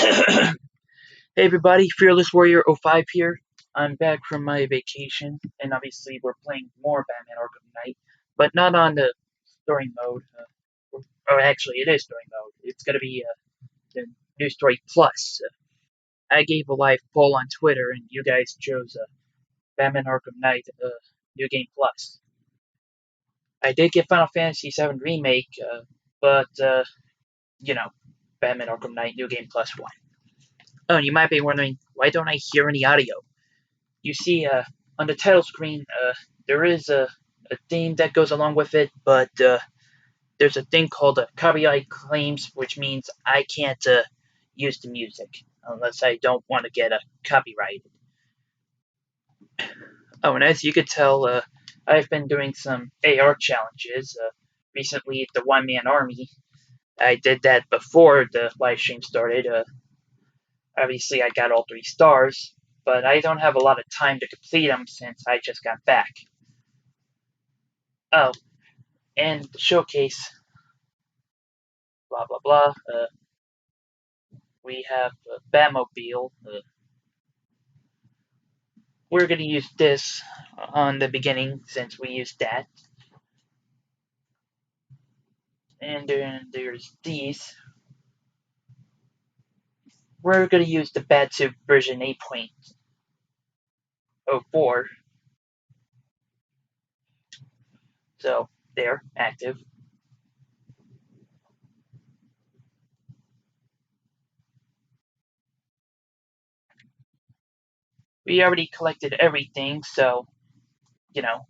Hey everybody, Fearless Warrior 05 here. I'm back from my vacation, and obviously we're playing more Batman Arkham Knight, but not on the story mode. Or actually, it is story mode. It's gonna be the New Story Plus. I gave a live poll on Twitter, and you guys chose Batman Arkham Knight New Game Plus. I did get Final Fantasy VII Remake, but you know, Batman Arkham Knight New Game Plus won. Oh, and you might be wondering, why don't I hear any audio? You see, on the title screen, there is a theme that goes along with it, but there's a thing called copyright claims, which means I can't use the music unless I don't want to get copyrighted. Oh, and as you could tell, I've been doing some AR challenges. Recently, the One Man Army. I did that before the live stream started. Obviously, I got all 3 stars, but I don't have a lot of time to complete them since I just got back. Oh, and the showcase, blah blah blah. We have Batmobile. We're gonna use this on the beginning since we used that. And then there's these. We're gonna use the Batsuit version 8.04. So they're active. We already collected everything, so you know.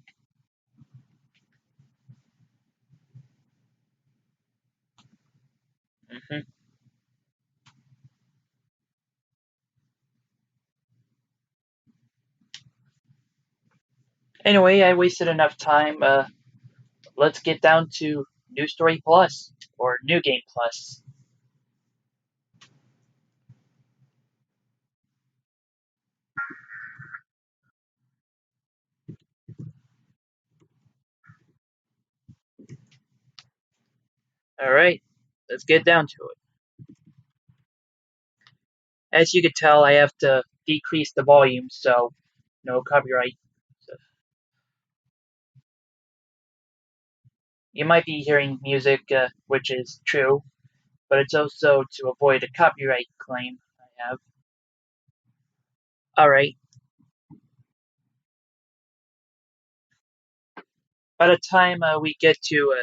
Mm-hmm. Anyway, I wasted enough time. Let's get down to New Story Plus or New Game Plus. All right, let's get down to it. As you can tell, I have to decrease the volume, so no copyright. So you might be hearing music, which is true, but it's also to avoid a copyright claim I have. Alright, by the time we get to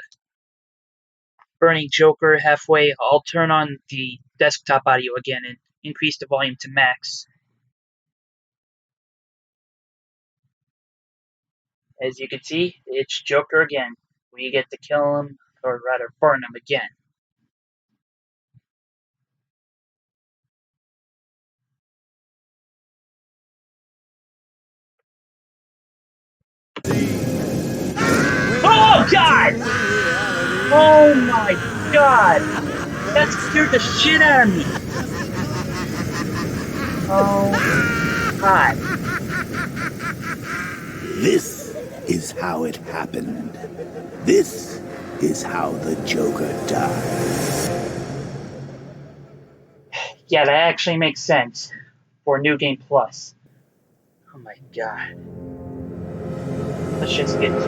Burning Joker halfway, I'll turn on the desktop audio again and increase the volume to max. As you can see, it's Joker again. We get to kill him, or rather burn him again. Oh god! Oh my god! That scared the shit out of me! Oh god. This is how it happened. This is how the Joker died. Yeah, that actually makes sense for New Game Plus. Oh my god. Let's just get to it.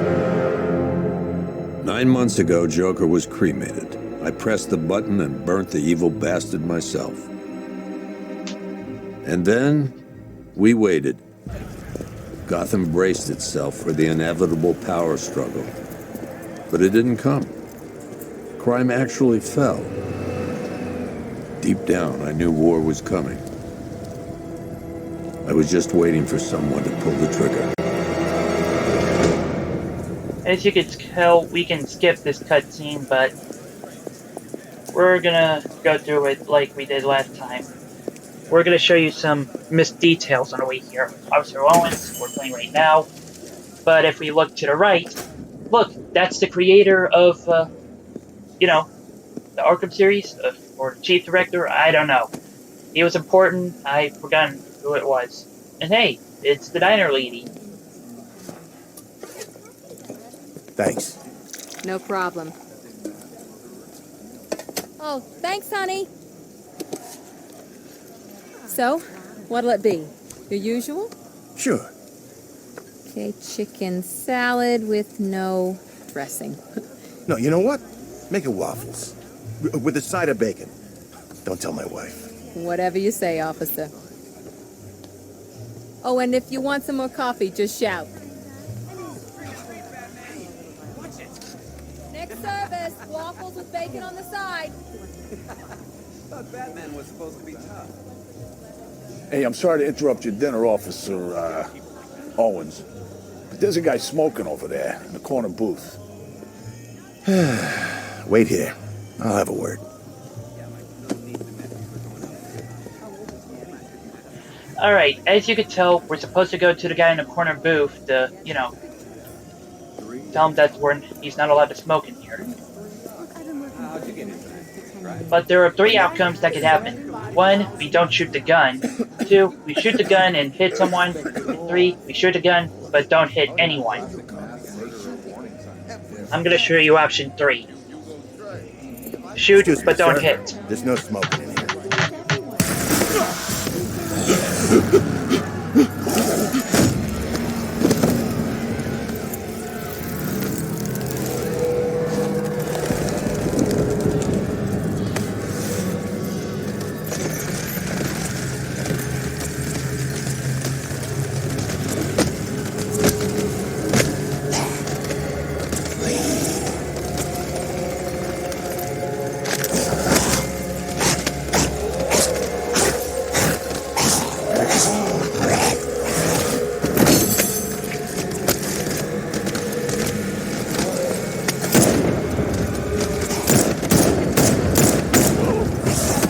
9 months ago, Joker was cremated. I pressed the button and burnt the evil bastard myself. And then, we waited. Gotham braced itself for the inevitable power struggle. But it didn't come. Crime actually fell. Deep down, I knew war was coming. I was just waiting for someone to pull the trigger. As you can tell, we can skip this cutscene, but we're gonna go through it like we did last time. We're gonna show you some missed details on the way here. Officer Owens, we're playing right now. But if we look to the right, look, that's the creator of, the Arkham series, or chief director, I don't know. He was important, I've forgotten who it was. And hey, it's the diner lady. Thanks. No problem. Oh, thanks, honey. So, what'll it be? Your usual? Sure. Okay, chicken salad with no dressing. No, you know what? Make it waffles. With a side of bacon. Don't tell my wife. Whatever you say, officer. Oh, and if you want some more coffee, just shout. Next service, waffles with bacon on the side. Thought Batman was supposed to be tough. Hey, I'm sorry to interrupt your dinner, Officer, Owens. But there's a guy smoking over there in the corner booth. Wait here. I'll have a word. Alright, as you can tell, we're supposed to go to the guy in the corner booth to, tell him that he's not allowed to smoke in here. But there are 3 outcomes that could happen. 1, we don't shoot the gun. 2, we shoot the gun and hit someone. And 3, we shoot the gun but don't hit anyone. I'm gonna show you option 3. Shoot Excuse me, but don't sir. hit. There's no smoking in here.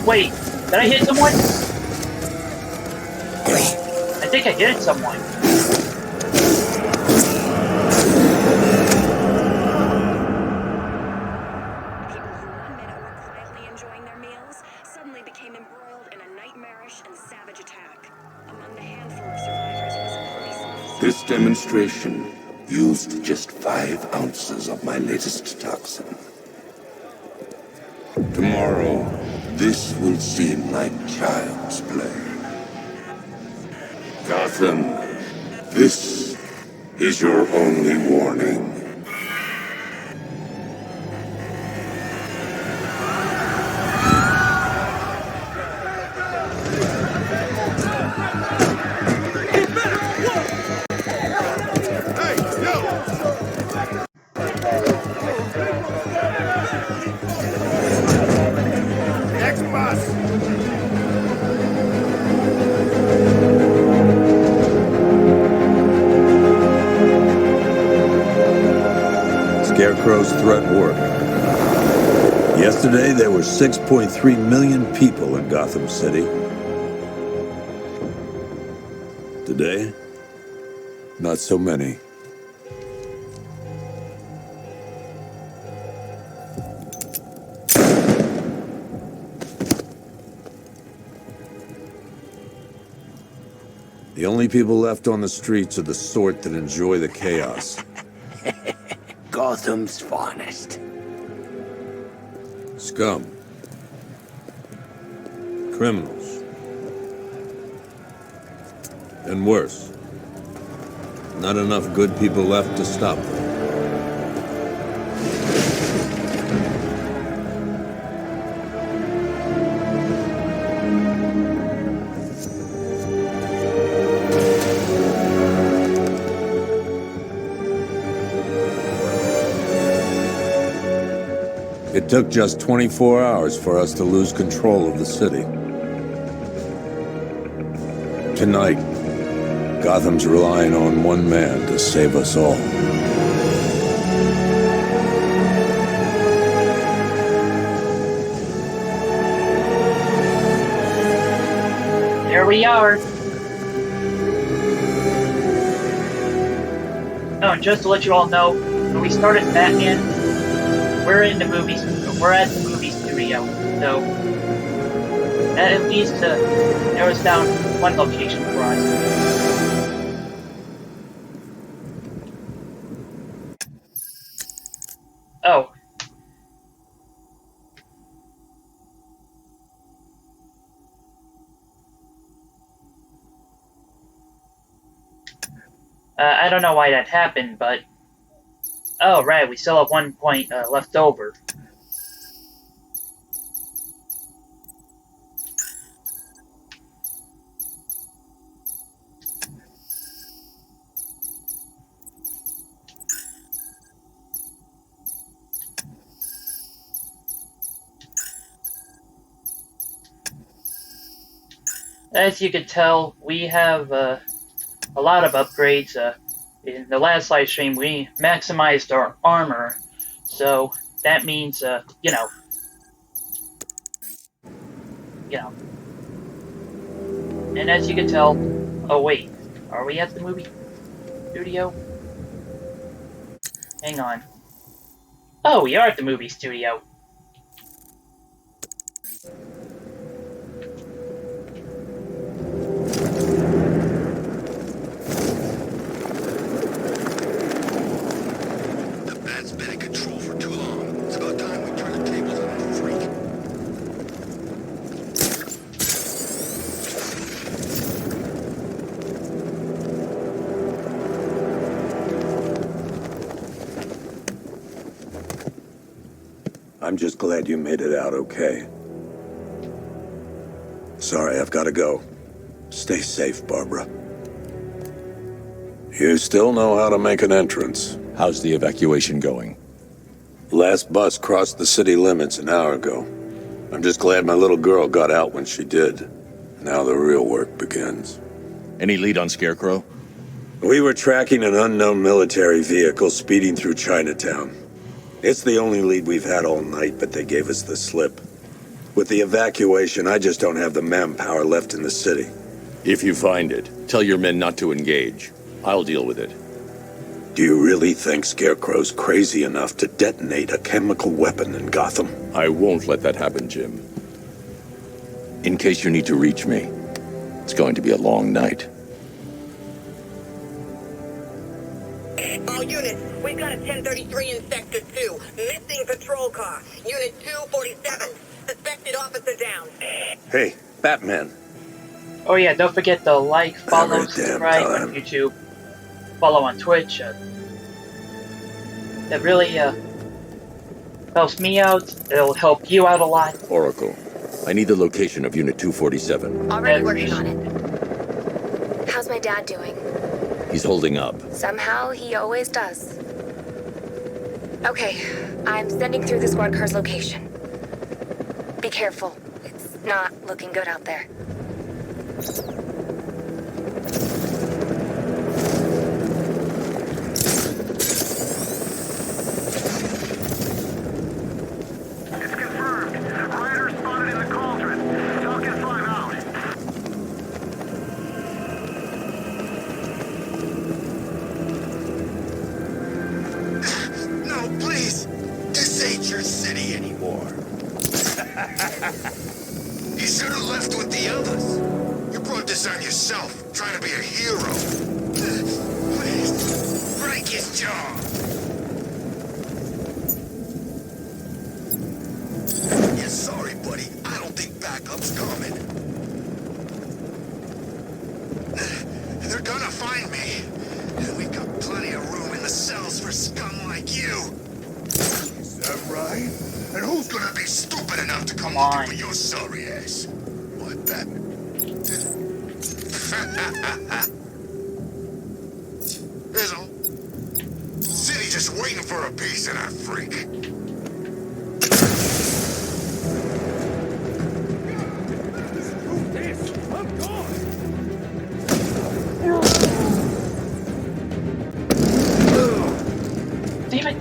Wait, did I hit someone? I think I hit someone. People who 1 minute were quietly enjoying their meals suddenly became embroiled in a nightmarish and savage attack. Among the handful of survivors was a police officer. This demonstration used just 5 ounces of my latest toxin. Tomorrow, this will seem like child's play. Gotham, this is your only warning. Next bus! Scarecrow's threat worked. Yesterday, there were 6.3 million people in Gotham City. Today, not so many. The only people left on the streets are the sort that enjoy the chaos. Gotham's finest. Scum. Criminals. And worse. Not enough good people left to stop them. It took just 24 hours for us to lose control of the city. Tonight, Gotham's relying on one man to save us all. There we are. Oh, and just to let you all know, when we started Batman, we're in the movies. We're at the movie studio, so that at least narrows down one location for us. Oh. I don't know why that happened, but... Oh, right, we still have 1 point left over. As you can tell, we have a lot of upgrades. In the last live stream, we maximized our armor, so that means, you know. And as you can tell, oh wait, are we at the movie studio? Hang on. Oh, we are at the movie studio. The bat's been in control for too long. It's about time we turn the tables on that freak. I'm just glad you made it out okay. Sorry, I've got to go. Stay safe, Barbara. You still know how to make an entrance. How's the evacuation going? Last bus crossed the city limits an hour ago. I'm just glad my little girl got out when she did. Now the real work begins. Any lead on Scarecrow? We were tracking an unknown military vehicle speeding through Chinatown. It's the only lead we've had all night, but they gave us the slip. With the evacuation, I just don't have the manpower left in the city. If you find it, tell your men not to engage. I'll deal with it. Do you really think Scarecrow's crazy enough to detonate a chemical weapon in Gotham? I won't let that happen, Jim. In case you need to reach me, it's going to be a long night. All units, we've got a 1033 in Sector 2. Missing patrol car. Unit 247. Suspected officer down. Hey, Batman. Oh yeah, don't forget to like, follow, Every damn subscribe time. on YouTube, follow on Twitch. That really helps me out. It'll help you out a lot. Oracle, I need the location of Unit 247. Already working on it. How's my dad doing? He's holding up. Somehow, he always does. Okay, I'm sending through the squad car's location. Be careful. It's not looking good out there. It's confirmed. Rider spotted in the cauldron. Falcon 5 out. No, please. This ain't your city anymore. You should have left with the others. You brought this on yourself, trying to be a hero. Please, break his jaw. Yeah, sorry, buddy. I don't think backup's coming. They're gonna find me. And we've got plenty of room in the cells for scum like you. Is that right? And who's gonna be stupid enough to come looking for your sorry ass? What, that? Fizzle. City just waiting for a piece of that freak. Damn it!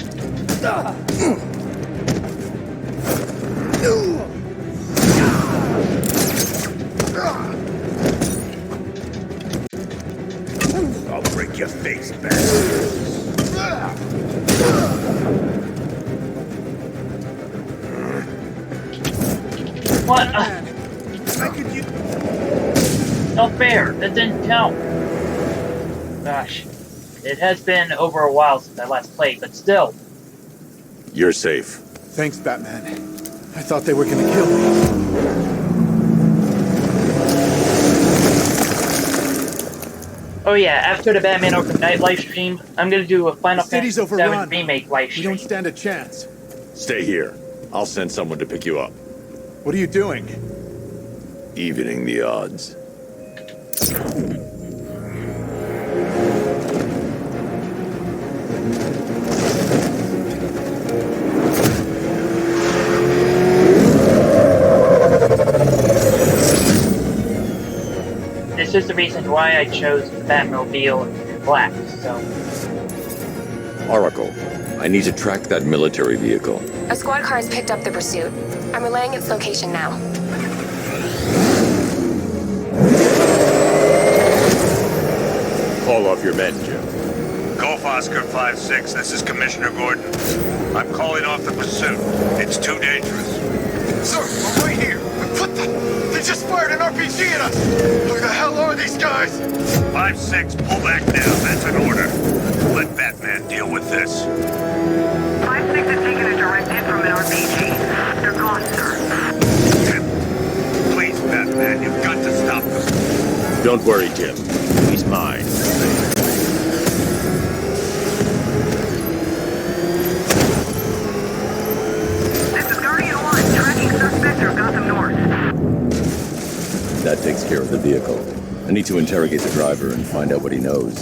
I'll break your face back. What? How could you? Not fair. That didn't count. Gosh. It has been over a while since I last played, but still. You're safe. Thanks, Batman. I thought they were gonna kill me. Oh yeah, after the Batman Arkham Knight live stream, I'm gonna do a Final City's Fantasy overrun. VII Remake live We stream. don't stand a chance. Stay here. I'll send someone to pick you up. What are you doing? Evening the odds. This is the reason why I chose the Batmobile in black, so... Oracle, I need to track that military vehicle. A squad car has picked up the pursuit. I'm relaying its location now. Call off your men, Jim. Golf Oscar 5-6, this is Commissioner Gordon. I'm calling off the pursuit. It's too dangerous. Sir, I'm right here. What the? They just fired an RPG at us. Who the hell are these guys? 5-6, pull back now. That's an order. Let Batman deal with this. 5-6 has taken a direct hit from an RPG. They're gone, sir. Jim, please, Batman, you've got to stop them. Don't worry, Jim. He's mine. This is Guardian 1, tracking suspect or Gotham North. That takes care of the vehicle. I need to interrogate the driver and find out what he knows.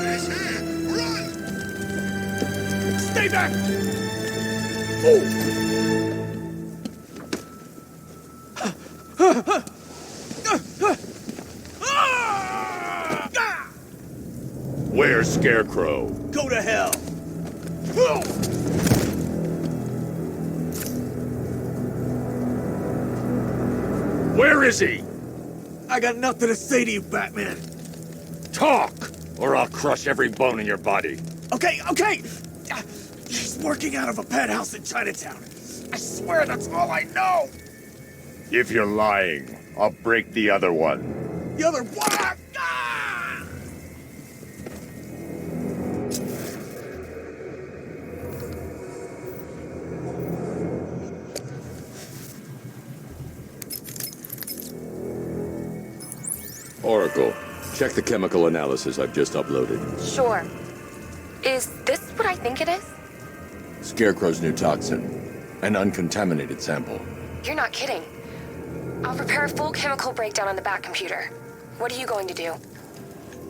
He's here! Run! Stay back! Oh! Where's Scarecrow? Go to hell! Where is he? I got nothing to say to you, Batman. Talk, or I'll crush every bone in your body. Okay. He's working out of a penthouse in Chinatown. I swear that's all I know. If you're lying, I'll break the other one. The other what? Ah! Oracle, check the chemical analysis I've just uploaded. Sure. Is this what I think it is? Scarecrow's new toxin. An uncontaminated sample. You're not kidding. I'll prepare a full chemical breakdown on the back computer. What are you going to do?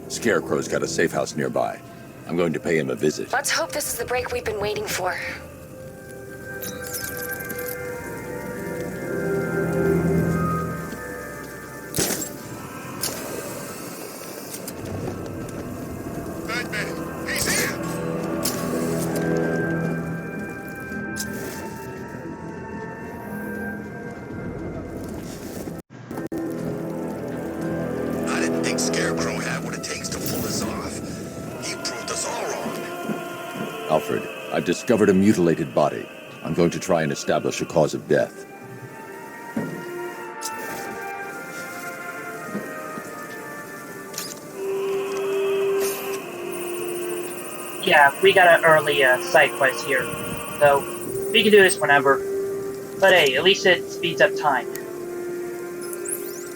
Scarecrow's got a safe house nearby. I'm going to pay him a visit. Let's hope this is the break we've been waiting for. Batman, he's here! I didn't think Scarecrow had what it takes to pull this off. He proved us all wrong. Alfred, I've discovered a mutilated body. I'm going to try and establish a cause of death. Yeah, we got an early side quest here, so we can do this whenever. But hey, at least it speeds up time.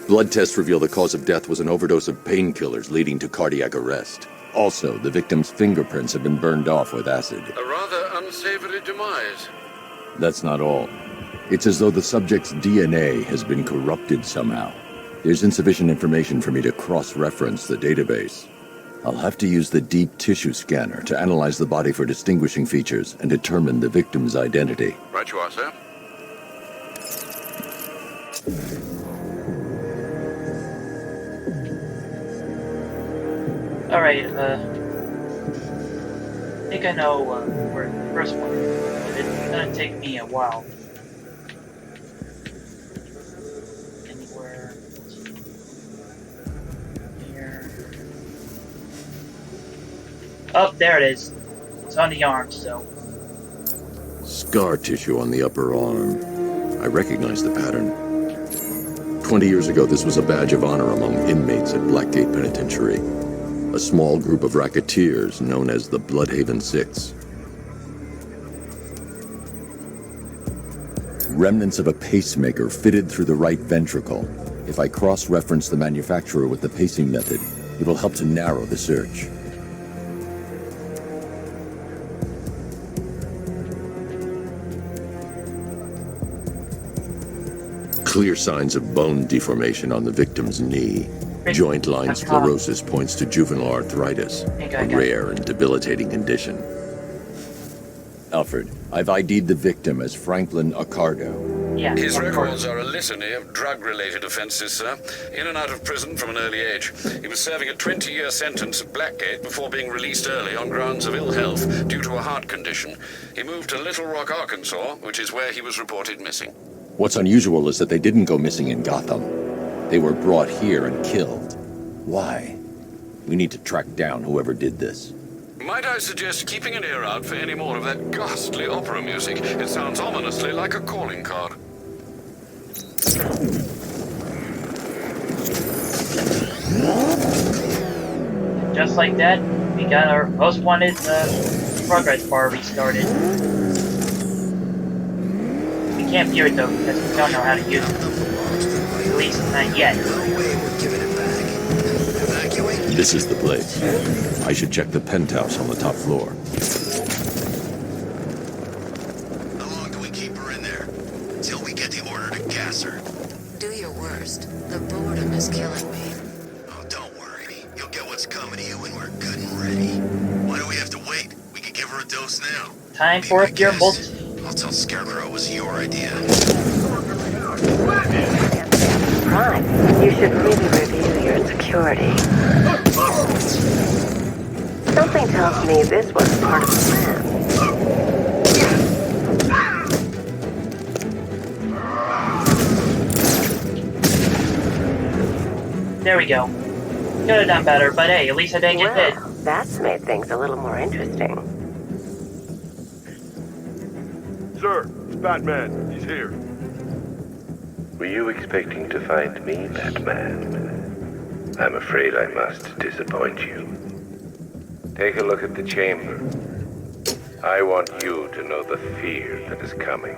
Blood tests reveal the cause of death was an overdose of painkillers leading to cardiac arrest. Also, the victim's fingerprints have been burned off with acid. A rather unsavory demise. That's not all. It's as though the subject's DNA has been corrupted somehow. There's insufficient information for me to cross-reference the database. I'll have to use the deep tissue scanner to analyze the body for distinguishing features and determine the victim's identity. Right you are, sir. Alright, I think I know where the first one is, but it's gonna take me a while. Anywhere here. Oh, there it is. It's on the arm, so. Scar tissue on the upper arm. I recognize the pattern. 20 years ago, this was a badge of honor among inmates at Blackgate Penitentiary. A small group of racketeers known as the Bloodhaven Six. Remnants of a pacemaker fitted through the right ventricle. If I cross-reference the manufacturer with the pacing method, it'll help to narrow the search. Clear signs of bone deformation on the victim's knee. Joint line sclerosis points to juvenile arthritis, a rare and debilitating condition. Alfred, I've ID'd the victim as Franklin Accardo. Yeah. His records are a litany of drug-related offenses, sir. In and out of prison from an early age. He was serving a 20-year sentence at Blackgate before being released early on grounds of ill health due to a heart condition. He moved to Little Rock, Arkansas, which is where he was reported missing. What's unusual is that they didn't go missing in Gotham. They were brought here and killed. Why? We need to track down whoever did this. Might I suggest keeping an ear out for any more of that ghastly opera music? It sounds ominously like a calling card. Just like that, we got our most wanted progress bar restarted. We can't view it though because we don't know how to use it. At least not yet. This is the place. I should check the penthouse on the top floor. How long do we keep her in there? Until we get the order to gas her. Do your worst. The boredom is killing me. Oh, don't worry. You'll get what's coming to you when we're good and ready. Why do we have to wait? We can give her a dose now. Time for a pure bolt. I'll tell Scarecrow it was your idea. Right. You should really review your security. Something tells me this was part of the plan. There we go. Could have done better, but hey, at least I didn't get hit. That's made things a little more interesting. Sir, it's Batman. He's here. Were you expecting to find me, Batman? I'm afraid I must disappoint you. Take a look at the chamber. I want you to know the fear that is coming.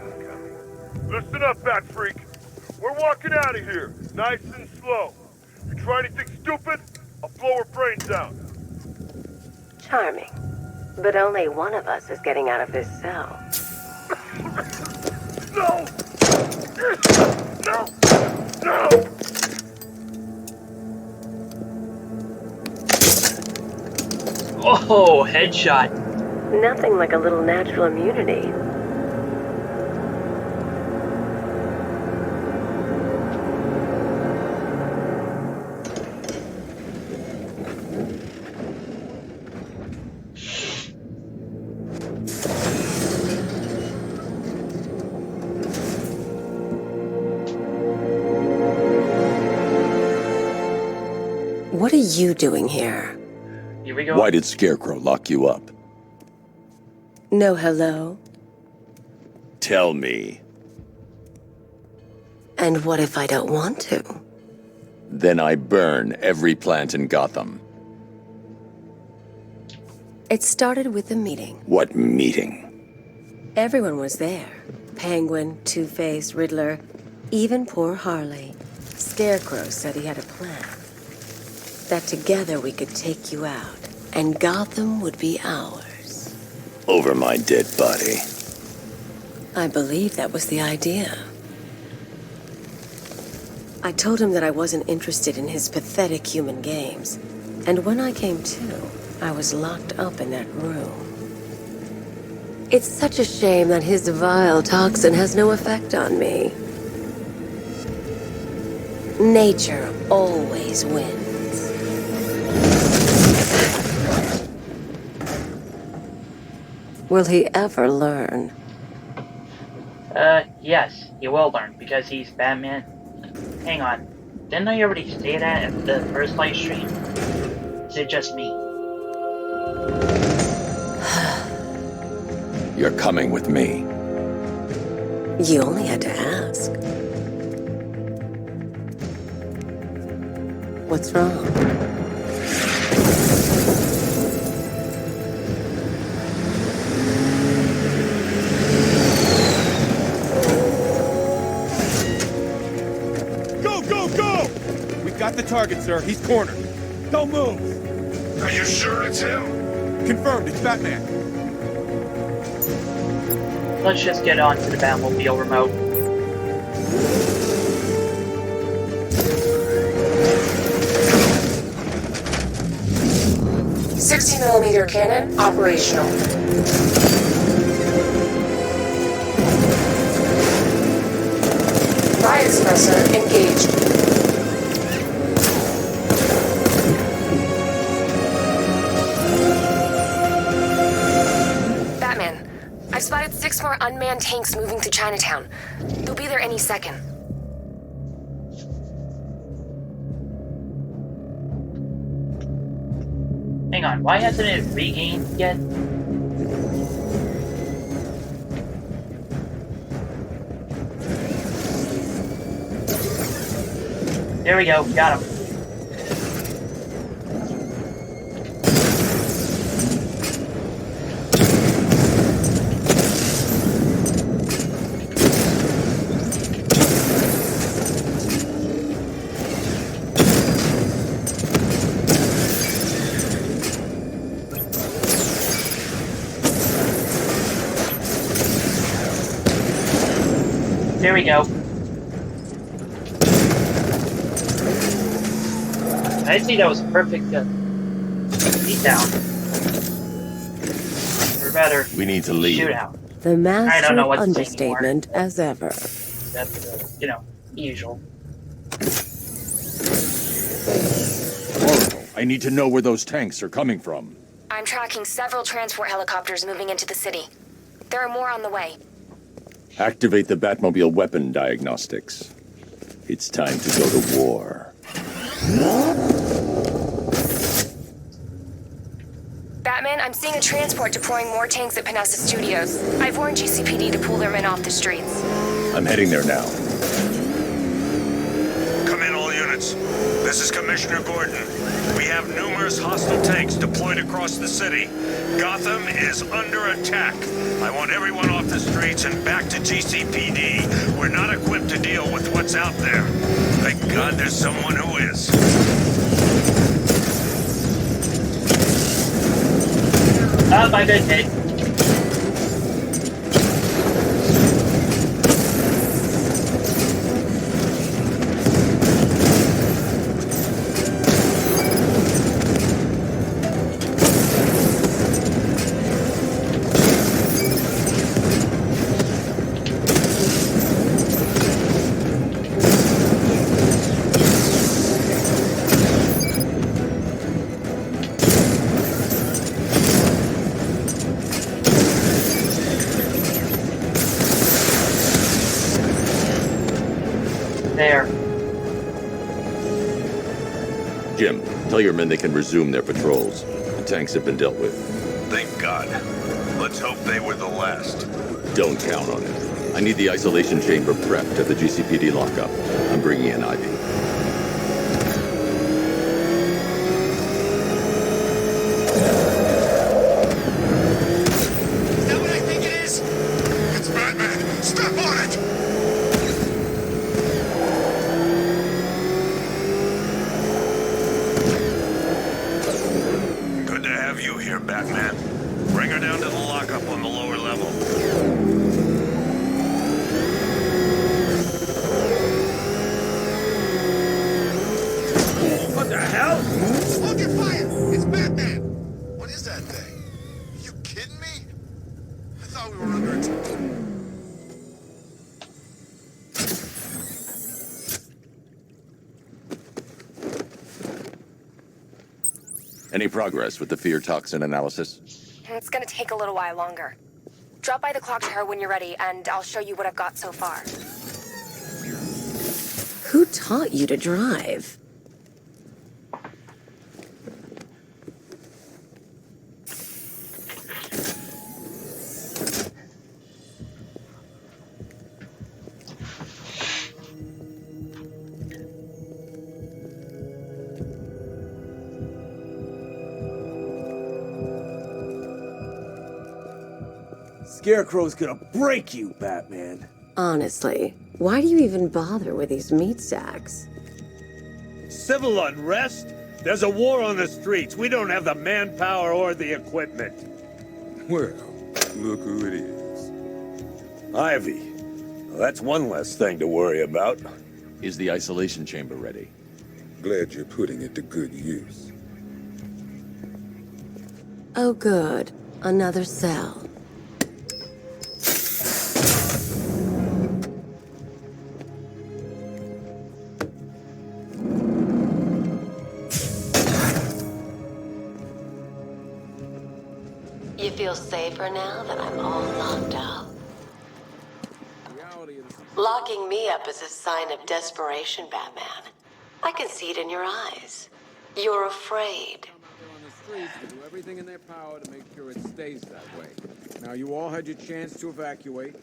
Listen up, Bat Freak. We're walking out of here, nice and slow. You try anything stupid, I'll blow her brains out. Charming. But only one of us is getting out of this cell. No! No! No! Oh, headshot. Nothing like a little natural immunity. What are you doing here? Here we go. Why did Scarecrow lock you up? No hello? Tell me. And what if I don't want to? Then I burn every plant in Gotham. It started with a meeting. What meeting? Everyone was there. Penguin, Two-Face, Riddler, even poor Harley. Scarecrow said he had a plan. That together we could take you out, and Gotham would be ours. Over my dead body. I believe that was the idea. I told him that I wasn't interested in his pathetic human games, and when I came to, I was locked up in that room. It's such a shame that his vile toxin has no effect on me. Nature always wins. Will he ever learn? Yes, he will learn, because he's Batman. Hang on. Didn't I already say that at the first live stream? Is it just me? You're coming with me. You only had to ask. What's wrong? Go, go, go! target, sir. He's cornered. Don't move! Are you sure it's him? Confirmed, it's Batman. Let's just get on to the Batmobile remote. .60mm cannon operational. Riot suppressor engaged. Batman, I've spotted 6 more unmanned tanks moving to Chinatown. They'll be there any second. Hang on, why hasn't it regained yet? There we go, got him. There we go. I see that was a perfect beatdown. Or rather, we need to leave. shootout. The master I don't know of what to say understatement as ever. That's, usual. Oracle, I need to know where those tanks are coming from. I'm tracking several transport helicopters moving into the city. There are more on the way. Activate the Batmobile weapon diagnostics. It's time to go to war. Batman, I'm seeing a transport deploying more tanks at Panessa Studios. I've warned GCPD to pull their men off the streets. I'm heading there now. Come in, all units. This is Commissioner Gordon. We have numerous hostile tanks deployed across the city. Gotham is under attack. I want everyone off the streets and back to GCPD. We're not equipped to deal with what's out there. Thank God there's someone who is. Oh, my good hit. There. Jim, tell your men they can resume their patrols. The tanks have been dealt with. Thank God. Let's hope they were the last. Don't count on it. I need the isolation chamber prepped at the GCPD lockup. I'm bringing in Ivy. Is that what I think it is? It's Batman. Step on it! Good to have you here, Batman. Bring her down to the lockup on the lower level. What the hell? Hold your fire! It's Batman! What is that thing? Are you kidding me? I thought we were under attack. Any progress with the fear toxin analysis? It's gonna take a little while longer. Drop by the clock tower when you're ready, and I'll show you what I've got so far. Who taught you to drive? Scarecrow's gonna break you, Batman. Honestly, why do you even bother with these meat sacks? Civil unrest? There's a war on the streets. We don't have the manpower or the equipment. Well, look who it is. Ivy. Well, that's one less thing to worry about. Is the isolation chamber ready? Glad you're putting it to good use. Oh, good. Another cell. You feel safer now that I'm all locked up? Locking me up is a sign of desperation, Batman. I can see it in your eyes. You're afraid. On the streets to do everything in their power to make sure it stays that way. Now, you all had your chance to evacuate.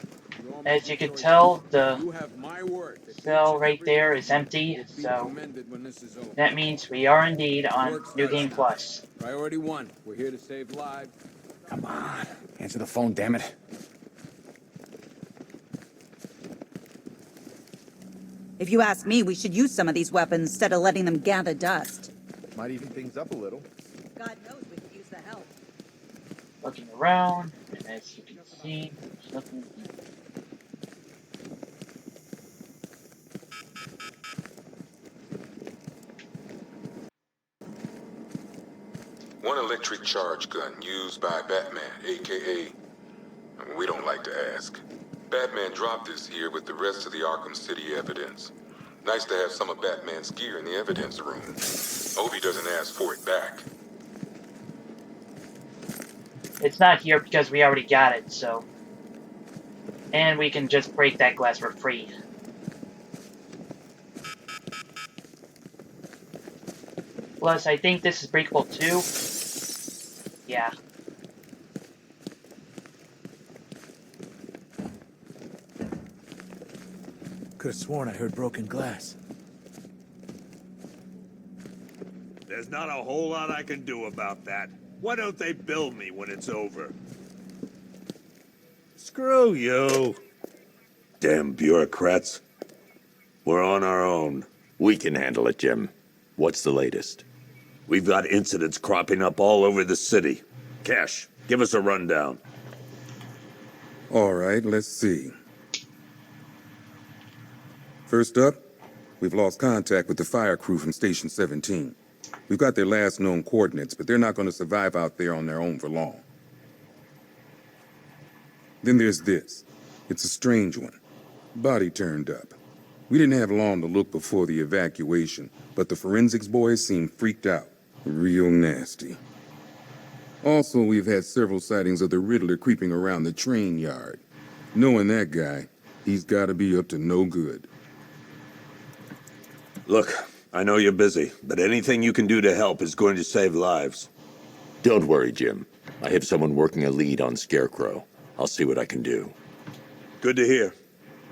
As you can tell, the You have my word. cell right there is empty, so that means we are indeed on New Game Plus. Priority 1. We're here to save lives. Come on. Answer the phone, damn it. If you ask me, we should use some of these weapons instead of letting them gather dust. Might even things up a little. God knows we could use the help. Looking around, and as you can see, there's nothing. One electric charge gun used by Batman, aka... We don't like to ask. Batman dropped this here with the rest of the Arkham City evidence. Nice to have some of Batman's gear in the evidence room. Hope he doesn't ask for it back. It's not here because we already got it, so... And we can just break that glass for free. Plus, I think this is breakable too. Yeah. Could have sworn I heard broken glass. There's not a whole lot I can do about that. Why don't they bill me when it's over? Screw you. Damn bureaucrats. We're on our own. We can handle it, Jim. What's the latest? We've got incidents cropping up all over the city. Cash, give us a rundown. All right, let's see. First up, we've lost contact with the fire crew from Station 17. We've got their last known coordinates, but they're not going to survive out there on their own for long. Then there's this. It's a strange one. Body turned up. We didn't have long to look before the evacuation, but the forensics boys seemed freaked out. Real nasty. Also, we've had several sightings of the Riddler creeping around the train yard. Knowing that guy, he's got to be up to no good. Look, I know you're busy, but anything you can do to help is going to save lives. Don't worry, Jim. I have someone working a lead on Scarecrow. I'll see what I can do. Good to hear.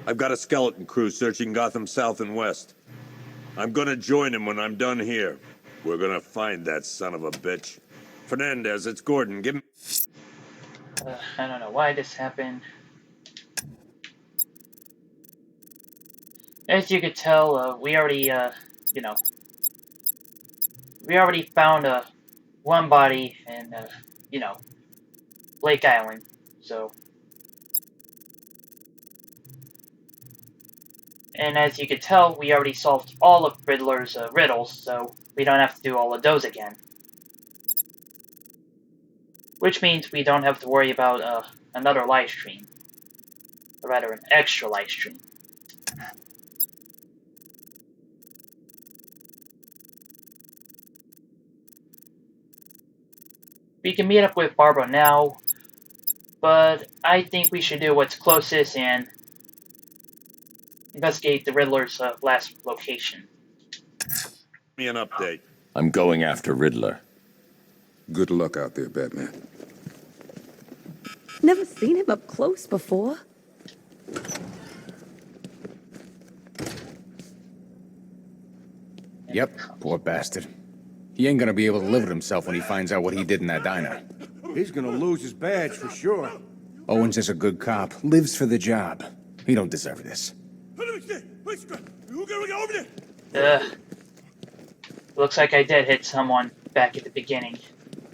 I've got a skeleton crew searching Gotham South and West. I'm gonna join him when I'm done here. We're gonna find that son of a bitch. Fernandez, it's Gordon. Give me... I don't know why this happened. As you could tell, we already, we already found one body in, Lake Island, so. And as you could tell, we already solved all of Riddler's riddles, so we don't have to do all of those again. Which means we don't have to worry about another live stream. Or rather, an extra live stream. We can meet up with Barbara now, but I think we should do what's closest and investigate the Riddler's last location. Give me an update. I'm going after Riddler. Good luck out there, Batman. Never seen him up close before. Yep, poor bastard. He ain't gonna be able to live with himself when he finds out what he did in that diner. He's gonna lose his badge for sure. Owens is a good cop, lives for the job. He don't deserve this. Looks like I did hit someone back at the beginning.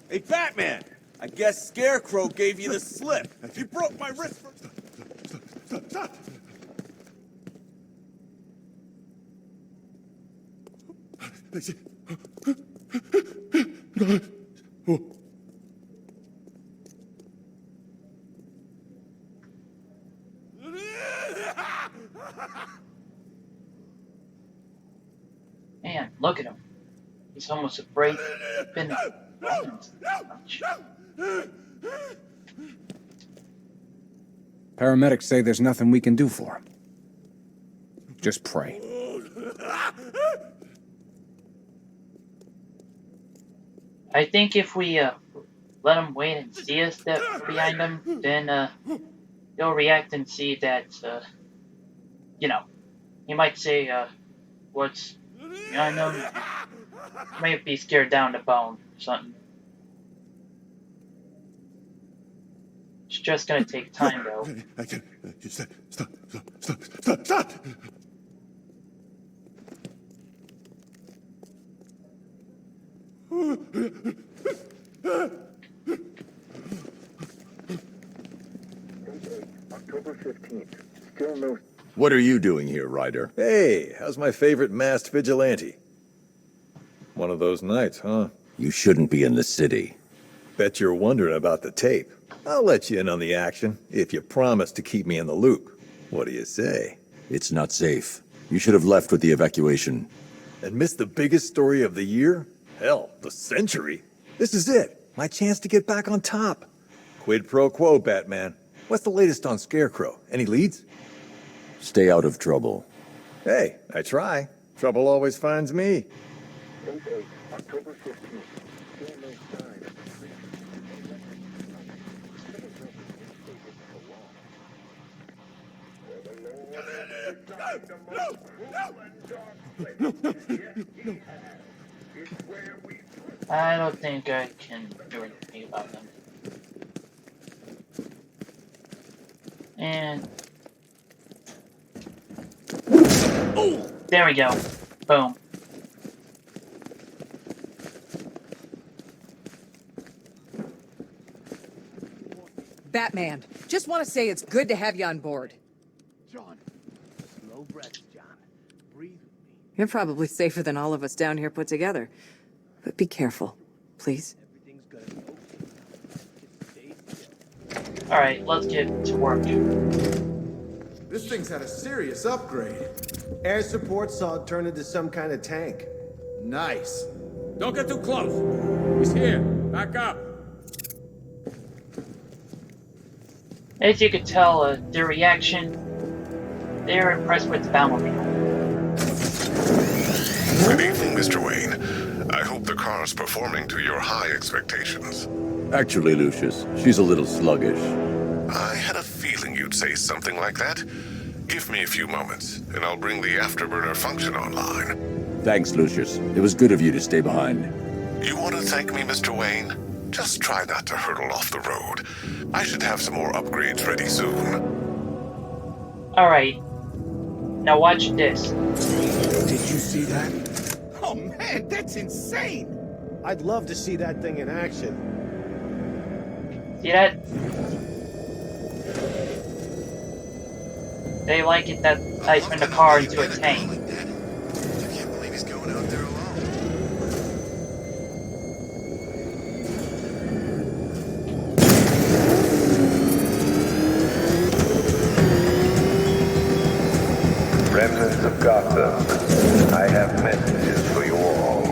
Hey, Batman! I guess Scarecrow gave you the slip. He broke my wrist for... Stop! Man, look at him. He's almost afraid to bend his much. Paramedics say there's nothing we can do for him. Just pray. I think if we let him wait and see us that we're behind him, then he'll react and see that, you know, he might say, what's behind him? Might be scared down to bone or something. It's just gonna take time, though. I can't. Stop! October 15th. Still no... What are you doing here, Ryder? Hey, how's my favorite masked vigilante? One of those nights, huh? You shouldn't be in the city. Bet you're wondering about the tape. I'll let you in on the action, if you promise to keep me in the loop. What do you say? It's not safe. You should have left with the evacuation. And missed the biggest story of the year? Hell, the century. This is it. My chance to get back on top. Quid pro quo, Batman. What's the latest on Scarecrow? Any leads? Stay out of trouble. Hey, I try. Trouble always finds me. October 15th. Still no sign. I don't think I can do anything about them. And there we go. Boom. Batman, just want to say it's good to have you on board. John, slow breath, John. Breathe. You're probably safer than all of us down here put together. But be careful, please. Alright, let's get to work. This thing's had a serious upgrade. Air support saw it turn into some kind of tank. Nice. Don't get too close. He's here. Back up. As you could tell, their reaction, they're impressed with the Batmobile. Good evening, Mr. Wayne. I hope the car's performing to your high expectations. Actually, Lucius, she's a little sluggish. I had a feeling you'd say something like that. Give me a few moments, and I'll bring the afterburner function online. Thanks, Lucius. It was good of you to stay behind. You want to thank me, Mr. Wayne? Just try not to hurtle off the road. I should have some more upgrades ready soon. Alright. Now watch this. Did you see that? Oh man, that's insane! I'd love to see that thing in action. See that? They like it that I turn the car into a tank. I can't believe he's going out there alone. Residents of Gotham, I have messages for you all.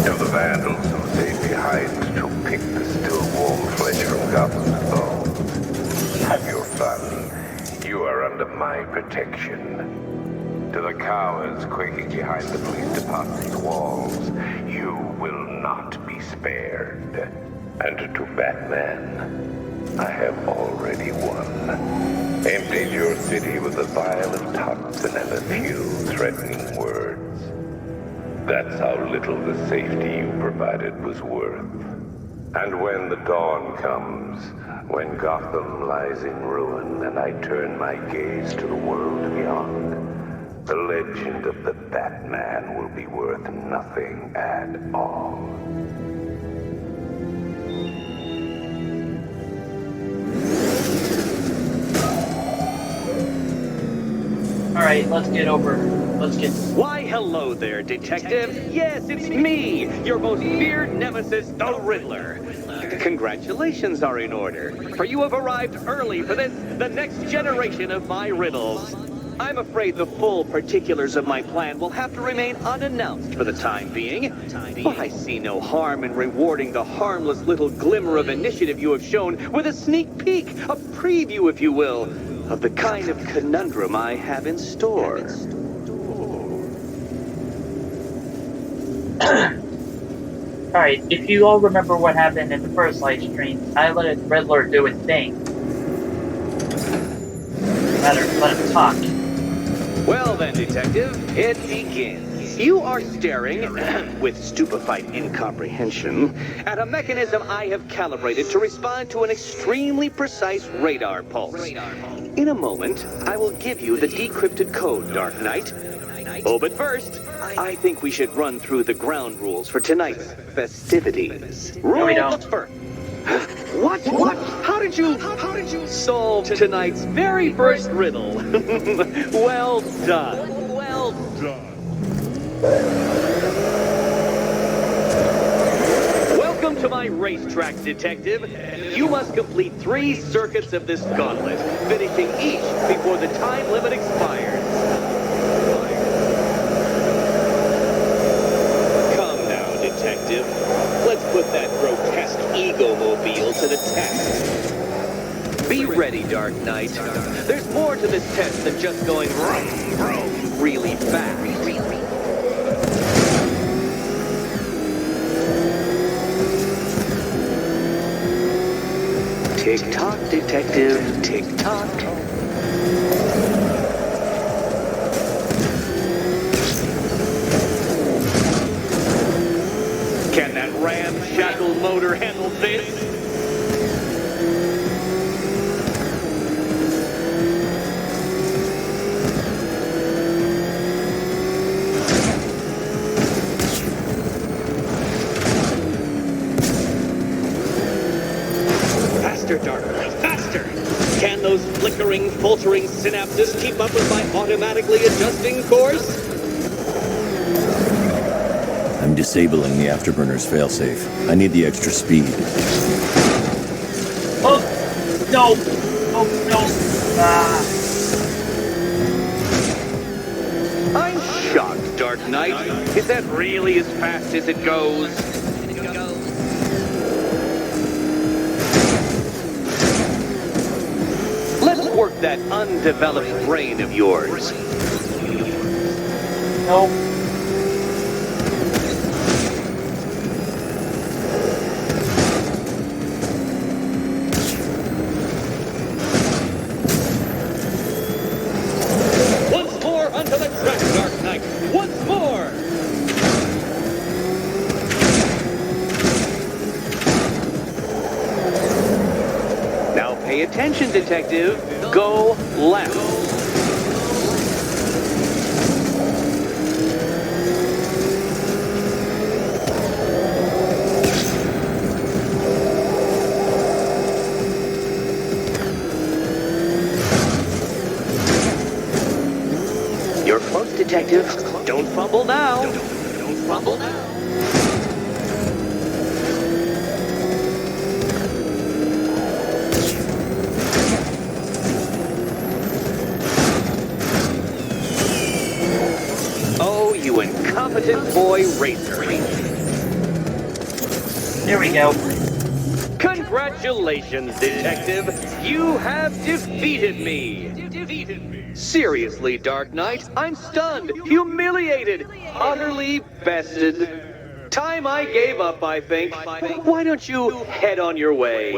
To the vandals who stayed behind to pick the still warm flesh from Gotham's bones. Have your fun. You are under my protection. To the cowards quaking behind the police department's walls, you will not be spared. And to Batman, I have already won. Emptied your city with a vial of toxin and a few threatening words. That's how little the safety you provided was worth. And when the dawn comes, when Gotham lies in ruin and I turn my gaze to the world beyond, the legend of the Batman will be worth nothing at all. Alright, let's get. Why, hello there, Detective. Yes, it's me, your most feared nemesis, the Riddler. Congratulations are in order, for you have arrived early for this, the next generation of my riddles. I'm afraid the full particulars of my plan will have to remain unannounced for the time being, but I see no harm in rewarding the harmless little glimmer of initiative you have shown with a sneak peek, a preview, if you will, of the kind of conundrum I have in store. Alright, if you all remember what happened in the first live stream, I let Riddler do his thing. Rather, let him talk. Well then, Detective, it begins. You are staring, with stupefied incomprehension, at a mechanism I have calibrated to respond to an extremely precise radar pulse. In a moment, I will give you the decrypted code, Dark Knight. Oh, but first, I think we should run through the ground rules for tonight's festivities. Rule first. What? How did you solve tonight's very first riddle? Well done. Well done. Welcome to my racetrack, Detective. You must complete 3 circuits of this gauntlet, finishing each before the time limit expires. Come now, Detective. Let's put that grotesque ego-mobile to the test. Be ready, Dark Knight. There's more to this test than just going vroom, vroom, really fast. Tick-tock, Detective, tick-tock. Can that ramshackle motor handle this? Faster, Dark Knight, faster! Can those flickering, faltering synapses keep up with my automatically adjusting course? I'm disabling the afterburner's failsafe. I need the extra speed. Oh, no. Oh, no. I'm shocked, Dark Knight. Is that really as fast as it goes? Let's work that undeveloped brain of yours. Nope. Once more onto the track, Dark Knight. Once more! Now pay attention, Detective. Go left. You're close, Detective. Don't fumble now. Don't fumble now. Oh, you incompetent boy racer. There we go. Congratulations, Detective. You have defeated me. Seriously, Dark Knight, I'm stunned, humiliated, utterly bested. Time I gave up, I think. Why don't you head on your way?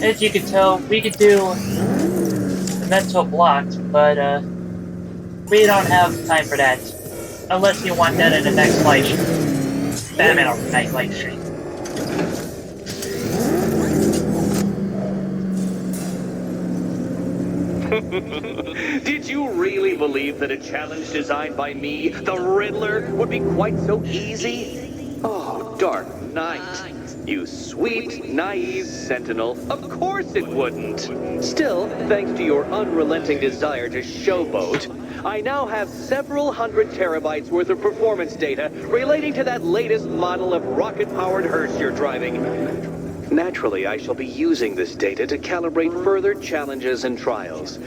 As you can tell, we could do the mental blocks, but we don't have time for that. Unless you want that in the next live stream. Batman Arkham Knight live stream. Did you really believe that a challenge designed by me, the Riddler, would be quite so easy? Oh, Dark Knight. You sweet, naive sentinel. Of course it wouldn't. Still, thanks to your unrelenting desire to showboat, I now have several hundred terabytes worth of performance data relating to that latest model of rocket-powered hearse you're driving. Naturally, I shall be using this data to calibrate further challenges and trials.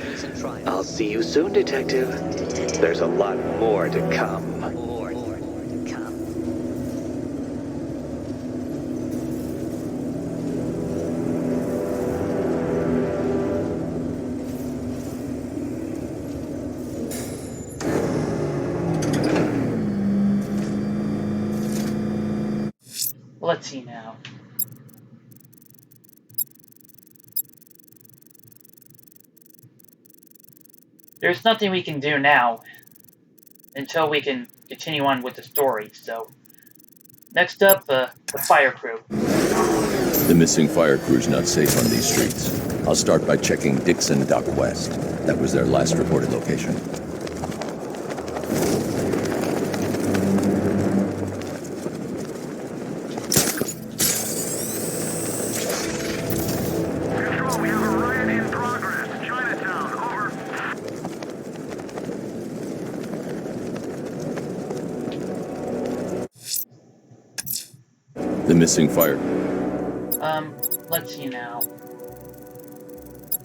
I'll see you soon, Detective. There's a lot more to come. Let's see now. There's nothing we can do now until we can continue on with the story, so... Next up, the fire crew. The missing fire crew's not safe on these streets. I'll start by checking Dixon Dock West. That was their last reported location. The missing fire. Let's see now.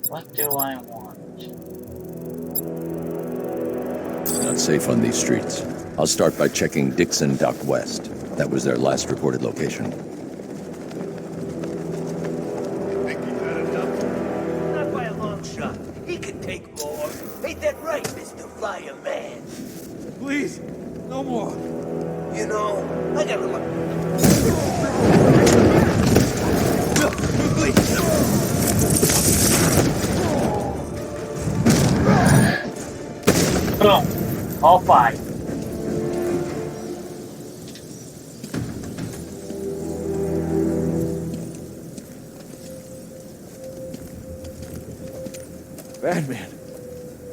What do I want? Not safe on these streets. I'll start by checking Dixon Dock West. That was their last reported location. Not by a long shot. He can take more. Ain't that right, Mr. Fireman? Please, no more. You know, I got a lot. Boom. All 5. Batman.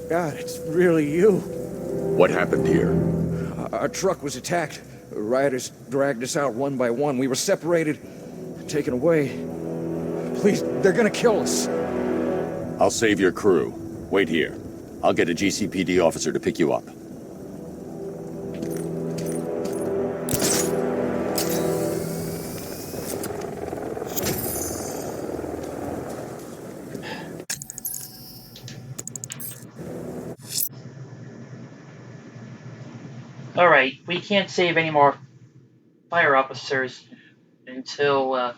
God, it's really you. What happened here? Our truck was attacked. Rioters dragged us out one by one. We were separated, taken away. Please, they're gonna kill us. I'll save your crew. Wait here. I'll get a GCPD officer to pick you up. Alright, we can't save any more fire officers until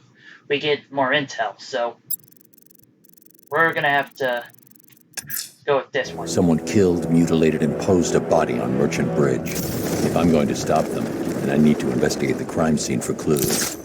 we get more intel, so we're gonna have to go with this one. Someone killed, mutilated, and posed a body on Merchant Bridge. If I'm going to stop them, then I need to investigate the crime scene for clues.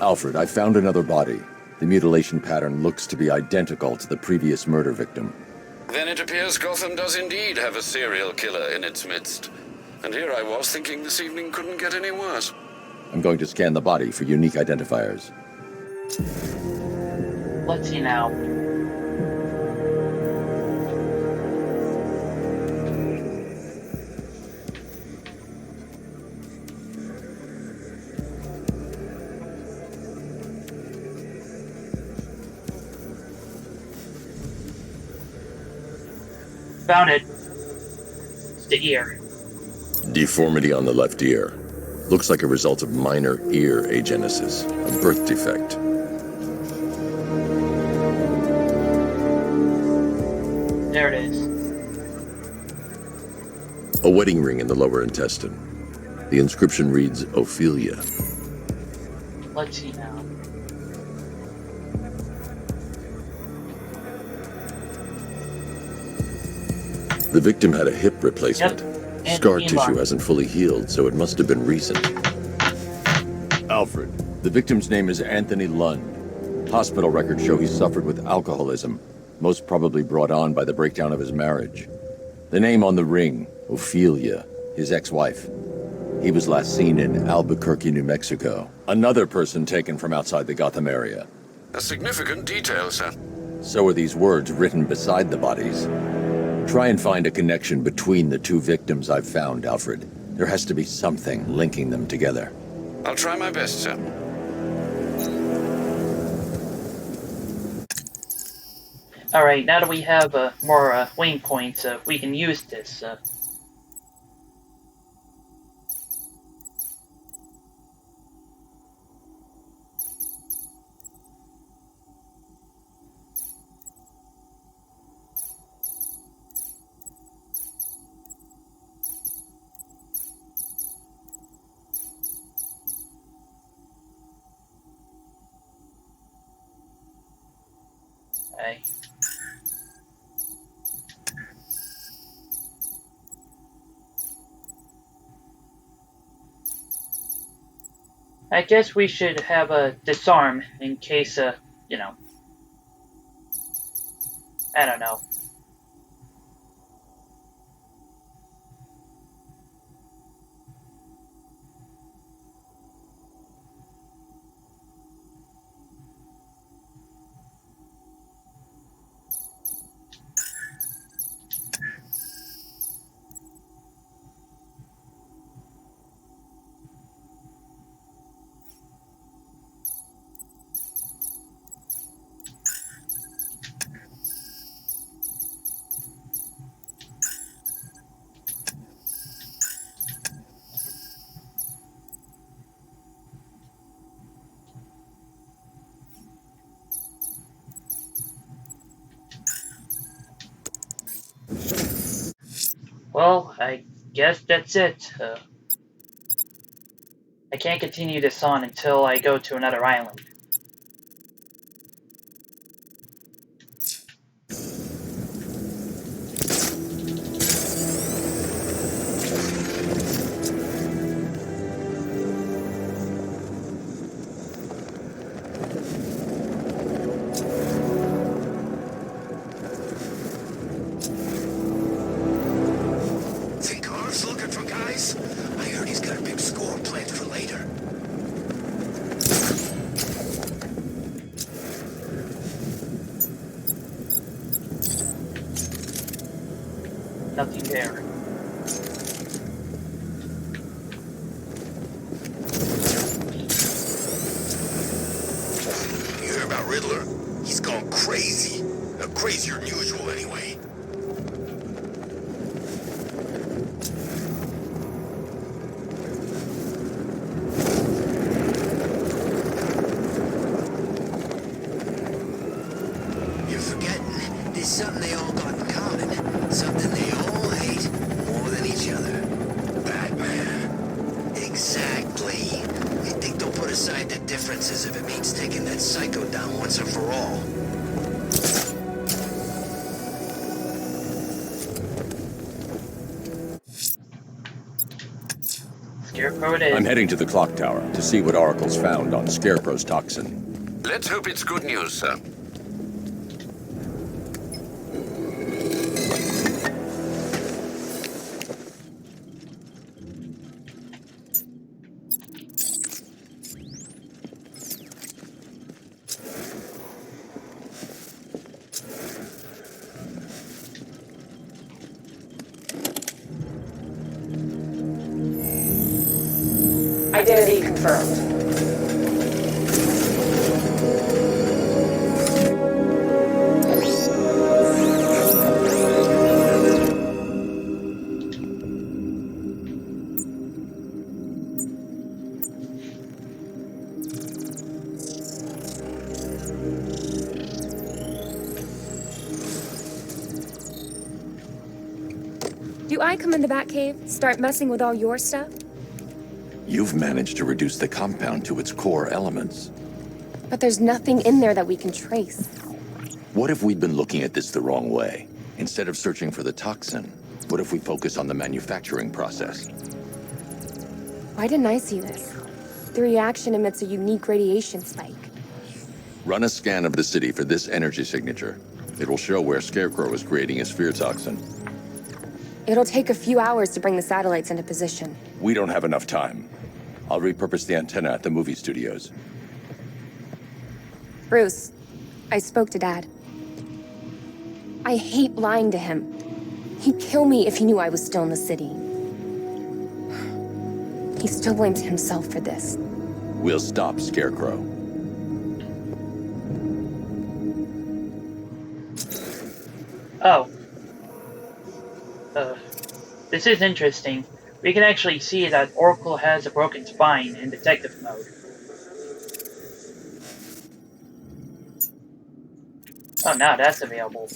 Alfred, I found another body. The mutilation pattern looks to be identical to the previous murder victim. Then it appears Gotham does indeed have a serial killer in its midst. And here I was thinking this evening couldn't get any worse. I'm going to scan the body for unique identifiers. Let's see now. Found it. It's the ear. Deformity on the left ear. Looks like a result of minor ear agenesis, a birth defect. There it is. A wedding ring in the lower intestine. The inscription reads Ophelia. Let's see now. The victim had a hip replacement. Yep. And Scar Elon. tissue hasn't fully healed, so it must have been recent. Alfred, the victim's name is Anthony Lund. Hospital records show he suffered with alcoholism, most probably brought on by the breakdown of his marriage. The name on the ring, Ophelia, his ex-wife. He was last seen in Albuquerque, New Mexico. Another person taken from outside the Gotham area. A significant detail, sir. So are these words written beside the bodies. Try and find a connection between the two victims I've found, Alfred. There has to be something linking them together. I'll try my best, sir. Alright, now that we have more waypoints, we can use this. I guess we should have a disarm in case, you know. I don't know. Well, I guess that's it. I can't continue this on until I go to another island. Think Ar's looking for guys? I heard he's got a big score planned for later. Nothing there. You hear about Riddler? He's gone crazy. Crazier than usual, anyway. You're forgetting, there's something they all got in common. Something they all hate more than each other. Batman. Exactly. They think they'll put aside their differences if it means taking that psycho down once and for all. Scarecrow it is. I'm heading to the clock tower to see what Oracle's found on Scarecrow's toxin. Let's hope it's good news, sir. Identity confirmed. Do I come in the Batcave, start messing with all your stuff? You've managed to reduce the compound to its core elements. But there's nothing in there that we can trace. What if we'd been looking at this the wrong way? Instead of searching for the toxin, What if we focus on the manufacturing process? Why didn't I see this? The reaction emits a unique radiation spike. Run a scan of the city for this energy signature. It will show where Scarecrow is creating his fear toxin. It'll take a few hours to bring the satellites into position. We don't have enough time. I'll repurpose the antenna at the movie studios. Bruce, I spoke to Dad. I hate lying to him. He'd kill me if he knew I was still in the city. He still blames himself for this. We'll stop Scarecrow. Oh. This is interesting. We can actually see that Oracle has a broken spine in detective mode. Oh, now that's available.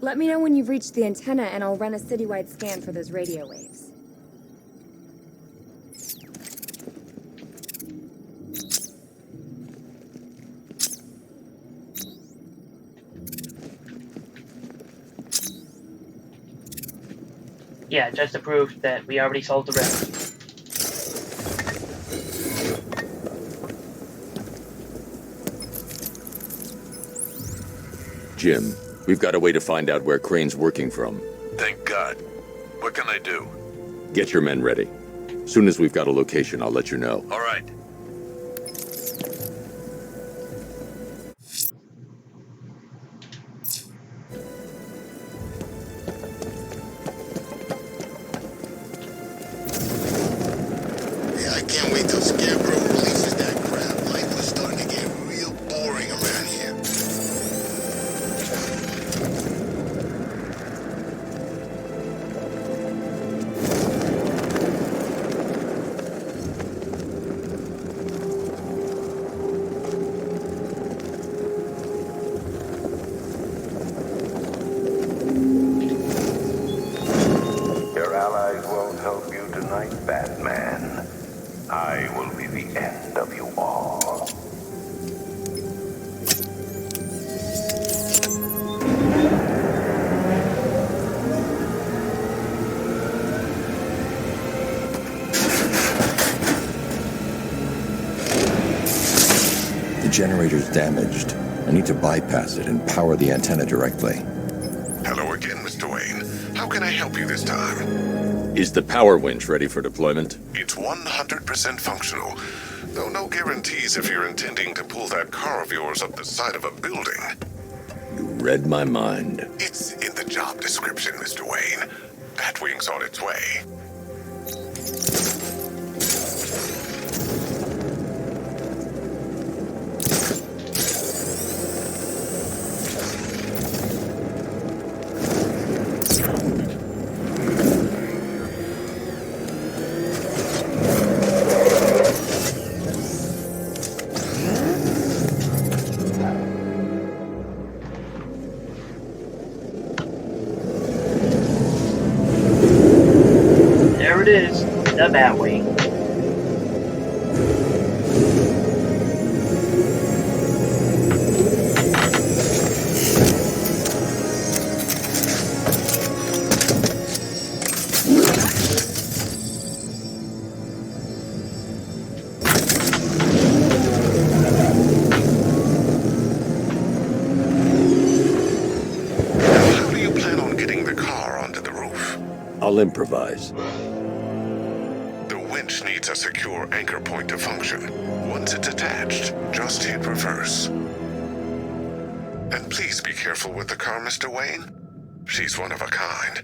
Let me know when you've reached the antenna and I'll run a citywide scan for those radio waves. Yeah, just to prove that we already solved the rest. Jim, we've got a way to find out where Crane's working from. Thank God. What can I do? Get your men ready. Soon as we've got a location, I'll let you know. All right. Yeah, I can't wait till Scarecrow releases that crap. Life was starting to get real boring around here. Your allies won't help you tonight, Batman. I will be the end of you all. The generator's damaged. I need to bypass it and power the antenna directly. Hello again, Mr. Wayne. How can I help you this time? Is the power winch ready for deployment? It's 100% functional, though no guarantees if you're intending to pull that car of yours up the side of a building. You read my mind. It's in the job description, Mr. Wayne. Batwing's on its way. There it is, the Batwing. How do you plan on getting the car onto the roof? I'll improvise. The winch needs a secure anchor point to function. Once it's attached, just hit reverse. And please be careful with the car, Mr. Wayne. She's one of a kind.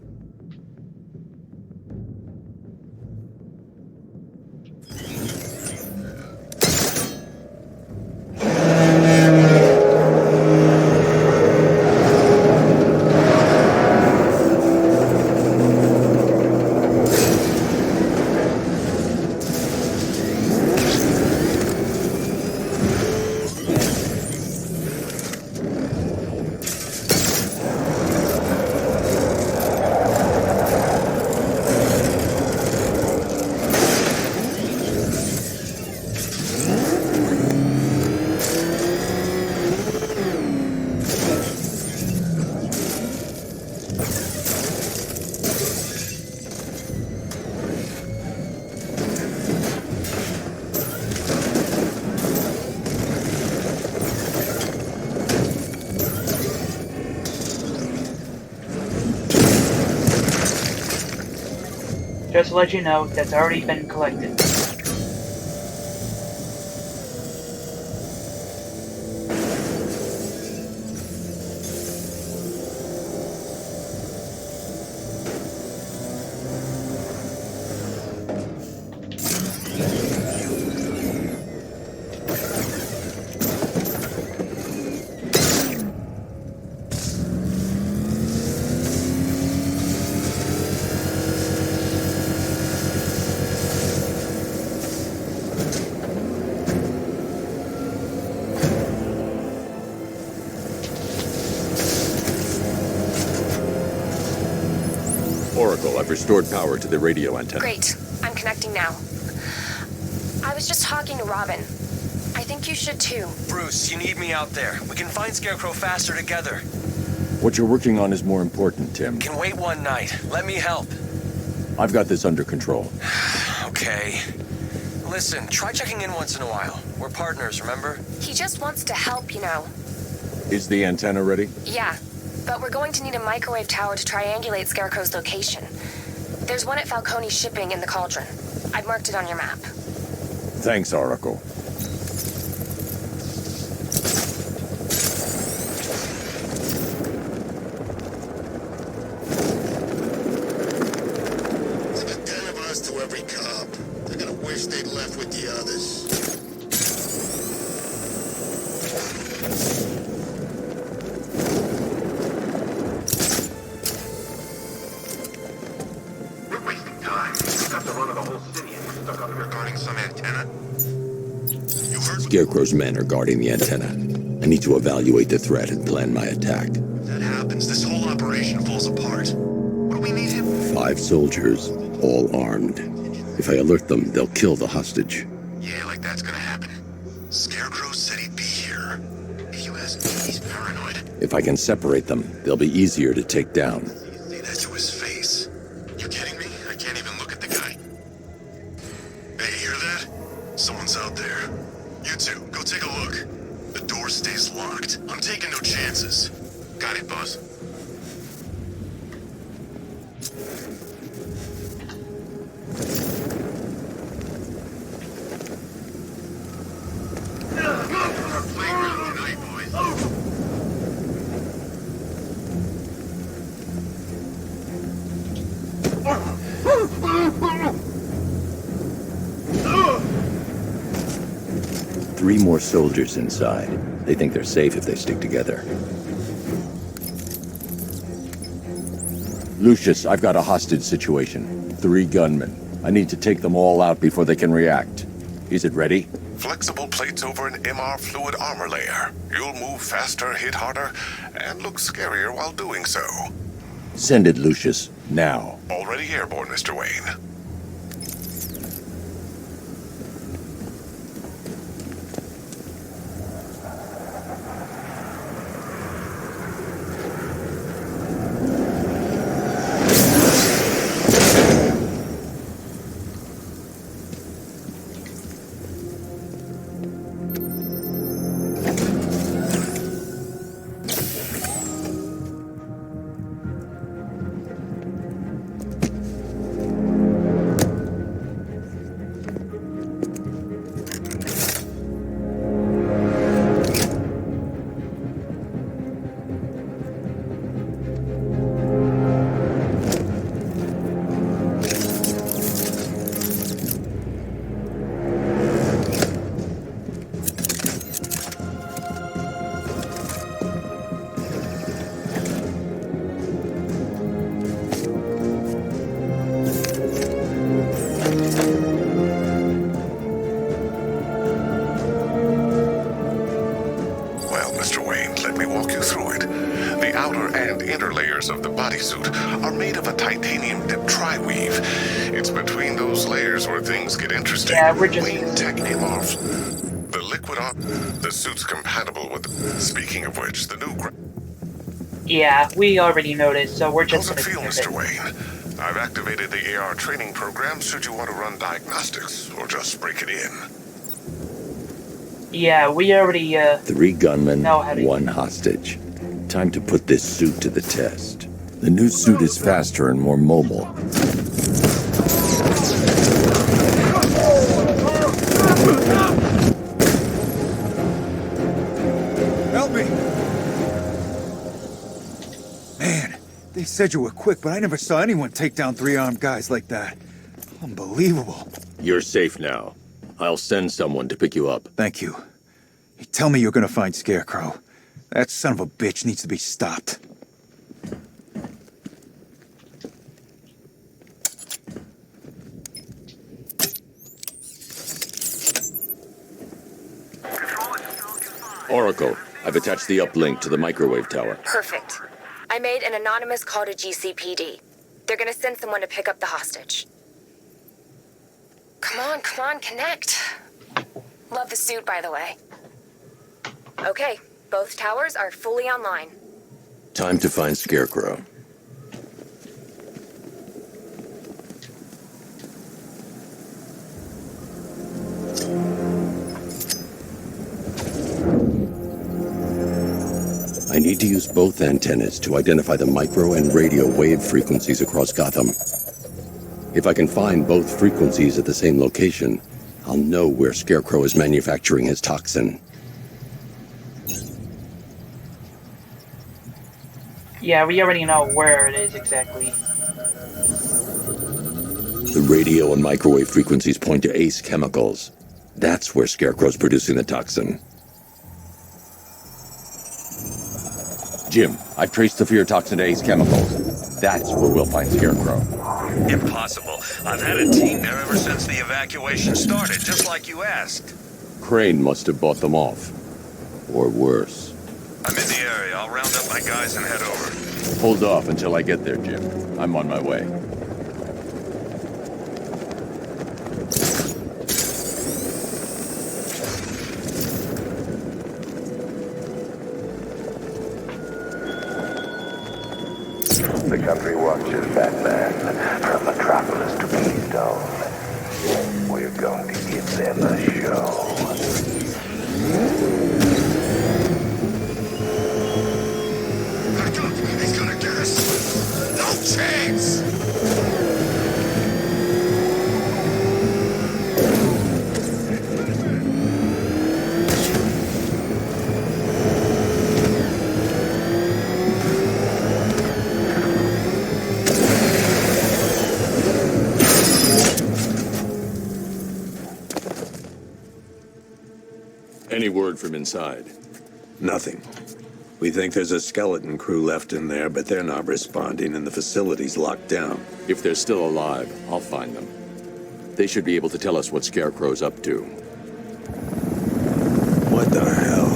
Just to let you know, that's already been collected. Oracle, I've restored power to the radio antenna. Great. I'm connecting now. I was just talking to Robin. I think you should too. Bruce, you need me out there. We can find Scarecrow faster together. What you're working on is more important, Tim. Can wait one night. Let me help. I've got this under control. Okay. Listen, try checking in once in a while. We're partners, remember? He just wants to help, you know. Is the antenna ready? Yeah, but we're going to need a microwave tower to triangulate Scarecrow's location. There's one at Falcone's shipping in the Cauldron. I've marked it on your map. Thanks, Oracle. There's been 10 of us to every cop. They're gonna wish they'd left with the others. We're wasting time. We've got the run of the whole city and we're stuck on regarding some antenna. You heard? Scarecrow's men are guarding the antenna. I need to evaluate the threat and plan my attack. If that happens, this whole operation falls apart. What do we need him? 5 soldiers, all armed. If I alert them, they'll kill the hostage. Yeah, like that's gonna happen. Scarecrow said he'd be here. If you ask me, he's paranoid. If I can separate them, they'll be easier to take down. Say that to his face. You kidding me? I can't even look at the guy. Hey, hear that? Someone's out there. You two, go take a look. The door stays locked. I'm taking no chances. Got it, boss. Three more soldiers inside. They think they're safe if they stick together. Lucius, I've got a hostage situation. 3 gunmen. I need to take them all out before they can react. Is it ready? Flexible plates over an MR fluid armor layer. You'll move faster, hit harder, and look scarier while doing so. Send it, Lucius. Now. Already airborne, Mr. Wayne. Of the bodysuit are made of a titanium dip tri-weave. It's between those layers where things get interesting. Yeah, we're just... Wayne Tech MR. The liquid the suit's compatible with Speaking of which, the new... Yeah, we already noticed, so we're just... How's it feel, Mr. Wayne? I've activated the AR training program should you want to run diagnostics, or just break it in. Yeah, we already, 3 gunmen, 1 hostage. Time to put this suit to the test. The new suit is faster and more mobile. Help me! Man, they said you were quick, but I never saw anyone take down 3 armed guys like that. Unbelievable. You're safe now. I'll send someone to pick you up. Thank you. Hey, tell me you're gonna find Scarecrow. That son of a bitch needs to be stopped. Oracle, I've attached the uplink to the microwave tower. Perfect. I made an anonymous call to GCPD. They're gonna send someone to pick up the hostage. Come on, connect. Love the suit, by the way. Okay, both towers are fully online. Time to find Scarecrow. I need to use both antennas to identify the micro and radio wave frequencies across Gotham. If I can find both frequencies at the same location, I'll know where Scarecrow is manufacturing his toxin. Yeah, we already know where it is exactly. The radio and microwave frequencies point to Ace Chemicals. That's where Scarecrow's producing the toxin. Jim, I've traced the fear toxin to Ace Chemicals. That's where we'll find Scarecrow. Impossible. I've had a team there ever since the evacuation started, just like you asked. Crane must have bought them off. Or worse. I'm in the area. I'll round up my guys and head over. Hold off until I get there, Jim. I'm on my way. The country watches, Batman, from Metropolis to Keystone. We're going to give them a show. He's gonna get us! No chance! Any word from inside? Nothing. We think there's a skeleton crew left in there, but they're not responding and the facility's locked down. If they're still alive, I'll find them. They should be able to tell us what Scarecrow's up to. What the hell?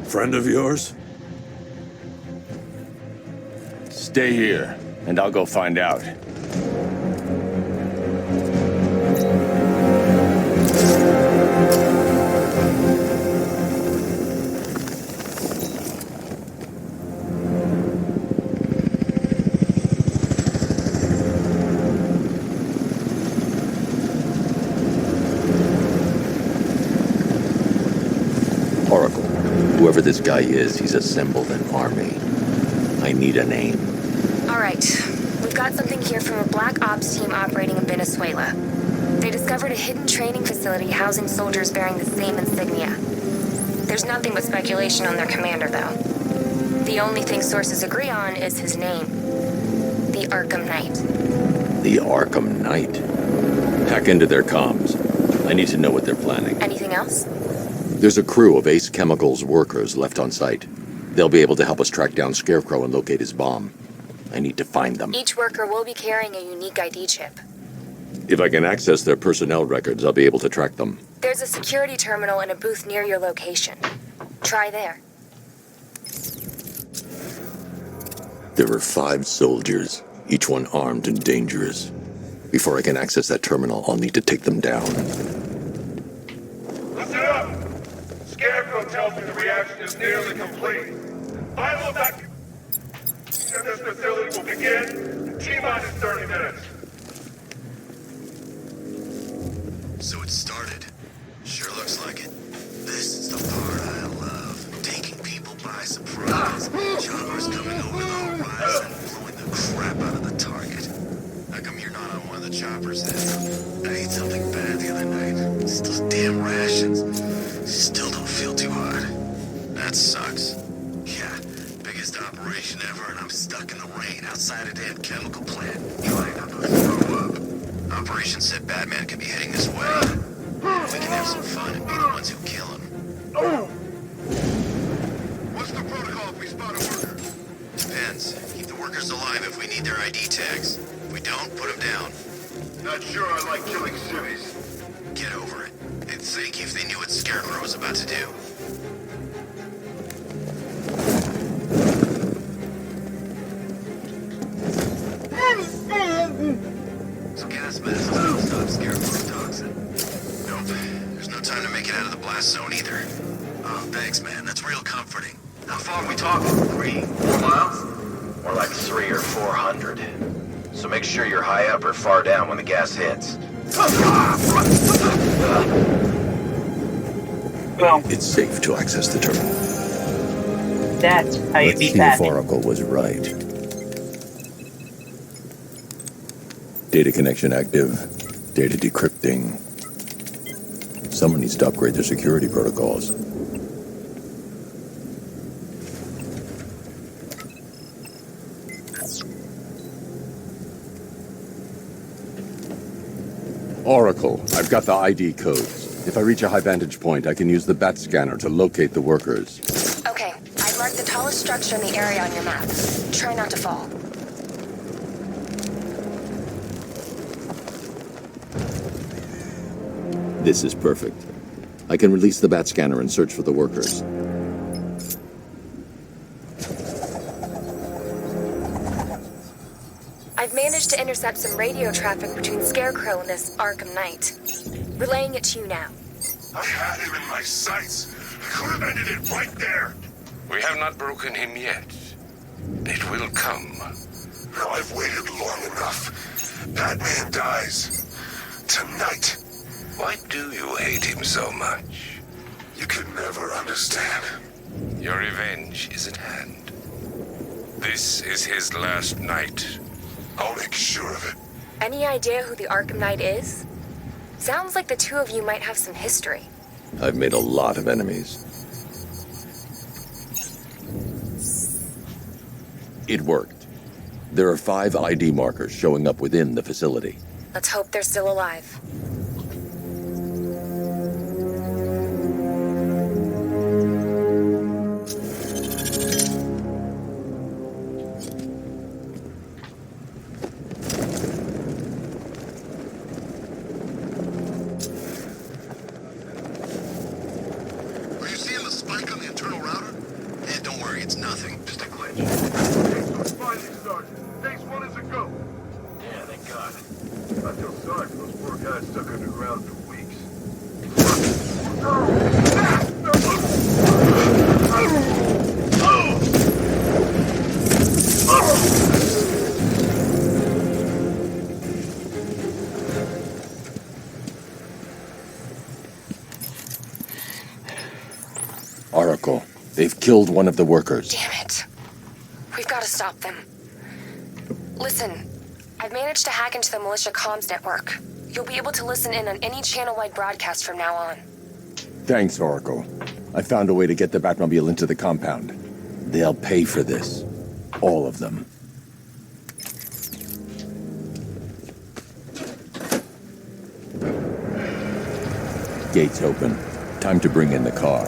Friend of yours? Stay here, and I'll go find out. Whoever this guy is, he's assembled an army. I need a name. All right. We've got something here from a Black Ops team operating in Venezuela. They discovered a hidden training facility housing soldiers bearing the same insignia. There's nothing but speculation on their commander, though. The only thing sources agree on is his name. The Arkham Knight. The Arkham Knight? Hack into their comms. I need to know what they're planning. Anything else? There's a crew of Ace Chemicals workers left on site. They'll be able to help us track down Scarecrow and locate his bomb. I need to find them. Each worker will be carrying a unique ID chip. If I can access their personnel records, I'll be able to track them. There's a security terminal in a booth near your location. Try there. There are 5 soldiers, each one armed and dangerous. Before I can access that terminal, I'll need to take them down. Listen up! Scarecrow tells me the reaction is nearly complete. Final evacuation in this facility will begin in T-minus 30 minutes. So it started. Sure looks like it. This is the part I love. Taking people by surprise. Choppers coming over the horizon, blowing the crap out of the target. How come you're not on one of the choppers then? I ate something bad the other night. It's those damn rations. Still don't feel too hot. That sucks. Yeah, biggest operation ever, and I'm stuck in the rain outside a damn chemical plant. Trying not to throw up. Operation said Batman could be heading this way. We can have some fun and be the ones who kill him. What's the protocol if we spot a worker? Depends. Keep the workers alive if we need their ID tags. If we don't, put them down. Not sure I like killing civvies. Get over it. They'd thank you if they knew what Scarecrow was about to do. So gas masks don't stop Scarecrow's toxin. Nope. There's no time to make it out of the blast zone either. Oh, thanks, man. That's real comforting. How far are we talking? 3, 4 miles? More like 300 or 400. So make sure you're high up or far down when the gas hits. It's safe to access the terminal. That's how you Let's beat see that. if Oracle was right. Data connection active. Data decrypting. Someone needs to upgrade their security protocols. Oracle, I've got the ID codes. If I reach a high vantage point, I can use the bat scanner to locate the workers. Okay, I've marked the tallest structure in the area on your map. Try not to fall. This is perfect. I can release the bat scanner and search for the workers. I've managed to intercept some radio traffic between Scarecrow and this Arkham Knight. Relaying it to you now. I had him in my sights. I could have ended it right there. We have not broken him yet. It will come. Now I've waited long enough. Batman dies. Tonight. Why do you hate him so much? You can never understand. Your revenge is at hand. This is his last night. I'll make sure of it. Any idea who the Arkham Knight is? Sounds like the two of you might have some history. I've made a lot of enemies. It worked. There are 5 ID markers showing up within the facility. Let's hope they're still alive. Are you seeing the spike on the internal router? Eh, don't worry, it's nothing. Just a glitch. Finally started. Phase 1 is a go. Yeah, thank God. I feel sorry for those poor guys stuck underground for weeks. Oracle, they've killed one of the workers. Damn it. We've got to stop them. Listen, I've managed to hack into the militia comms network. You'll be able to listen in on any channel-wide broadcast from now on. Thanks, Oracle. I found a way to get the Batmobile into the compound. They'll pay for this. All of them. Gates open. Time to bring in the car.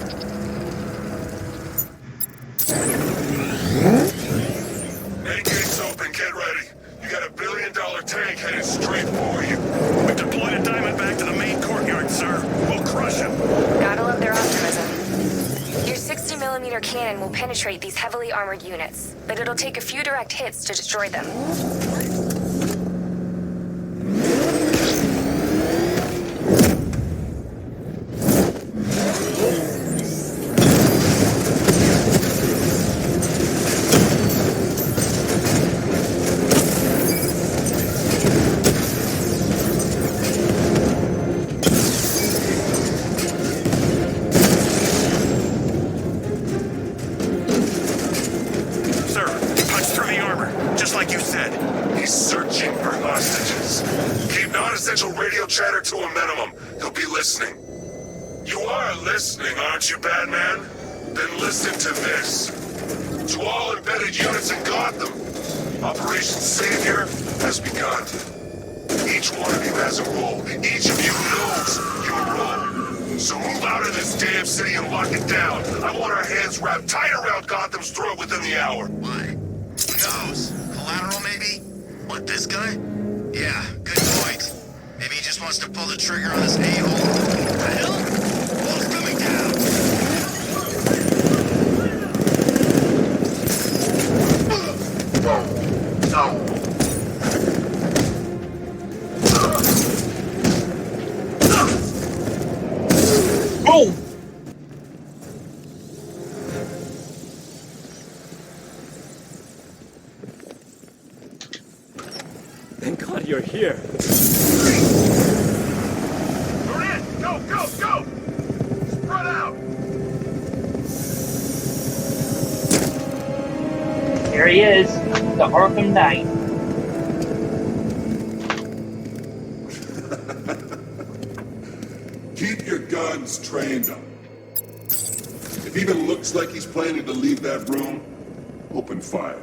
Main gates open, get ready. You got $1 billion tank headed straight for you. We deployed a Diamondback to the main courtyard, sir. We'll crush him. Gotta love their optimism. Your 60mm cannon will penetrate these heavily armored units, but it'll take a few direct hits to destroy them. Chatter to a minimum. He'll be listening. You are listening, aren't you, Batman? Then listen to this. To all embedded units in Gotham, Operation Savior has begun. Each one of you has a role. Each of you knows your role. So move out of this damn city and lock it down. I want our hands wrapped tight around Gotham's throat within the hour. Why? Who knows? Collateral, maybe? What, this guy? Yeah, good point. Maybe he just wants to pull the trigger on this a-hole. The hell? Wall's coming down! Boom! Thank God you're here. Go, go, go! Spread out! Here he is, the Arkham Knight. Keep your guns trained up. If he even looks like he's planning to leave that room, open fire.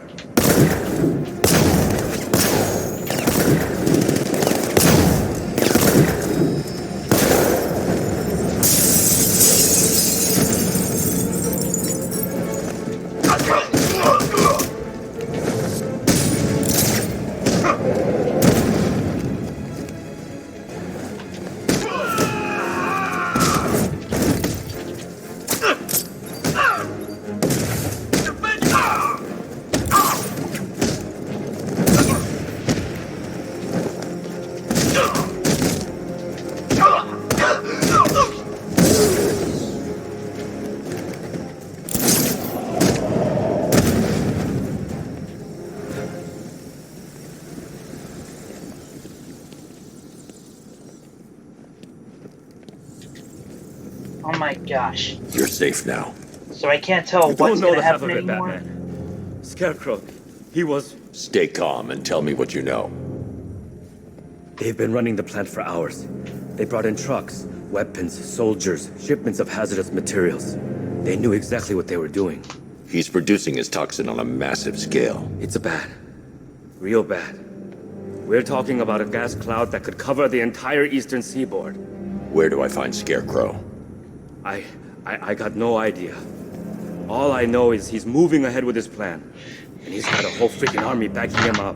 Oh my gosh. You're safe now. So I can't tell what's gonna happen anymore? Batman. Scarecrow, he was... Stay calm and tell me what you know. They've been running the plant for hours. They brought in trucks, weapons, soldiers, shipments of hazardous materials. They knew exactly what they were doing. He's producing his toxin on a massive scale. It's bad. Real bad. We're talking about a gas cloud that could cover the entire eastern seaboard. Where do I find Scarecrow? I got no idea. All I know is he's moving ahead with his plan. And he's got a whole freaking army backing him up.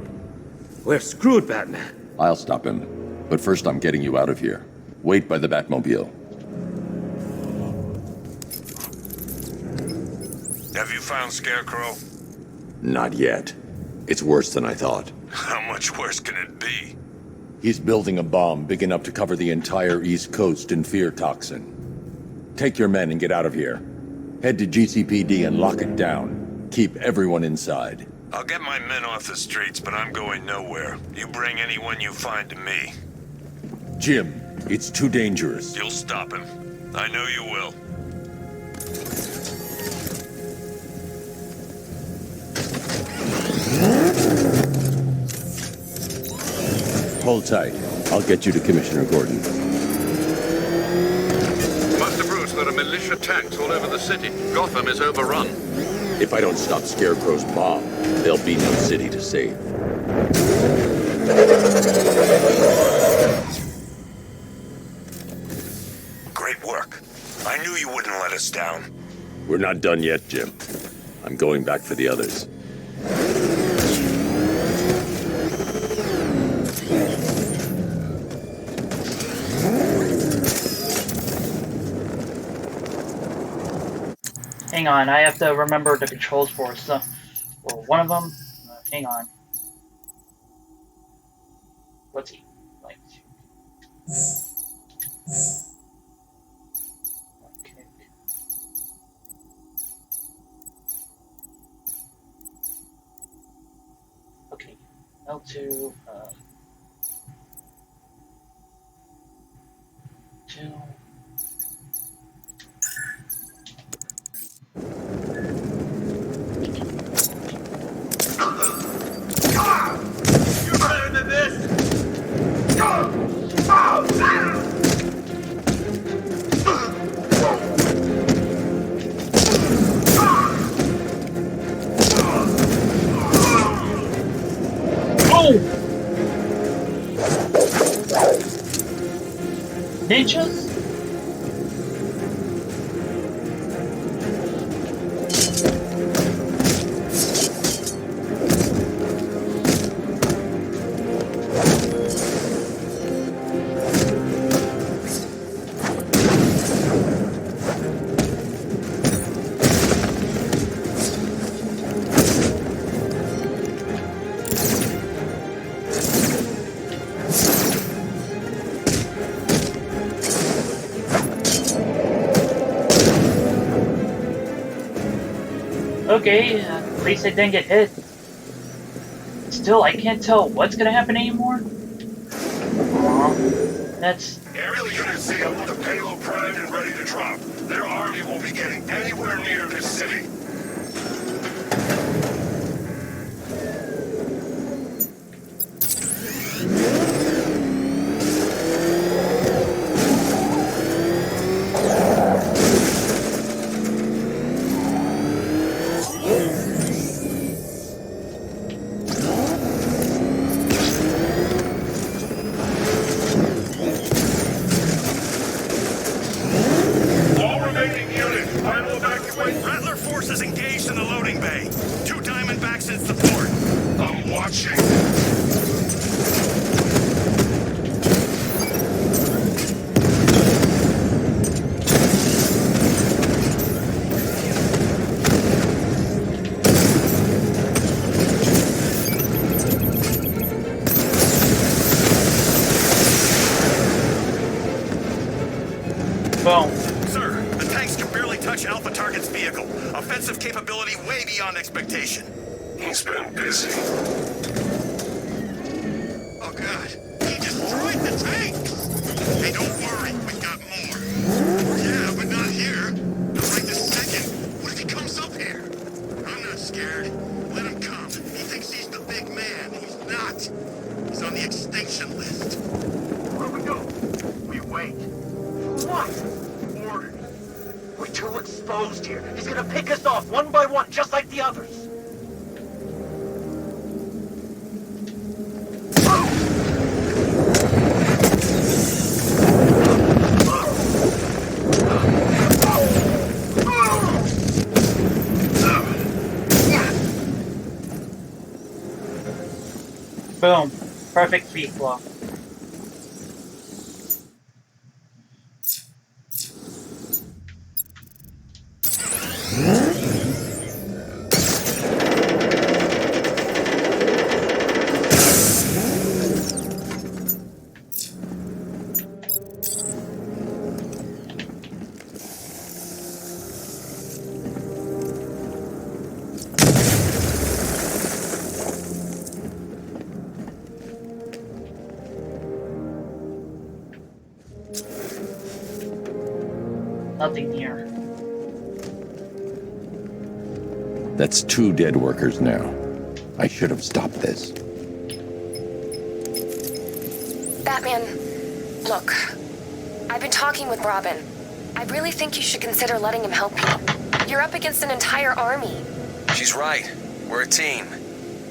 We're screwed, Batman. I'll stop him. But first I'm getting you out of here. Wait by the Batmobile. Have you found Scarecrow? Not yet. It's worse than I thought. How much worse can it be? He's building a bomb big enough to cover the entire East Coast in fear toxin. Take your men and get out of here. Head to GCPD and lock it down. Keep everyone inside. I'll get my men off the streets, but I'm going nowhere. You bring anyone you find to me. Jim, it's too dangerous. You'll stop him. I know you will. Hold tight. I'll get you to Commissioner Gordon. Master Bruce, there are militia tanks all over the city. Gotham is overrun. If I don't stop Scarecrow's bomb, there'll be no city to save. Great let us down. We're not done yet, Jim. I'm going back for the others. Hang on, I have to remember the controls for one of them. Hang on. What's he like? Okay. Okay. L2. 2. You're better than this! Oh! Ninjas? Okay, at least I didn't get hit. Still, I can't tell what's gonna happen anymore. That's... Aerial units see up with the payload primed and ready to drop. Their army won't be getting anywhere near this city. Boom. Sir, the tanks can barely touch Alpha Target's vehicle. Offensive capability way beyond expectation. He's been busy. Oh god, he destroyed the tanks! Hey, don't worry, we got more. Yeah, but not here. Not right this second. What if he comes up here? I'm not scared. Let him come. He thinks he's the big man. He's not. He's on the extinction list. Where we go? We wait. What? Orders. We're too exposed here. He's gonna pick us off one by one, just like the others. Boom. Perfect feet flow. Nothing here. That's 2 dead workers now. I should have stopped this. Batman, look. I've been talking with Robin. I really think you should consider letting him help you. You're up against an entire army. She's right. We're a team.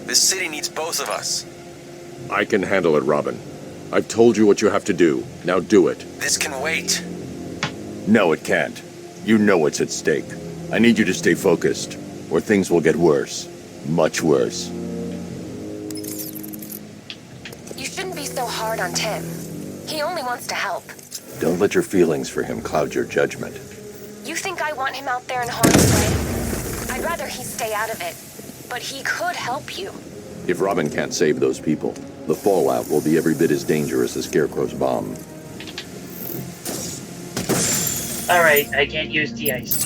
This city needs both of us. I can handle it, Robin. I've told you what you have to do. Now do it. This can wait. No, it can't. You know what's at stake. I need you to stay focused, or things will get worse. Much worse. You shouldn't be so hard on Tim. He only wants to help. Don't let your feelings for him cloud your judgment. You think I want him out there in harm's way? I'd rather he stay out of it. But he could help you. If Robin can't save those people, the fallout will be every bit as dangerous as Scarecrow's bomb. Alright, I can't use the ice.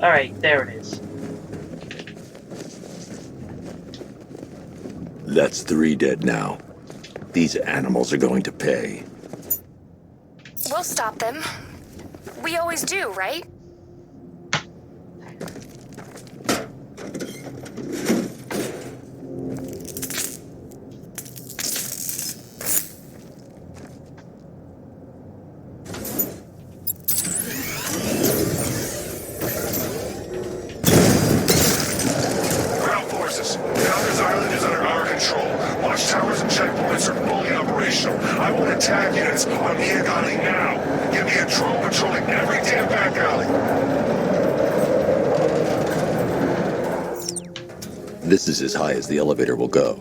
Alright, there it is. That's 3 dead now. These animals are going to pay. We'll stop them. We always do, right? This is as high as the elevator will go.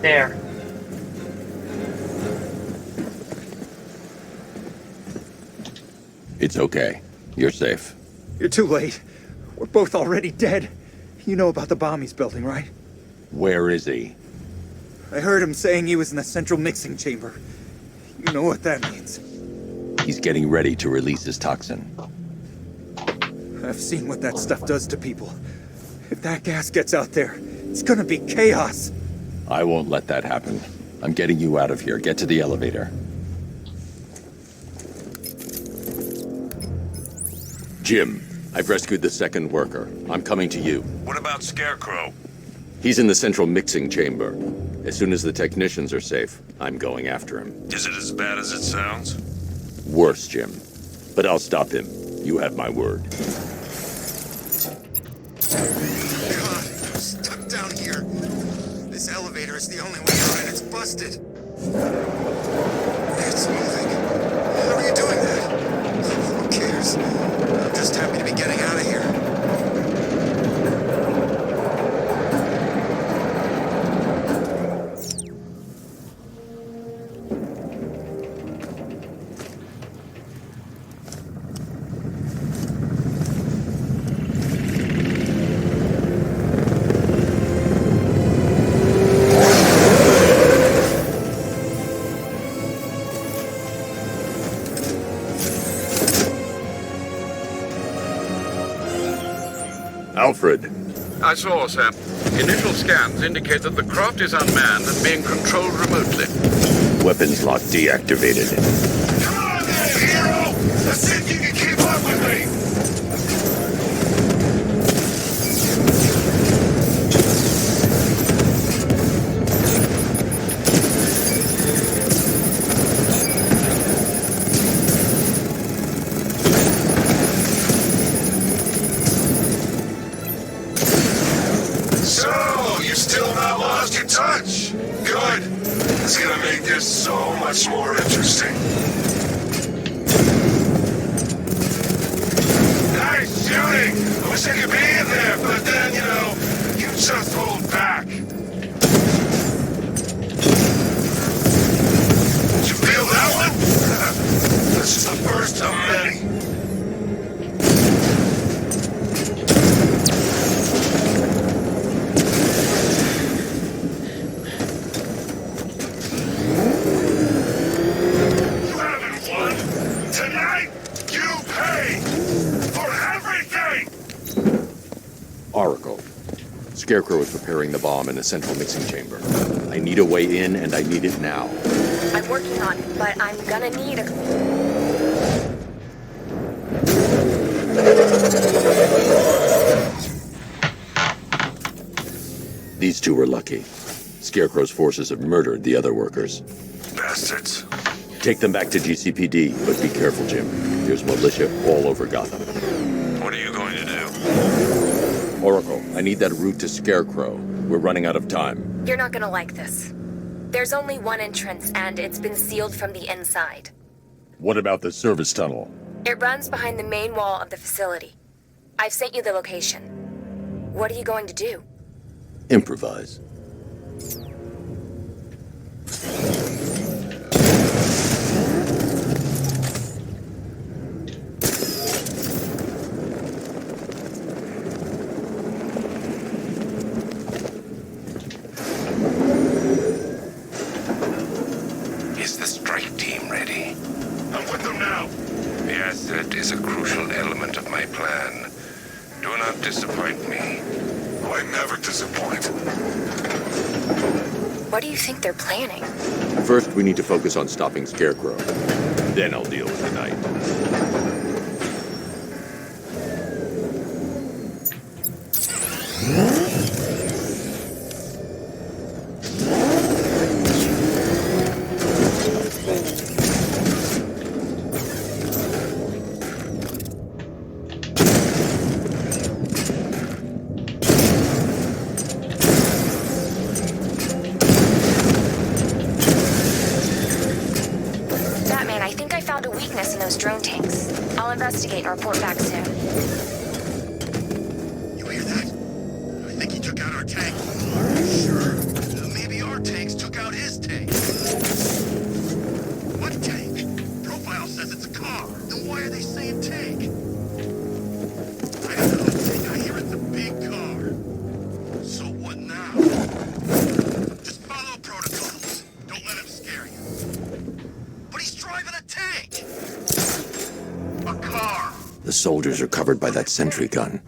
There. It's okay. You're safe. You're too late. We're both already dead. You know about the bomb he's building, right? Where is he? I heard him saying he was in the central mixing chamber. You know what that means. He's getting ready to release his toxin. I've seen what that stuff does to people. If that gas gets out there, it's gonna be chaos. I won't let that happen. I'm getting you out of here. Get to the elevator. Jim, I've rescued the second worker. I'm coming to you. What about Scarecrow? He's in the central mixing chamber. As soon as the technicians are safe, I'm going after him. Is it as bad as it sounds? Worse, Jim. But I'll stop him. You have my word. God, I'm stuck down here. This elevator is the only way out and it's busted. It's only Alfred. I saw, sir. Initial scans indicate that the craft is unmanned and being controlled remotely. Weapons lock deactivated. Come on then, hero! Let's see if you can keep up with me! So, you still not lost your touch? Good. It's gonna make this so much more interesting. Nice shooting! I wish I could be in there, but then, you just hold back. Did you feel that one? This is the first of many. You haven't won. Tonight, you pay for everything! Oracle. Scarecrow is preparing the bomb in the central mixing chamber. I need a way in, and I need it now. I'm working on it, but I'm gonna need a... These two were lucky. Scarecrow's forces have murdered the other workers. Bastards. Take them back to GCPD, but be careful, Jim. There's militia all over Gotham. What are you going to do? Oracle, I need that route to Scarecrow. We're running out of time. You're not gonna like this. There's only one entrance, and it's been sealed from the inside. What about the service tunnel? It runs behind the main wall of the facility. I've sent you the location. What are you going to do? Improvise. Is the strike team ready? I'm with them now. The asset is a crucial element of my plan. Do not disappoint me. I never disappoint. What do you think they're planning? First, we need to focus on stopping Scarecrow. Then I'll deal with the night. Batman, I think I found a weakness in those drone tanks. I'll investigate and report back soon. You hear that? I think he took out our tank. Are you sure? Maybe our tanks took out his tank. What tank? Profile says it's a car. Then why are they saying tank? I don't know. I hear it's a big car. So what now? Just follow protocols. Don't let him scare you. But he's driving a tank! A car! The soldiers are covered by that sentry gun.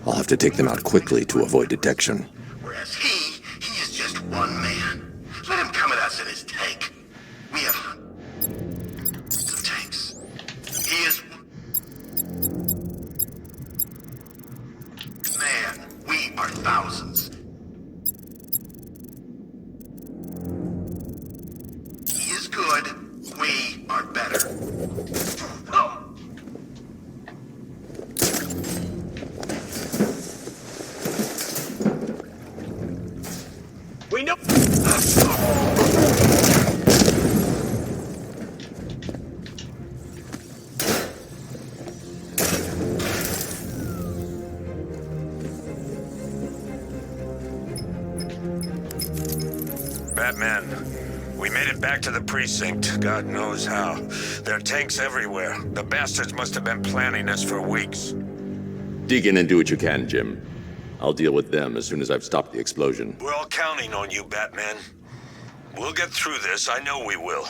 I'll have to take them out quickly to avoid detection. Whereas he is just one man. Let him come at us in his tank. We have hundreds of tanks. He is man. We are thousands. He is good. We are better. Oh. We know. Batman, we made it back to the precinct, God knows how. There are tanks everywhere. The bastards must have been planning this for weeks. Dig in and do what you can, Jim. I'll deal with them as soon as I've stopped the explosion. We're all counting on you, Batman. We'll get through this, I know we will.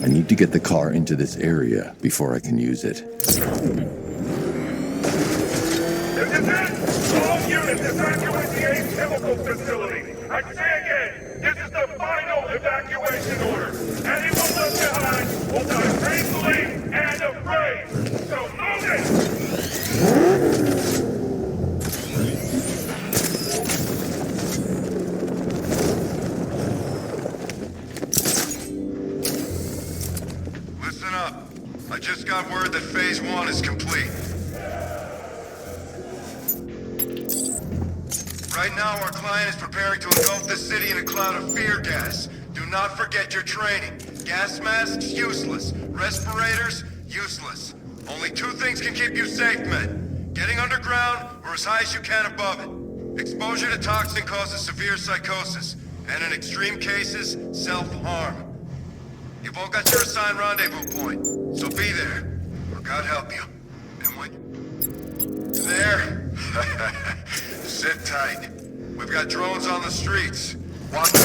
I need to get the car into this area before I can use it. This is it! All units evacuate the Ace Chemical Facility! I say again, this is the final evacuation order! Anyone left behind will die painfully and afraid! So move it! Listen up. I just got word that Phase 1 is complete. Right now, our client is preparing to engulf the city in a cloud of fear gas. Do not forget your training. Gas masks, useless. Respirators, useless. Only two things can keep you safe, men. Getting underground, or as high as you can above it. Exposure to toxin causes severe psychosis, and in extreme cases, self-harm. You've all got your assigned rendezvous point, so be there, or God help you. And when... There? Sit tight. We've got drones on the streets. Watch.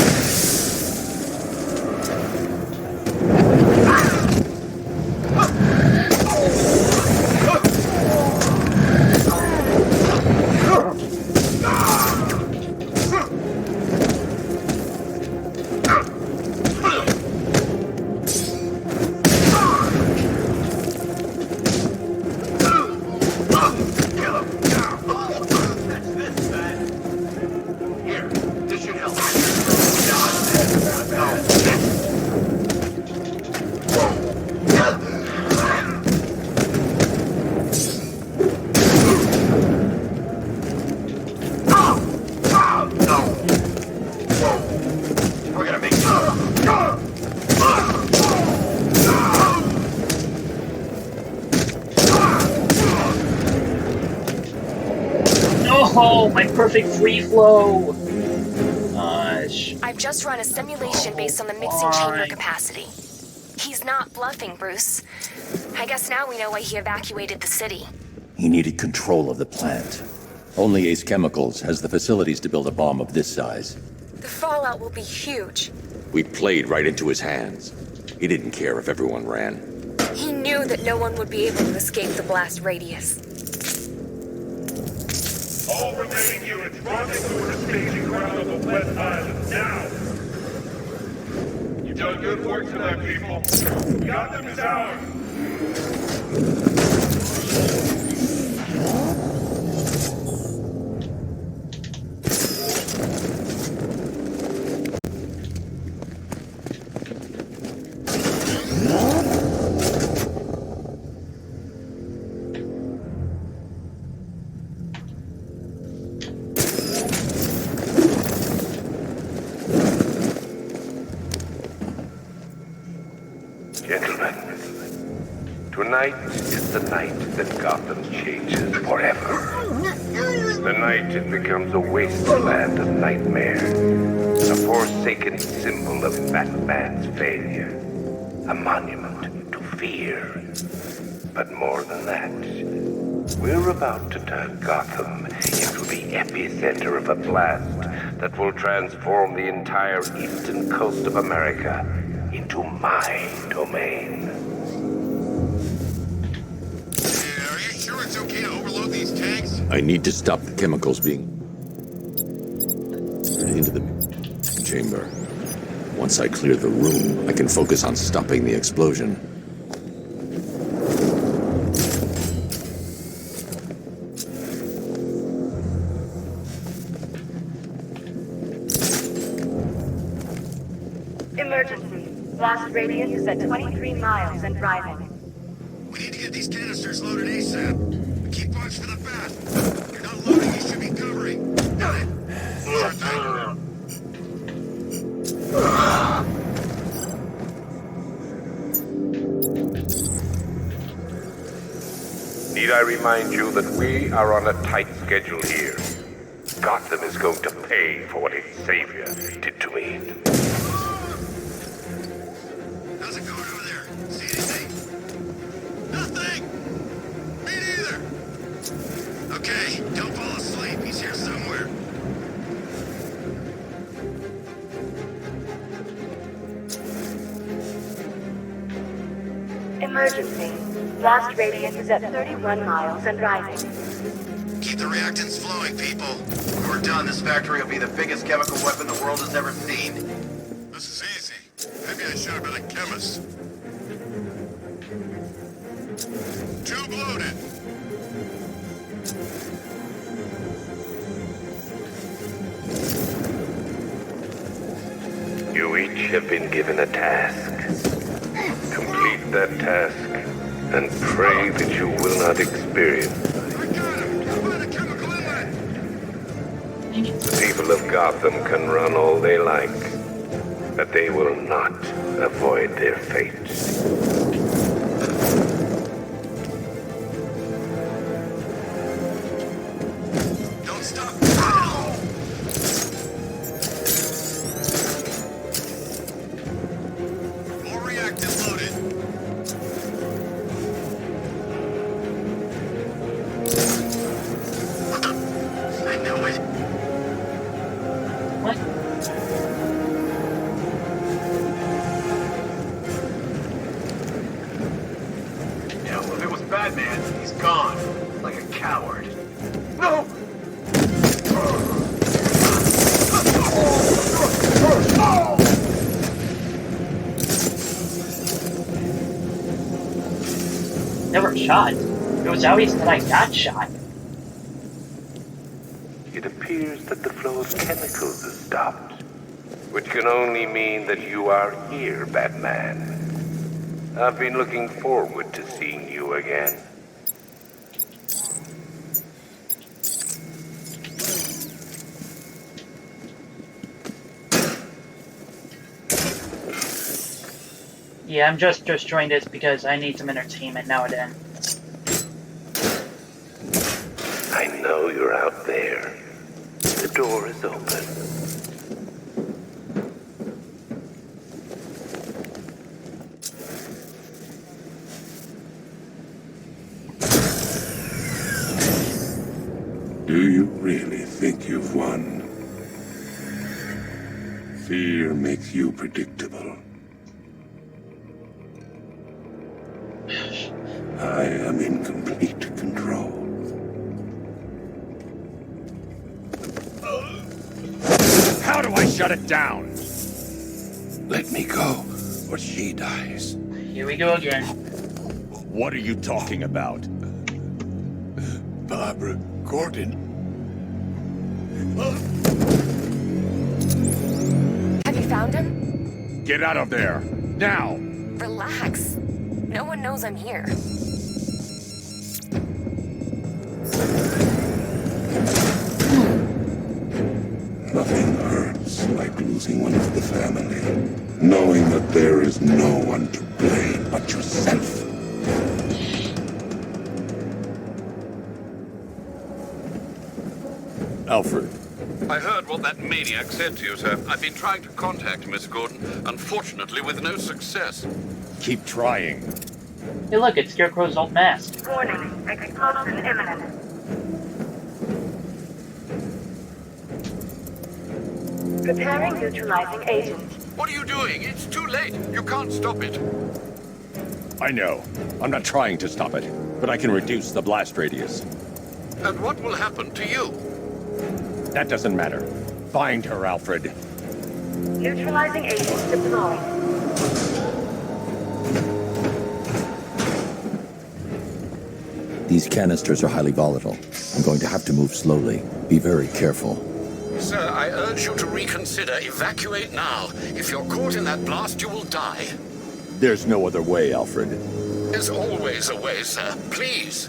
Oh, my perfect free flow! Gosh. I've just run a simulation based on the mixing chamber capacity. He's not bluffing, Bruce. I guess now we know why he evacuated the city. He needed control of the plant. Only Ace Chemicals has the facilities to build a bomb of this size. The fallout will be huge. We played right into his hands. He didn't care if everyone ran. He knew that no one would be able to escape the blast radius. All remaining units, rendezvous at the staging ground of the West Island, now! You've done good work tonight, people. Gotham is ours! Tonight is the night that Gotham changes forever. The night it becomes a wasteland of nightmare. A forsaken symbol of Batman's failure. A monument to fear. But more than that, we're about to turn Gotham into the epicenter of a blast that will transform the entire eastern coast of America into my domain. It's okay to overload these tanks? I need to stop the chemicals being into the chamber. Once I clear the room, I can focus on stopping the explosion. Emergency. Blast radius is at 23 miles and driving. We need to get these canisters loaded ASAP. Keep watch for the bat. You're not loading, you should be covering. Got it. Sure thing. Need I remind you that we are on a tight schedule here? Gotham is going to pay for what its savior did to me. How's it going over there? See anything? Nothing! Me neither! Okay, don't fall asleep. He's here somewhere. Emergency. Blast radius is at 31 miles and rising. Keep the reactants flowing, people. When we're done, this factory will be the biggest chemical weapon the world has ever seen. This is easy. Maybe I should have been a chemist. Tube loaded. You each have been given a task. Complete that task, and pray that you will not experience. The people of Gotham can run all they like, but they will not avoid their fate. Never shot. It was always that I got shot. It appears that the flow of chemicals has stopped, which can only mean that you are here, Batman. I've been looking forward to seeing you again. Yeah, I'm just destroying this because I need some entertainment now and then. I know you're out there. The door is open. Do you really think you've won? Fear makes you predictable. I am in complete control. How do I shut it down? Let me go, or she dies. Here we go again. What are you talking about? Barbara Gordon. Have you found him? Get out of there! Now! Relax. No one knows I'm here. Nothing hurts like losing one of the family. Knowing that there is no one to blame but yourself. Alfred. I heard what that maniac said to you, sir. I've been trying to contact Miss Gordon, unfortunately with no success. Keep trying. Hey look, it's Scarecrow's old mask. Warning, explosion imminent. Preparing neutralizing agent. What are you doing? It's too late. You can't stop it. I know. I'm not trying to stop it, but I can reduce the blast radius. And what will happen to you? That doesn't matter. Find her, Alfred. Neutralizing agent deployed. These canisters are highly volatile. I'm going to have to move slowly. Be very careful. Sir, I urge you to reconsider. Evacuate now. If you're caught in that blast, you will die. There's no other way, Alfred. There's always a way, sir. Please.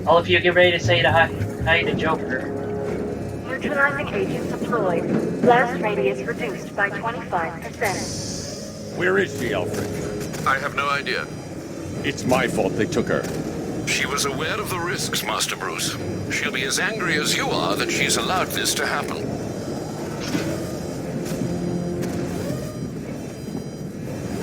All of you get ready to say hi to Joker. Neutralizing agent deployed. Blast radius reduced by 25%. Where is she, Alfred? I have no idea. It's my fault they took her. She was aware of the risks, Master Bruce. She'll be as angry as you are that she's allowed this to happen.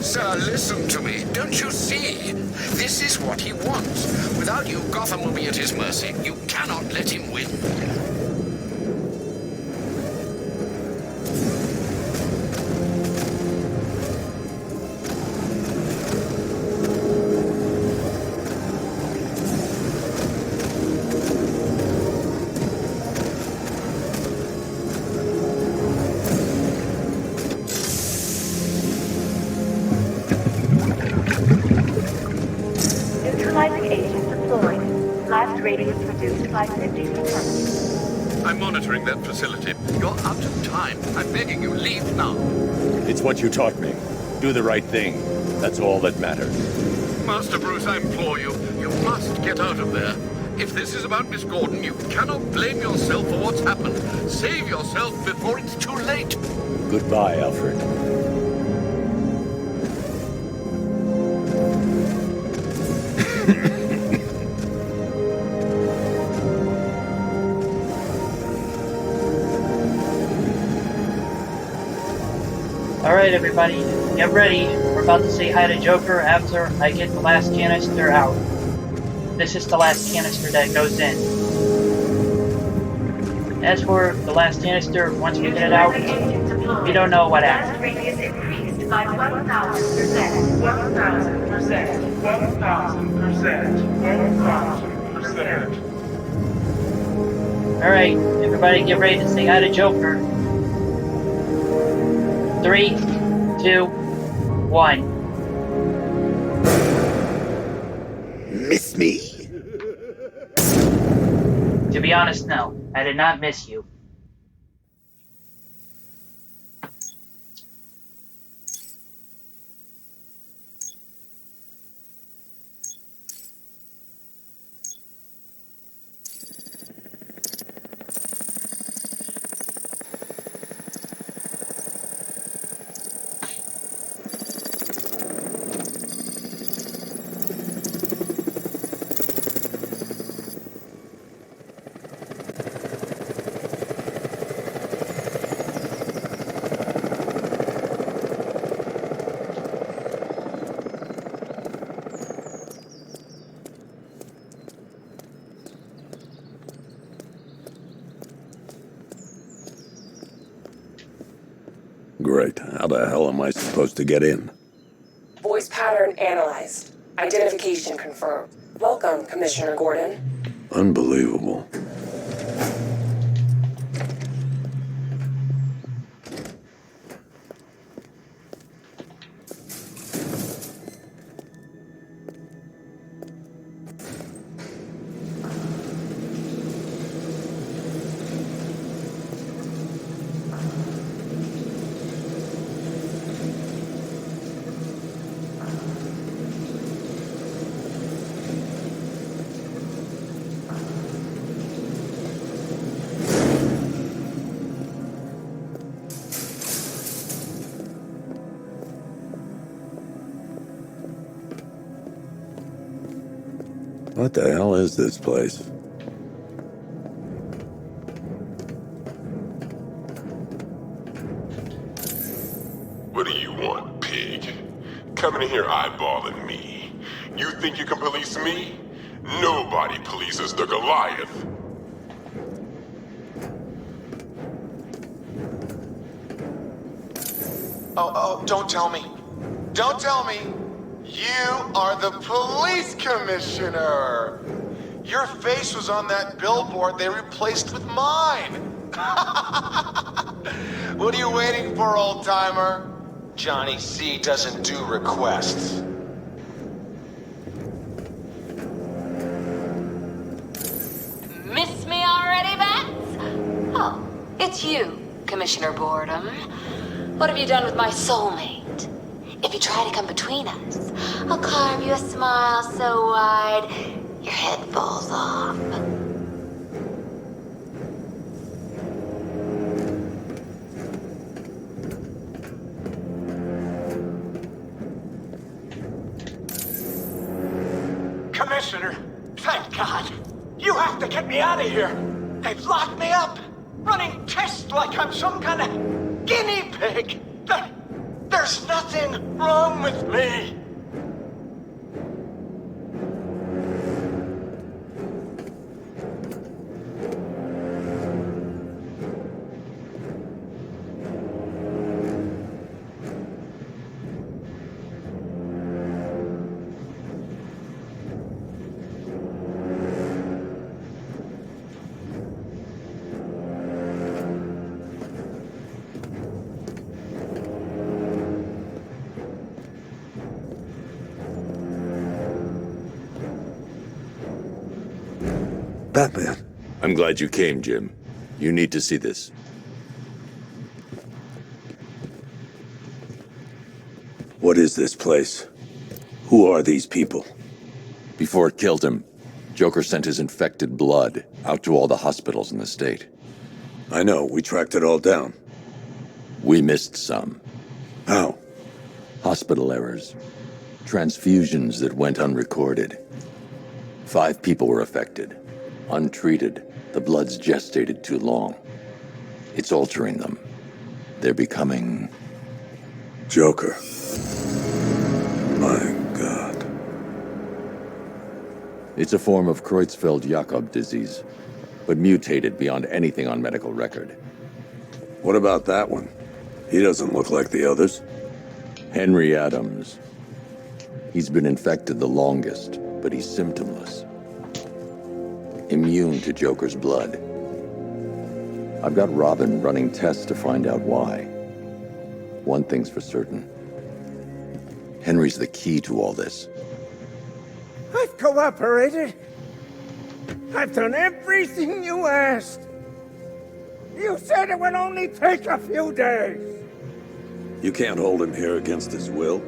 Sir, listen to me. Don't you see? This is what he wants. Without you, Gotham will be at his mercy. You cannot let him win. Neutralizing agent deployed. Blast radius reduced by 50%. I'm monitoring that facility. You're out of time. I'm begging you, leave now. It's what you taught me. Do the right thing. That's all that matters. Master Bruce, I implore you, you must get out of there. If this is about Miss Gordon, you cannot blame yourself for what's happened. Save yourself before it's too late. Goodbye, Alfred. Alright, everybody, get ready. We're about to say hi to Joker after I get the last canister out. This is the last canister that goes in. As for the last canister, once we get it out, we don't know what happened. Blast radius increased by 1,000%. 1,000%. 1,000%. 1,000%. Alright, everybody get ready to say hi to Joker. 3, 2, 1. Miss me? To be honest, no. I did not miss you. Great. How the hell am I supposed to get in? Voice pattern analyzed. Identification confirmed. Welcome, Commissioner Gordon. Unbelievable. What the hell is this place? What do you want, pig? Coming in here eyeballing me. You think you can police me? Nobody polices the Goliath. Oh, don't tell me. Don't tell me. You are the police commissioner. Your face was on that billboard they replaced with mine. What are you waiting for, old-timer? Johnny C doesn't do requests. Miss me already, Bats? Oh, it's you, Commissioner Boredom. What have you done with my soulmate? If you try to come between us, I'll carve you a smile so wide, your head falls off. Commissioner, thank God. You have to get me out of here. They've locked me up, running tests like I'm some kind of guinea pig. There's nothing wrong with me. Batman. I'm glad you came, Jim. You need to see this. What is this place? Who are these people? Before it killed him, Joker sent his infected blood out to all the hospitals in the state. I know, we tracked it all down. We missed some. How? Hospital errors. Transfusions that went unrecorded. 5 people were affected. Untreated, the blood's gestated too long. It's altering them. They're becoming... Joker. My God. It's a form of Creutzfeldt-Jakob disease, but mutated beyond anything on medical record. What about that one? He doesn't look like the others. Henry Adams. He's been infected the longest, but he's symptomless. Immune to Joker's blood. I've got Robin running tests to find out why. One thing's for certain. Henry's the key to all this. I've cooperated. I've done everything you asked. You said it would only take a few days. You can't hold him here against his will.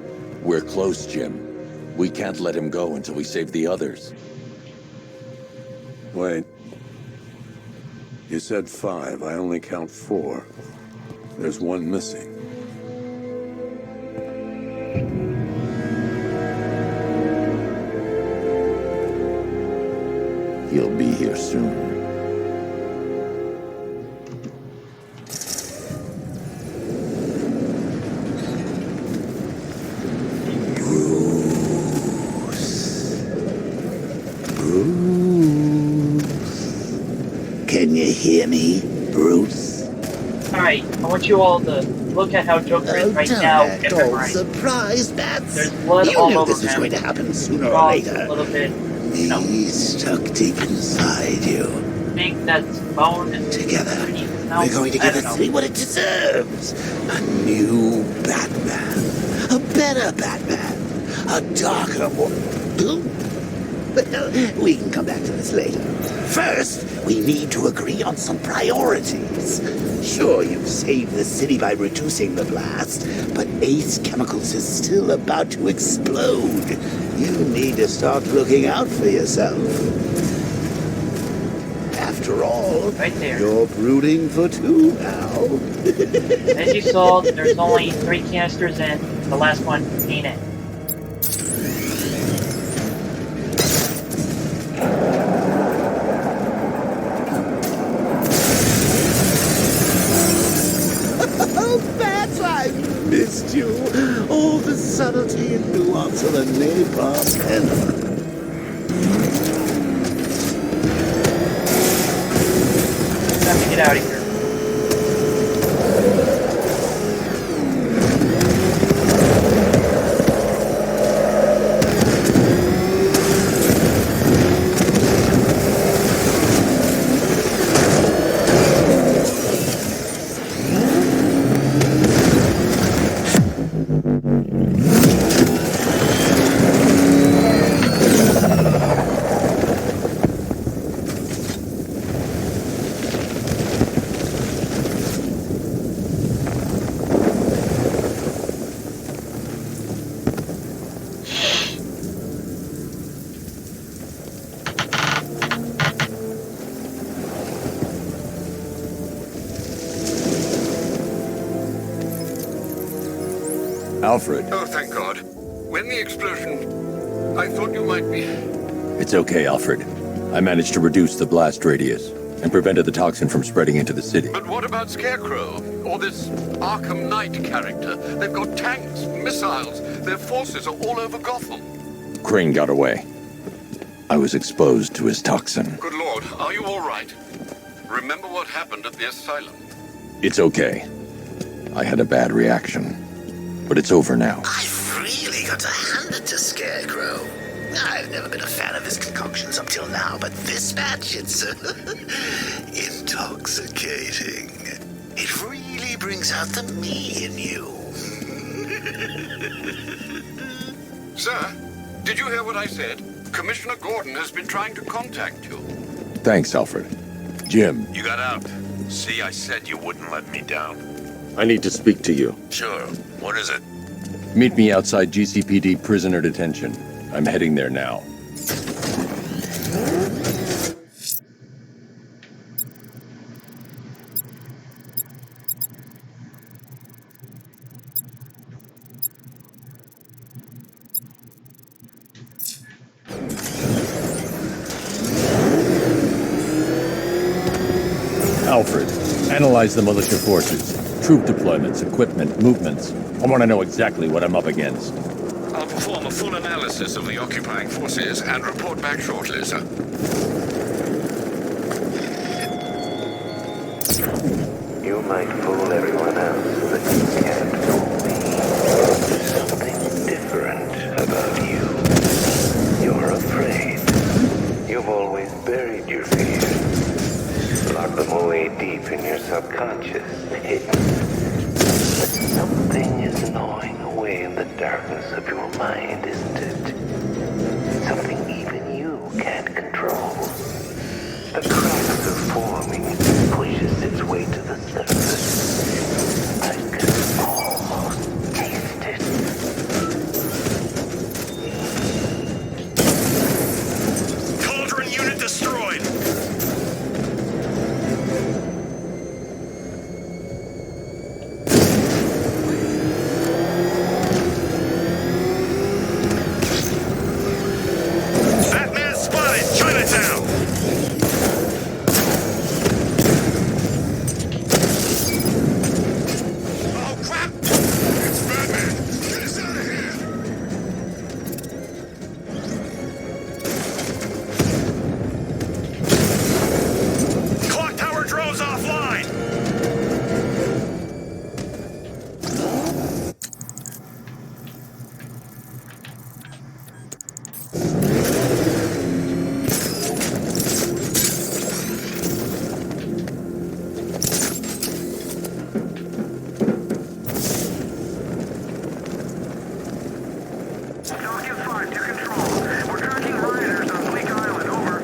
We're close, Jim. We can't let him go until we save the others. Wait. You said 5. I only count 4. There's one missing. He'll be here soon. Can you hear me, Bruce? Alright, I want you all to look at how Joker is right now and memorize. Surprise, Bats! There's blood You all knew over this was him. going to happen sooner or Jaws later. a little bit, Me stuck deep inside you. I think that's bone and Together, mouth. we're going to I give don't the know. city what it deserves. A new Batman. A better Batman. A darker one. Well, we can come back to this later. First, we need to agree on some priorities. Sure, you've saved the city by reducing the blast, but Ace Chemicals is still about to explode. You need to start looking out for yourself. After all, right there. You're brooding for 2 now. As you saw, there's only 3 canisters in. The last one ain't it. Bats, I missed you. All the subtlety and nuance of a napalm pen. Time to get out of here. Alfred. Oh, thank God. When the explosion... I thought you might be... It's okay, Alfred. I managed to reduce the blast radius and prevented the toxin from spreading into the city. But what about Scarecrow? Or this Arkham Knight character? They've got tanks, missiles. Their forces are all over Gotham. Crane got away. I was exposed to his toxin. Good Lord, are you all right? Remember what happened at the asylum? It's okay. I had a bad reaction. But it's over now. I've really got to hand it to Scarecrow. I've never been a fan of his concoctions up till now, but this batch, it's intoxicating. It really brings out the me in you. Sir, did you hear what I said? Commissioner Gordon has been trying to contact you. Thanks, Alfred. Jim. You got out. See, I said you wouldn't let me down. I need to speak to you. Sure. What is it? Meet me outside GCPD prisoner detention. I'm heading there now. Alfred, analyze the militia forces, troop deployments, equipment, movements. I want to know exactly what I'm up against. I'll perform a full analysis of the occupying forces and report back shortly, sir. You might fool everyone else, but you can't fool me. There's something different about you. You're afraid. You've always buried your fears. Locked them away deep in your subconscious, hidden. But something is gnawing away in the darkness of your mind, isn't it? Something even you can't control. The cracks are forming as it pushes its way to the surface. I can almost taste it. Cauldron unit destroyed! Batman spotted! Chinatown! Oh, crap! It's Batman! Get us out of here! Clock tower drones offline! Falcon 5 to control. We're tracking rioters on Bleak Island, over.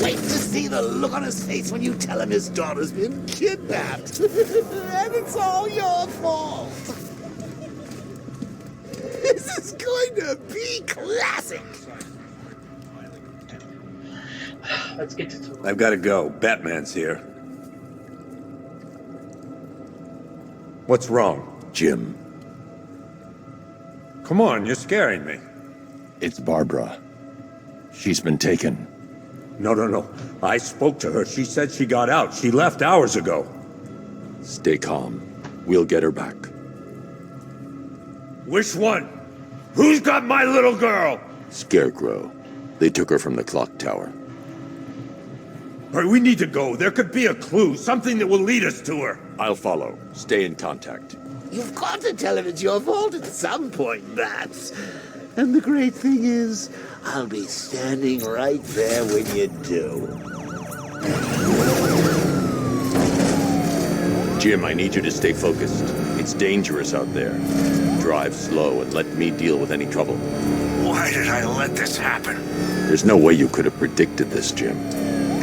Wait to see the look on his face when you tell him his daughter's been kidnapped. And it's all your fault. This is going to be classic. Let's get to I've got to go. Batman's here. What's wrong? Jim. Come on, you're scaring me. It's Barbara. She's been taken. No. I spoke to her. She said she got out. She left hours ago. Stay calm. We'll get her back. Which one? Who's got my little girl? Scarecrow. They took her from the clock tower. All right, we need to go. There could be a clue, something that will lead us to her. I'll follow. Stay in contact. You've got to tell him it's your fault at some point, Bats. And the great thing is, I'll be standing right there when you do. Jim, I need you to stay focused. It's dangerous out there. drive slow and let me deal with any trouble. Why did I let this happen? There's no way you could have predicted this, Jim.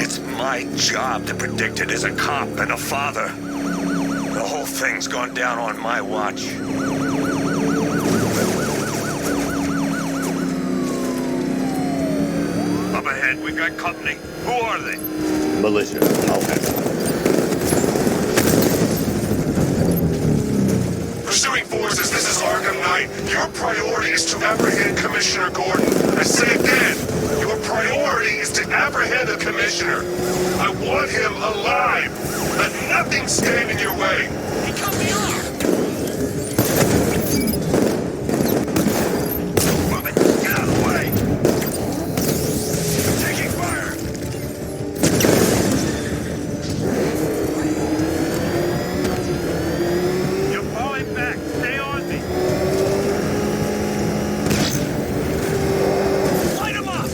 It's my job to predict it as a cop and a father. The whole thing's gone down on my watch. Up ahead, we've got company. Who are they? Militia, I'll handle it. Pursuing forces, this is Arkham Knight. Your priority is to apprehend Commissioner Gordon. I say again, your priority is to apprehend the Commissioner. I want him alive. Let nothing stand in your way. He cut me off! Move it! Get out of the way! Taking fire! You're falling back. Stay on me. Light him up!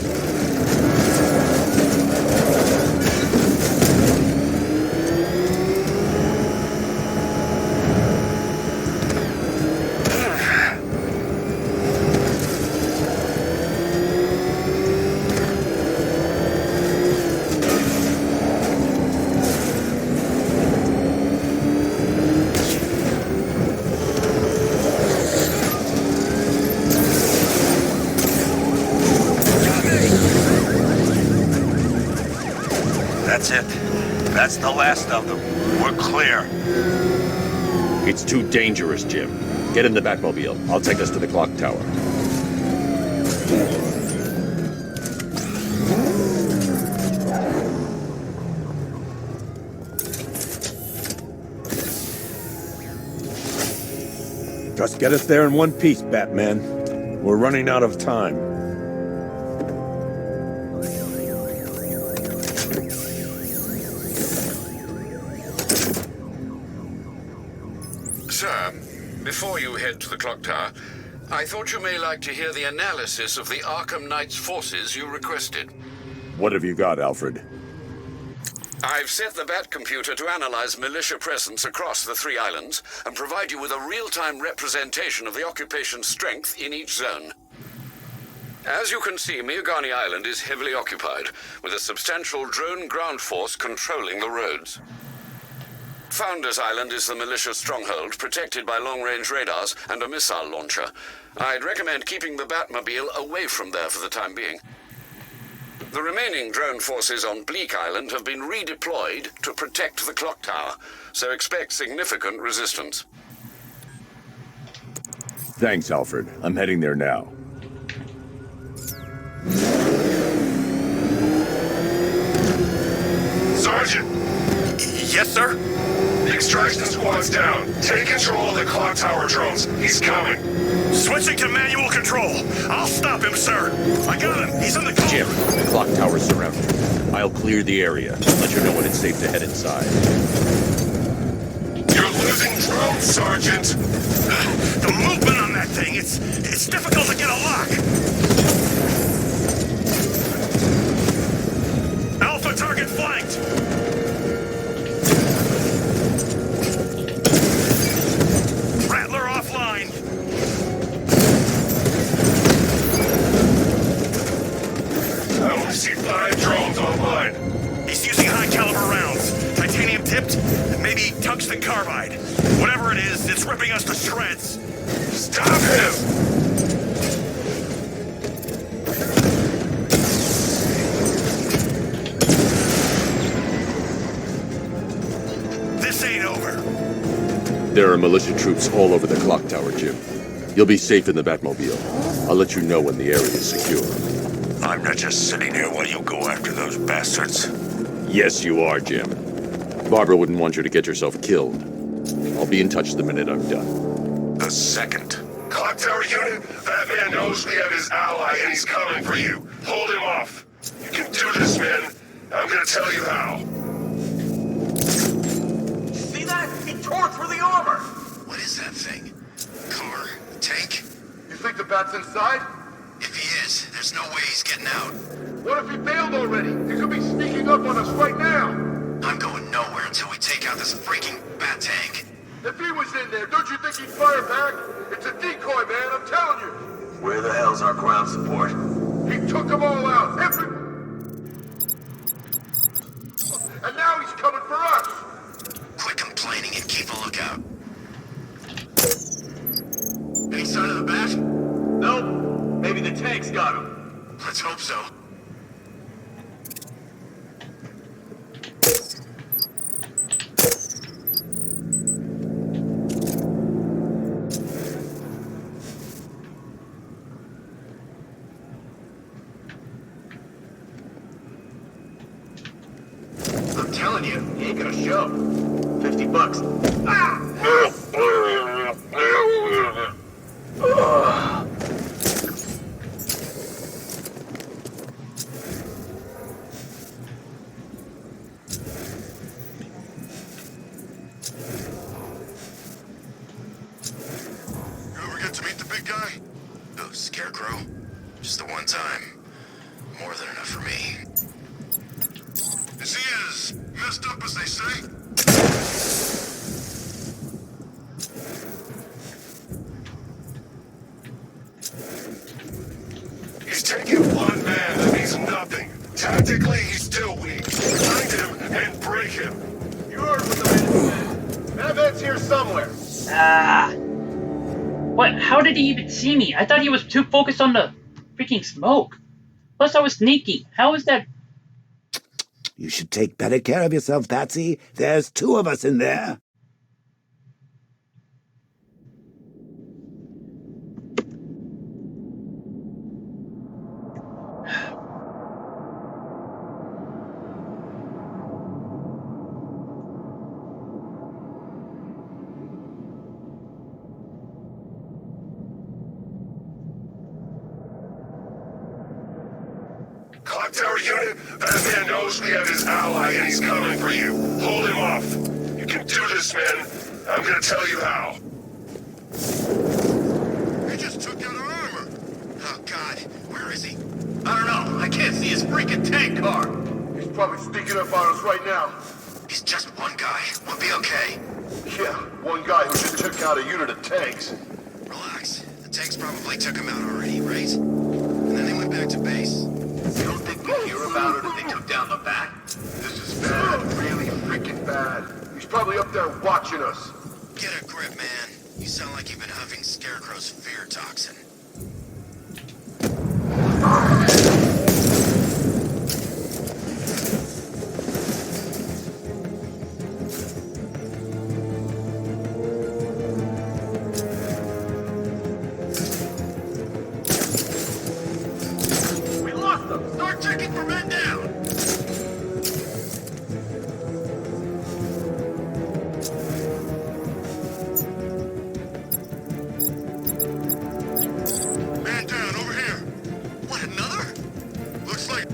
That's it. That's the last of them. We're clear. It's too dangerous, Jim. Get in the Batmobile. I'll take us to the clock tower. Just get us there in one piece, Batman. We're running out of time. Sir, before you head to the clock tower, I thought you may like to hear the analysis of the Arkham Knight's forces you requested. What have you got, Alfred? I've set the Bat computer to analyze militia presence across the 3 islands and provide you with a real-time representation of the occupation strength in each zone. As you can see, Miagani Island is heavily occupied, with a substantial drone ground force controlling the roads. Founders Island is the militia stronghold, protected by long-range radars and a missile launcher. I'd recommend keeping the Batmobile away from there for the time being. The remaining drone forces on Bleak Island have been redeployed to protect the clock tower, so expect significant resistance. Thanks, Alfred. I'm heading there now. Sergeant! Yes, sir? The extraction squad's down. Take control of the clock tower drones. He's coming. Switching to manual control. I'll stop him, sir. I got him. He's in the car. Jim, the clock tower's surrounded. I'll clear the area and let you know when it's safe to head inside. You're losing drones, Sergeant. The movement on that thing, it's difficult to get a lock. Alpha target flanked. Rattler offline. I only see 5 drones online. He's using high-caliber rounds. Titanium tipped, and maybe tungsten carbide. Whatever it is, it's ripping us to shreds. Stop him! This ain't over. There are militia troops all over the clock tower, Jim. You'll be safe in the Batmobile. I'll let you know when the area is secure. I'm not just sitting here while you go after those bastards. Yes, you are, Jim. Barbara wouldn't want you to get yourself killed. I'll be in touch the minute I'm done. The second. Clock tower unit, that man knows we have his ally and he's coming for you. Hold him off. You can do this, man. I'm gonna tell you how. See that? He tore through the armor! What is that thing? Car? Tank? You think the Bat's inside? If he is, there's no way he's getting out. What if he bailed already? He could be sneaking up on us right now. I'm going nowhere until we take out this freaking Bat tank. If he was in there, don't you think he'd fire back? It's a decoy, man, I'm telling you. Where the hell's our ground support? He took them all out, and now he's coming for us. Quit complaining and keep a lookout. Any sign of the bat? Nope. Maybe the tanks got him. Let's hope so. I'm telling you, he ain't gonna show. $50. You ever get to meet the big guy? Oh, Scarecrow. Just the one time. More than enough for me. Is he as messed up as they say? He's taking one man that means nothing. Tactically, he's still weak. Find him and break him. You heard what the man said. Eleventh's here somewhere. What? How did he even see me? I thought he was too focused on the freaking smoke. Plus, I was sneaky. How is that? You should take better care of yourself, Patsy. There's 2 of us in there. Clock tower unit, that man knows we have his ally and he's coming for you. Hold him off. You can do this, man. I'm gonna tell you how. He just took out our armor. Oh, God. Where is he? I don't know. I can't see his freaking tank car. He's probably sneaking up on us right now. He's just one guy. We'll be okay. Yeah, one guy who just took out a unit of tanks. Relax. The tanks probably took him out already, right? And then they went back to base. You don't think we'd hear about it if they took down the bat? This is bad, really freaking bad. He's probably up there watching us. Get a grip, man. You sound like you've been huffing Scarecrow's fear toxin. We lost them. Start checking for men down. Man down, over here. What, another? Looks like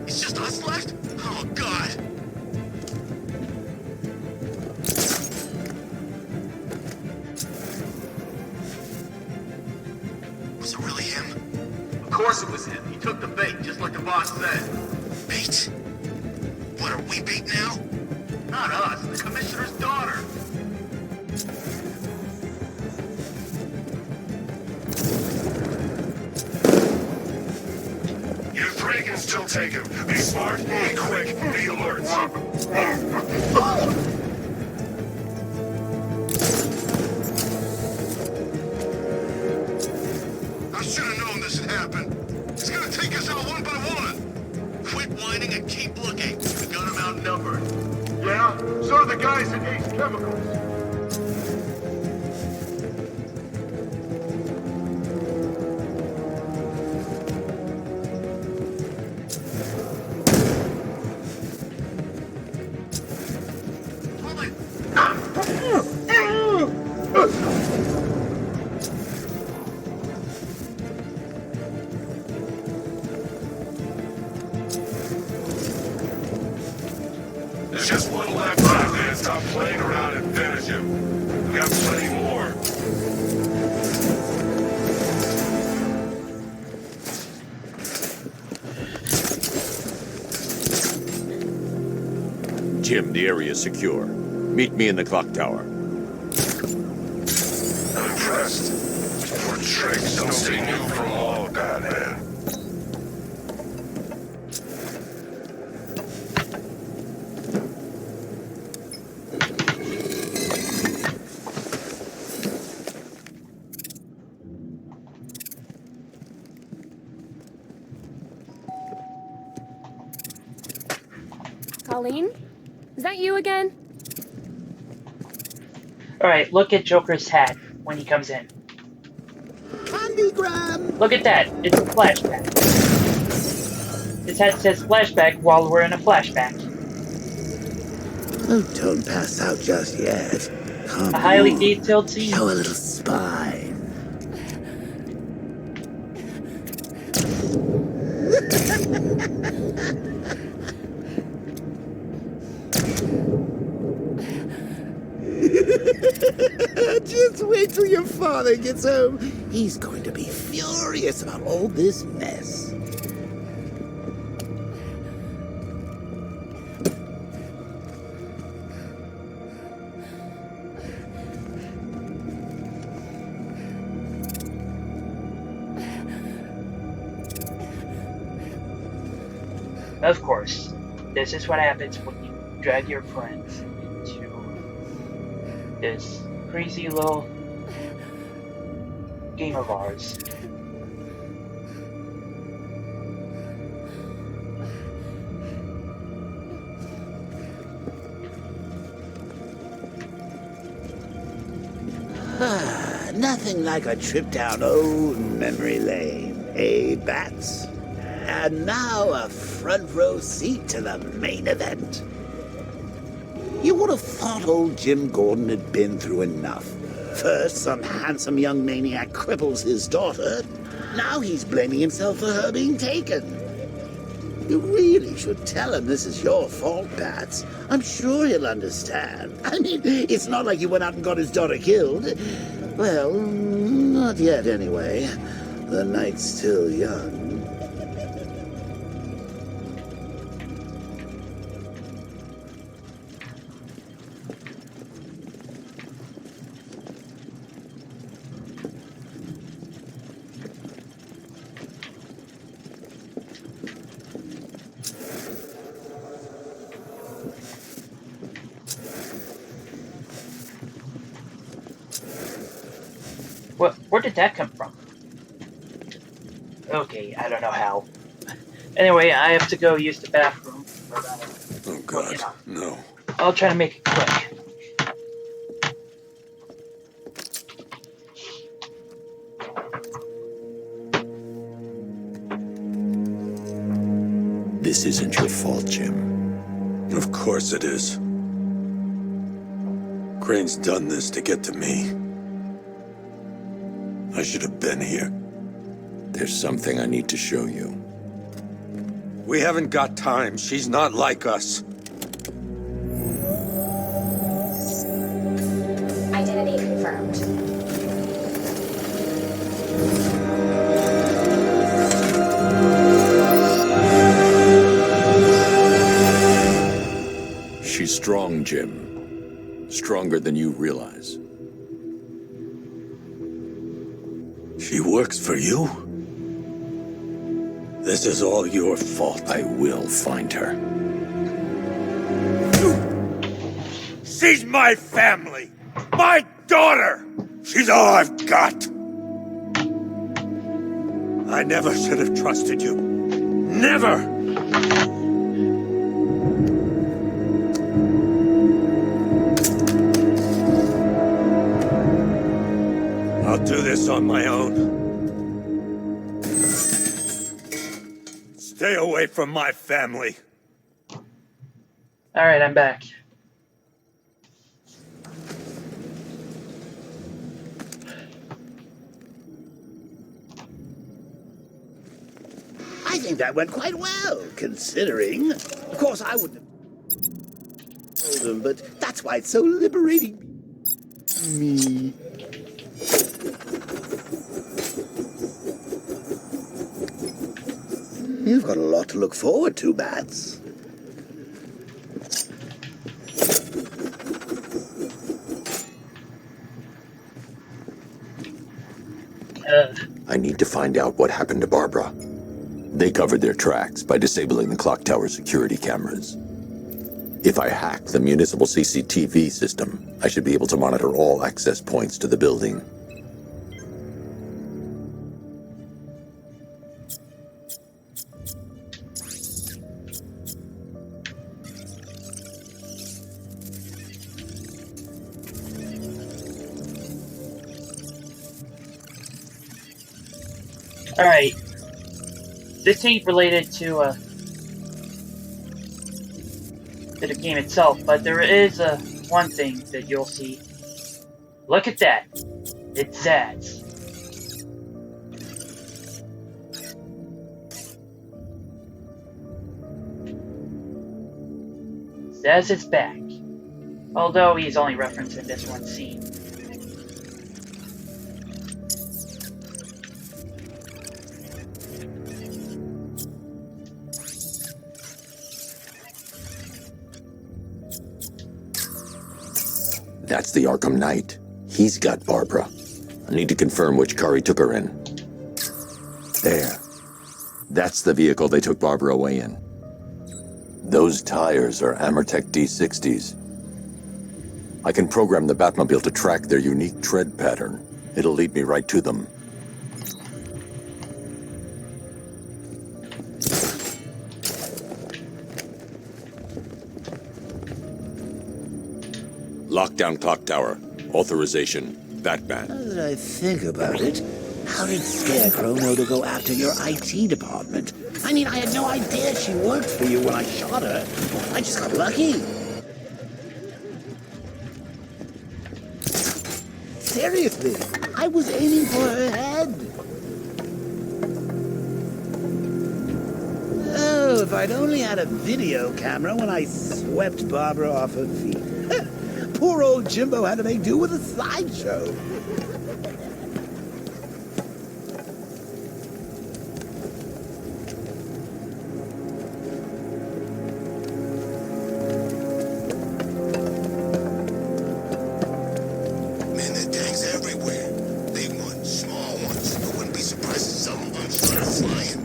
it's just us left? Oh, God. Was it really him? Of course it was him. He took the bait, just like the boss said. Bait? What, are we bait now? Not us, the commissioner's daughter. You three can still take him. Be smart, be quick, be alert. I should have known this would happen. It's gonna take us out one by one. Quit whining and keep looking. We got him outnumbered. Yeah? So do the guys at Ace Chemicals. There's just one left, man. Stop playing around and finish him. We got plenty more. Jim, the area is secure. Meet me in the clock tower. tricks don't stay new for long, Batman. Colleen? Is that you again? Alright, look at Joker's hat when he comes in. Candygram! Look at that. It's a flashback. His hat says flashback while we're in a flashback. Oh, don't pass out just yet. Come A highly on. detailed scene. Show a little spine. Just wait till your father gets home. He's going to be furious about all this mess. Of course, this is what happens when you drag your friends into this crazy little game of ours. Nothing like a trip down old memory lane, eh, Bats? And now a front row seat to the main event. You would have thought old Jim Gordon had been through enough. First, some handsome young maniac cripples his daughter. Now he's blaming himself for her being taken. You really should tell him this is your fault, Bats. I'm sure he'll understand. I mean, it's not like you went out and got his daughter killed. Well, not yet anyway. The night's still young. Where did that come from? Okay, I don't know how. Anyway, I have to go use the bathroom. Oh God, no. I'll try to make it quick. This isn't your fault, Jim. Of course it is. Crane's done this to get to me. I should have been here. There's something I need to show you. We haven't got time. She's not like us. Identity confirmed. She's strong, Jim. Stronger than you realize. She works for you? This is all your fault. I will find her. She's my family! My daughter! She's all I've got! I never should have trusted you. Never! I'll do this on my own. Stay away from my family. Alright, I'm back. I think that went quite well, considering. Of course, I wouldn't have told them, but that's why it's so liberating. Me. You've got a lot to look forward to, Bats. I need to find out what happened to Barbara. They covered their tracks by disabling the clock tower security cameras. If I hack the municipal CCTV system, I should be able to monitor all access points to the building. Alright. This ain't related to the game itself, but there is one thing that you'll see. Look at that. It's Zaz. Zaz is back. Although he's only referenced in this one scene. That's the Arkham Knight. He's got Barbara. I need to confirm which car he took her in. There. That's the vehicle they took Barbara away in. Those tires are Amertech D60s. I can program the Batmobile to track their unique tread pattern. It'll lead me right to them. Lockdown clock tower. Authorization. Batman. Now that I think about it, how did Scarecrow know to go after your IT department? I mean, I had no idea she worked for you when I shot her. I just got lucky. Seriously, I was aiming for her head. Oh, if I'd only had a video camera when I swept Barbara off her feet. Poor old Jimbo had to make do with a slideshow. Man, there are tanks everywhere. Big ones, small ones. I wouldn't be surprised if some of them started flying.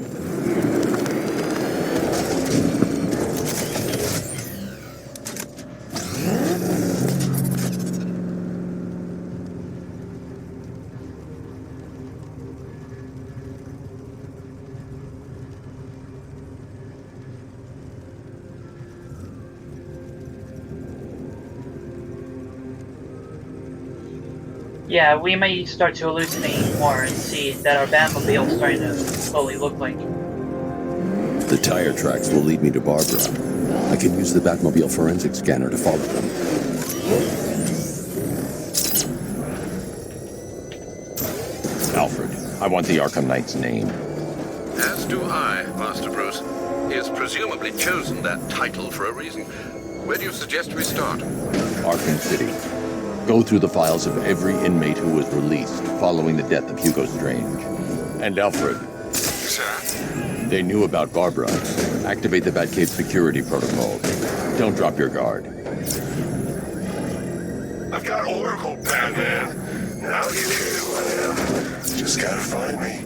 Yeah, we may start to hallucinate more and see that our Batmobile is starting to slowly look like. The tire tracks will lead me to Barbara. I can use the Batmobile forensic scanner to follow them. Alfred, I want the Arkham Knight's name. As do I, Master Bruce. He has presumably chosen that title for a reason. Where do you suggest we start? Arkham City. Go through the files of every inmate who was released following the death of Hugo Strange. And Alfred. Sir? They knew about Barbara. Activate the Batcave security protocol. Don't drop your guard. I've got Oracle, Batman. Now you hear who I am. Just gotta find me.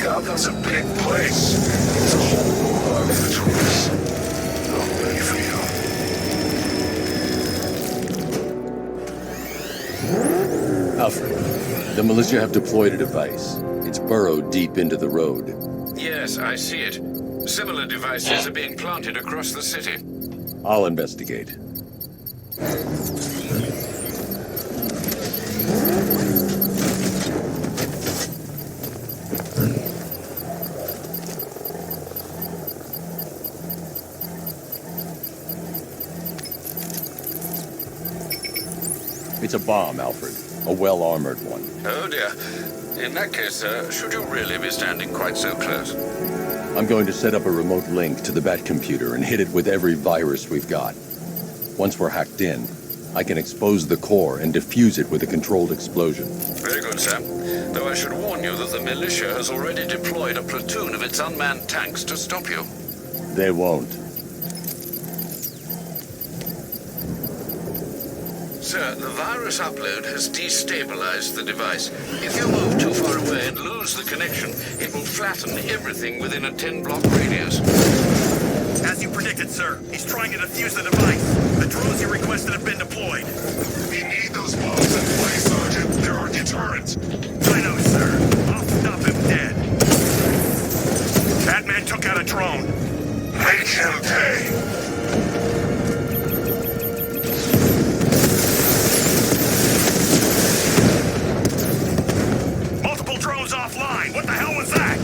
Gotham's a big place. There's a whole lot between us. I'm ready for you. Alfred, the militia have deployed a device. It's burrowed deep into the road. Yes, I see it. Similar devices are being planted across the city. I'll investigate. It's a bomb, Alfred. A well-armored one. Oh dear. In that case, should you really be standing quite so close? I'm going to set up a remote link to the Bat computer and hit it with every virus we've got. Once we're hacked in, I can expose the core and defuse it with a controlled explosion. Very good, Sam. Though I should warn you that the militia has already deployed a platoon of its unmanned tanks to stop you. They won't. Sir, the virus upload has destabilized the device. If you move too far away and lose the connection, it will flatten everything within a 10-block radius. As you predicted, sir, he's trying to defuse the device. The drones you requested have been deployed. We need those bombs in play, Sergeant. They're our deterrent. I know, sir. I'll stop him dead. Batman took out a drone. Make him pay. Offline. What the hell was that?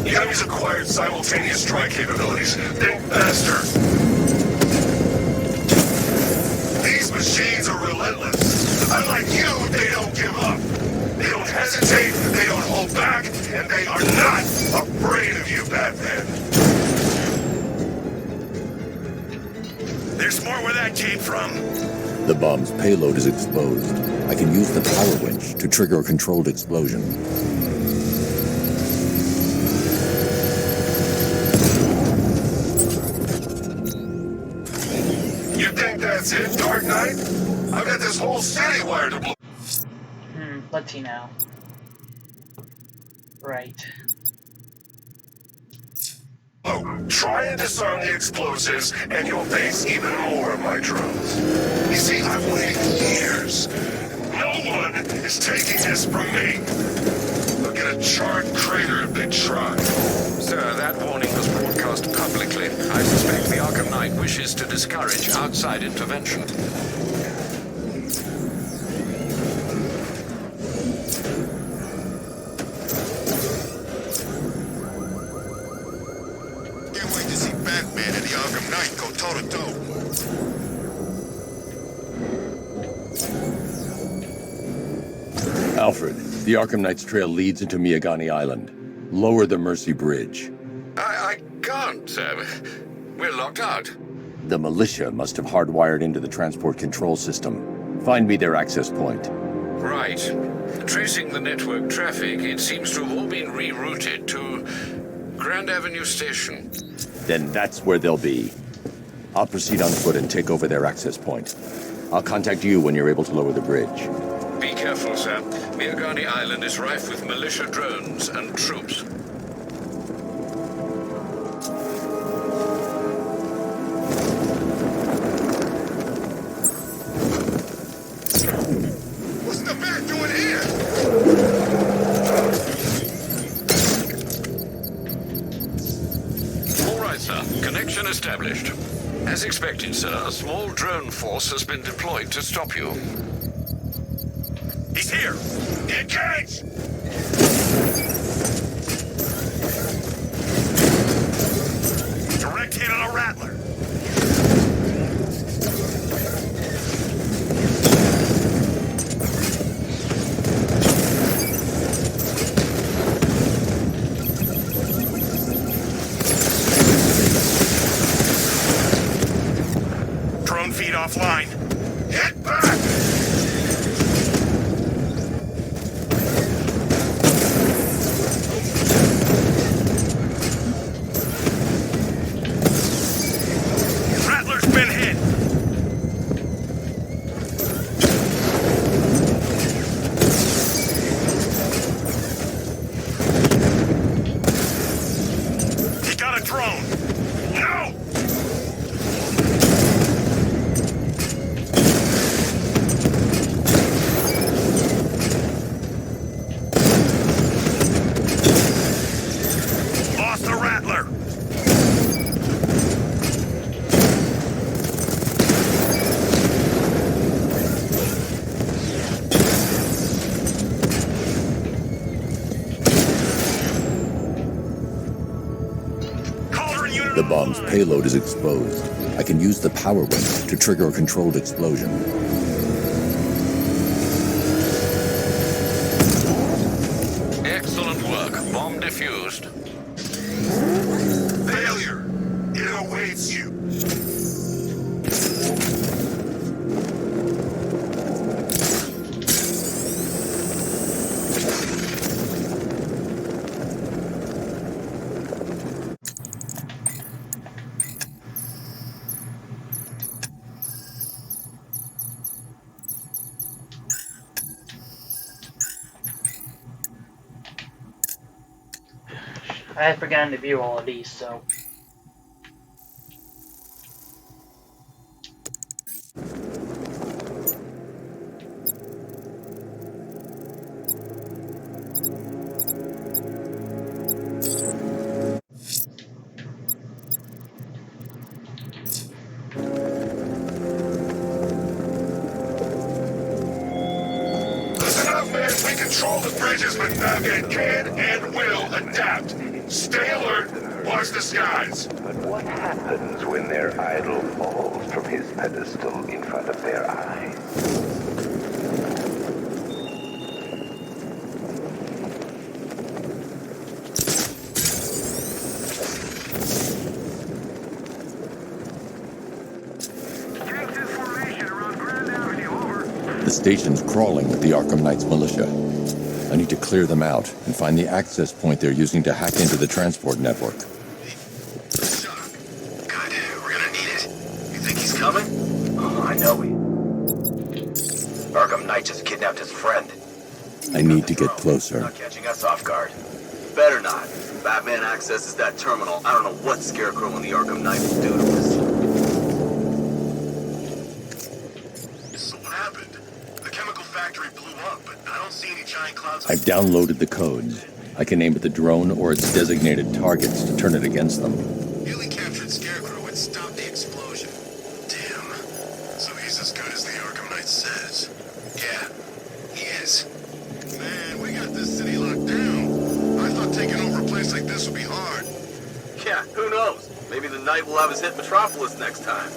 The enemy's acquired simultaneous strike capabilities. Think faster. These machines are relentless. Unlike you, they don't give up. They don't hesitate, they don't hold back, and they are not afraid of you, Batman. There's more where that came from. The bomb's payload is exposed. I can use the power winch to trigger a controlled explosion. You think that's it, Dark Knight? I've got this whole city wired to blow. Let's see now. Right. Oh, try and disarm the explosives, and you'll face even more of my drones. You see, I've waited years. No one is taking this from me. They'll get a charred crater if they try. Sir, that warning was broadcast publicly. I suspect the Arkham Knight wishes to discourage outside intervention. Can't wait to see Batman and the Arkham Knight go toe-to-toe. Alfred, the Arkham Knight's trail leads into Miagani Island. Lower the Mercy Bridge. I can't, sir. We're locked out. The militia must have hardwired into the transport control system. Find me their access point. Right. Tracing the network traffic, it seems to have all been rerouted to Grand Avenue Station. Then that's where they'll be. I'll proceed on foot and take over their access point. I'll contact you when you're able to lower the bridge. Be careful, sir. Miagani Island is rife with militia drones and troops. What's the Bat doing here? All right, sir. Connection established. As expected, sir, a small drone force has been deployed to stop you. He's here! Engage! Direct hit on a Rattler. Drone feed offline. Hit back! Rattler's been hit. He got a drone. No! Lost the Rattler. The bomb's payload is exposed. I can use the power winch to trigger a controlled explosion. Excellent work. Bomb defused. Failure! It awaits you. I had forgotten to view all of these, so. Listen up, man. We control the bridges, but Batman can and will adapt. Stay alert. Watch the skies. But what happens when their idol falls from his pedestal in front of their eyes? The station's crawling with the Arkham Knight's militia. I need to clear them out and find the access point they're using to hack into the transport network. Good. We're gonna need it. You think he's coming? Oh, I know he. Arkham Knight just kidnapped his friend. I need to get closer. Not catching us off guard. Better not. Batman accesses that terminal. I don't know what Scarecrow and the Arkham Knight will do to us. So what happened? The chemical factory blew up, but I don't see any giant clouds. I've downloaded the codes. I can aim at the drone or its designated targets to turn it against them. Haley captured Scarecrow and stopped the explosion. Damn. So he's as good as the Arkham Knight says. Yeah, he is. Man, we got this city locked down. I thought taking over a place like this would be hard. Yeah, who knows? Maybe the Knight will have us hit Metropolis next time.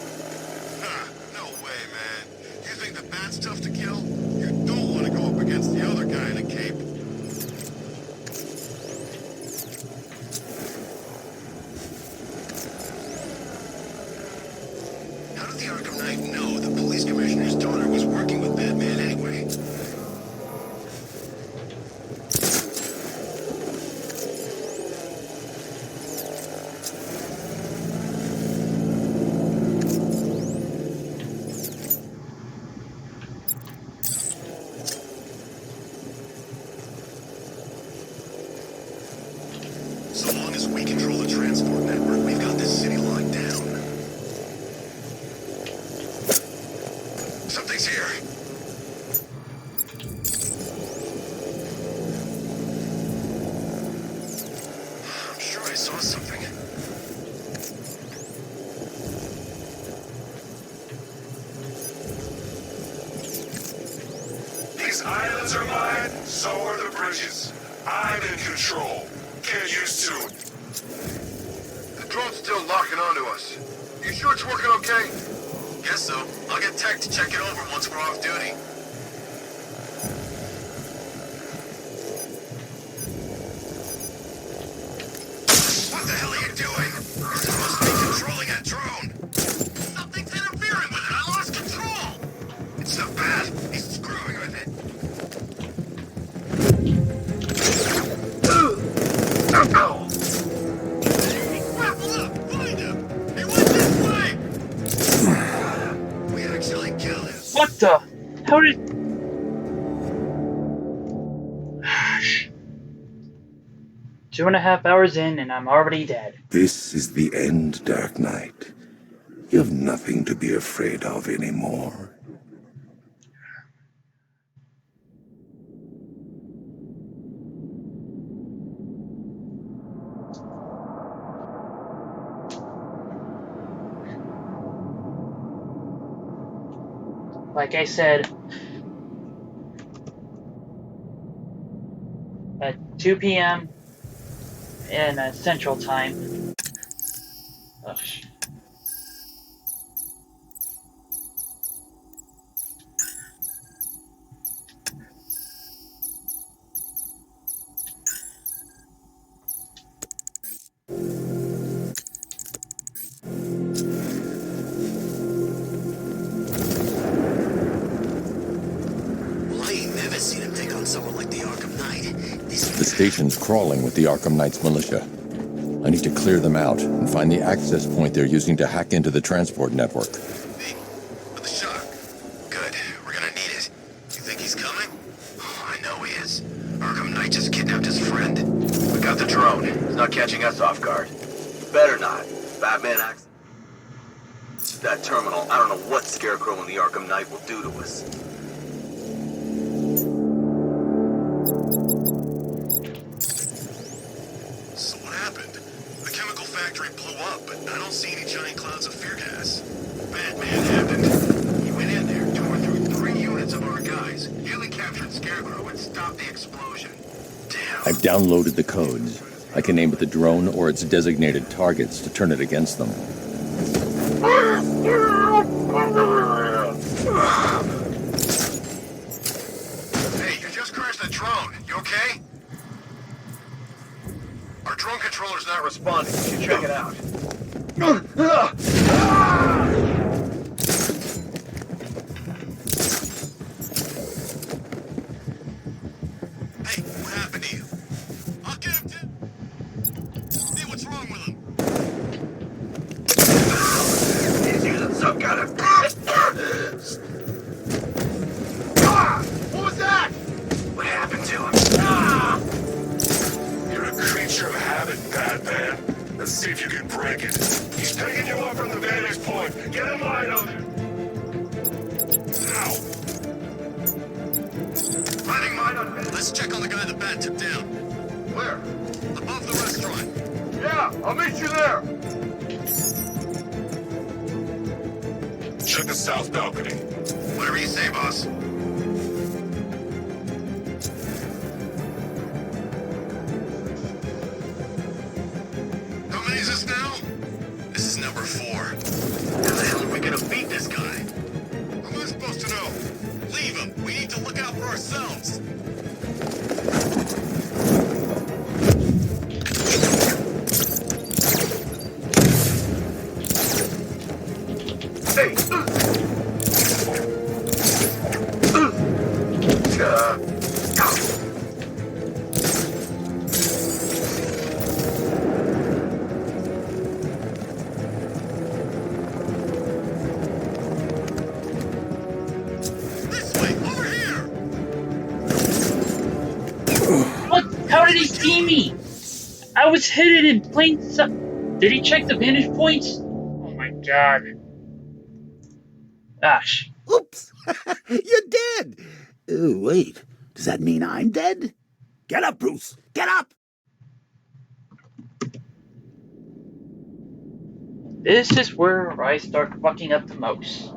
No way, man. You think the Bat's tough to kill? You don't want to go up against the other guy in a cape. How did the Arkham Knight know the police commissioner's daughter was working with Batman anyway? So long as we control the transport network, we've got this city locked down. Something's here. I'm sure I saw something. These islands are mine, so are the bridges. I'm in control. Get used to it. The drone's still locking onto us. You sure it's working okay? Guess so. I'll get tech to check it over once we're off duty. What the hell are you doing? You're supposed to be controlling that drone. Something's interfering with it. I lost control. It's the Bat. He's screwing with it. Grapple up! Find him! He went this way! We actually killed him. What the? How did? 2.5 hours in, and I'm already dead. This is the end, Dark Knight. You have nothing to be afraid of anymore. Like I said, at 2 p.m. in Central Time. Ugh. The station's crawling with the Arkham Knight's militia. I need to clear them out and find the access point they're using to hack into the transport network. With the shock. Good. We're gonna need it. You think he's coming? Oh, I know he is. Arkham Knight just kidnapped his friend. We got the drone. He's not not catching us off guard. Better not. Batman acts... that terminal, I don't know what Scarecrow and the Arkham Knight will do to us. So what happened? The chemical factory blew up, but I don't see any giant clouds of fear gas. Batman happened. He went in there, tore through 3 units of our guys, nearly captured Scarecrow and stopped the explosion. Damn. I've downloaded the codes. I can aim at the drone or its designated targets to turn it against them. Hey, you just crashed the drone. You okay? Our drone controller's not responding. You should check it out. Hey, what happened to you? I'll get him too. Hey, what's wrong with him? He's using some kind of... What was that? What happened to him? You're a creature of habit, Batman. Let's see if you can break it. He's taking you up from the vantage point. Get in line on it. Now. Finding mine on... Let's check on the guy the bat took down. Where? Above the restaurant. Yeah, I'll meet you there. Check the south balcony. Whatever you say, boss. How many is this now? This is number 4. How the hell are we gonna beat this guy? How am I supposed to know? Leave him. We need to look out for ourselves. Hey! This way, over here. What? How did he see me? I was hidden in plain sight. Did he check the vantage points? Oh my god. Gosh. Oops! You're dead! Wait, does that mean I'm dead? Get up, Bruce! Get up! This is where I start fucking up the most.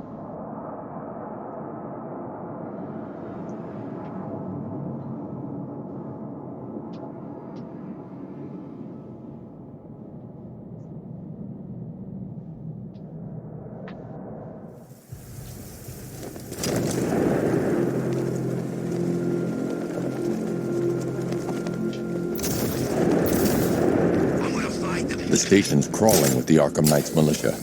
The station's crawling with the Arkham Knight's militia.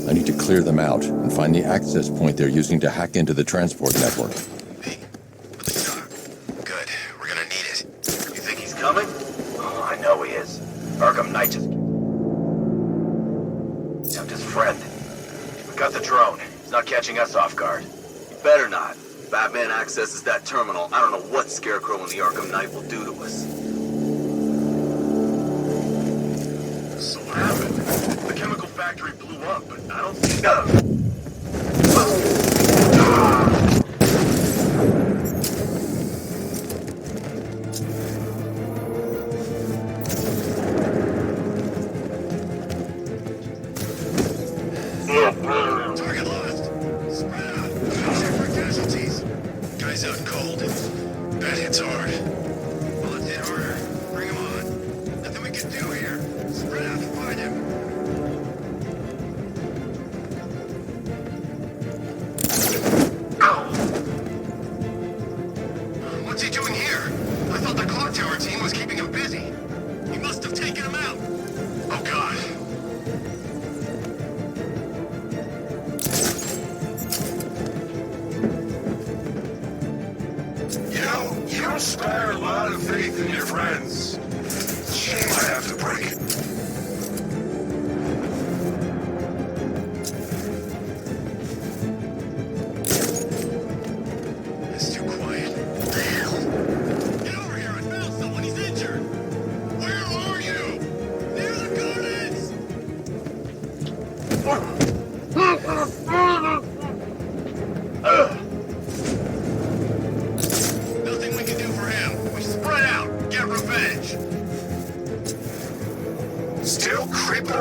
I need to clear them out and find the access point they're using to hack into the transport network. Good. We're gonna need it. You think he's coming? Oh, I know he is. Arkham Knight just... I'm his friend. We got the drone. He's not catching us off guard. He better not. Batman accesses that terminal. I don't know what Scarecrow and the Arkham Knight will do to us. So what happened? The chemical factory blew up, but I don't see... Target lost. Spread out. Check for casualties. Guy's out cold. Bat hits hard. Bullets hit harder. Bring him on. Nothing we can do here. Spread out to find him.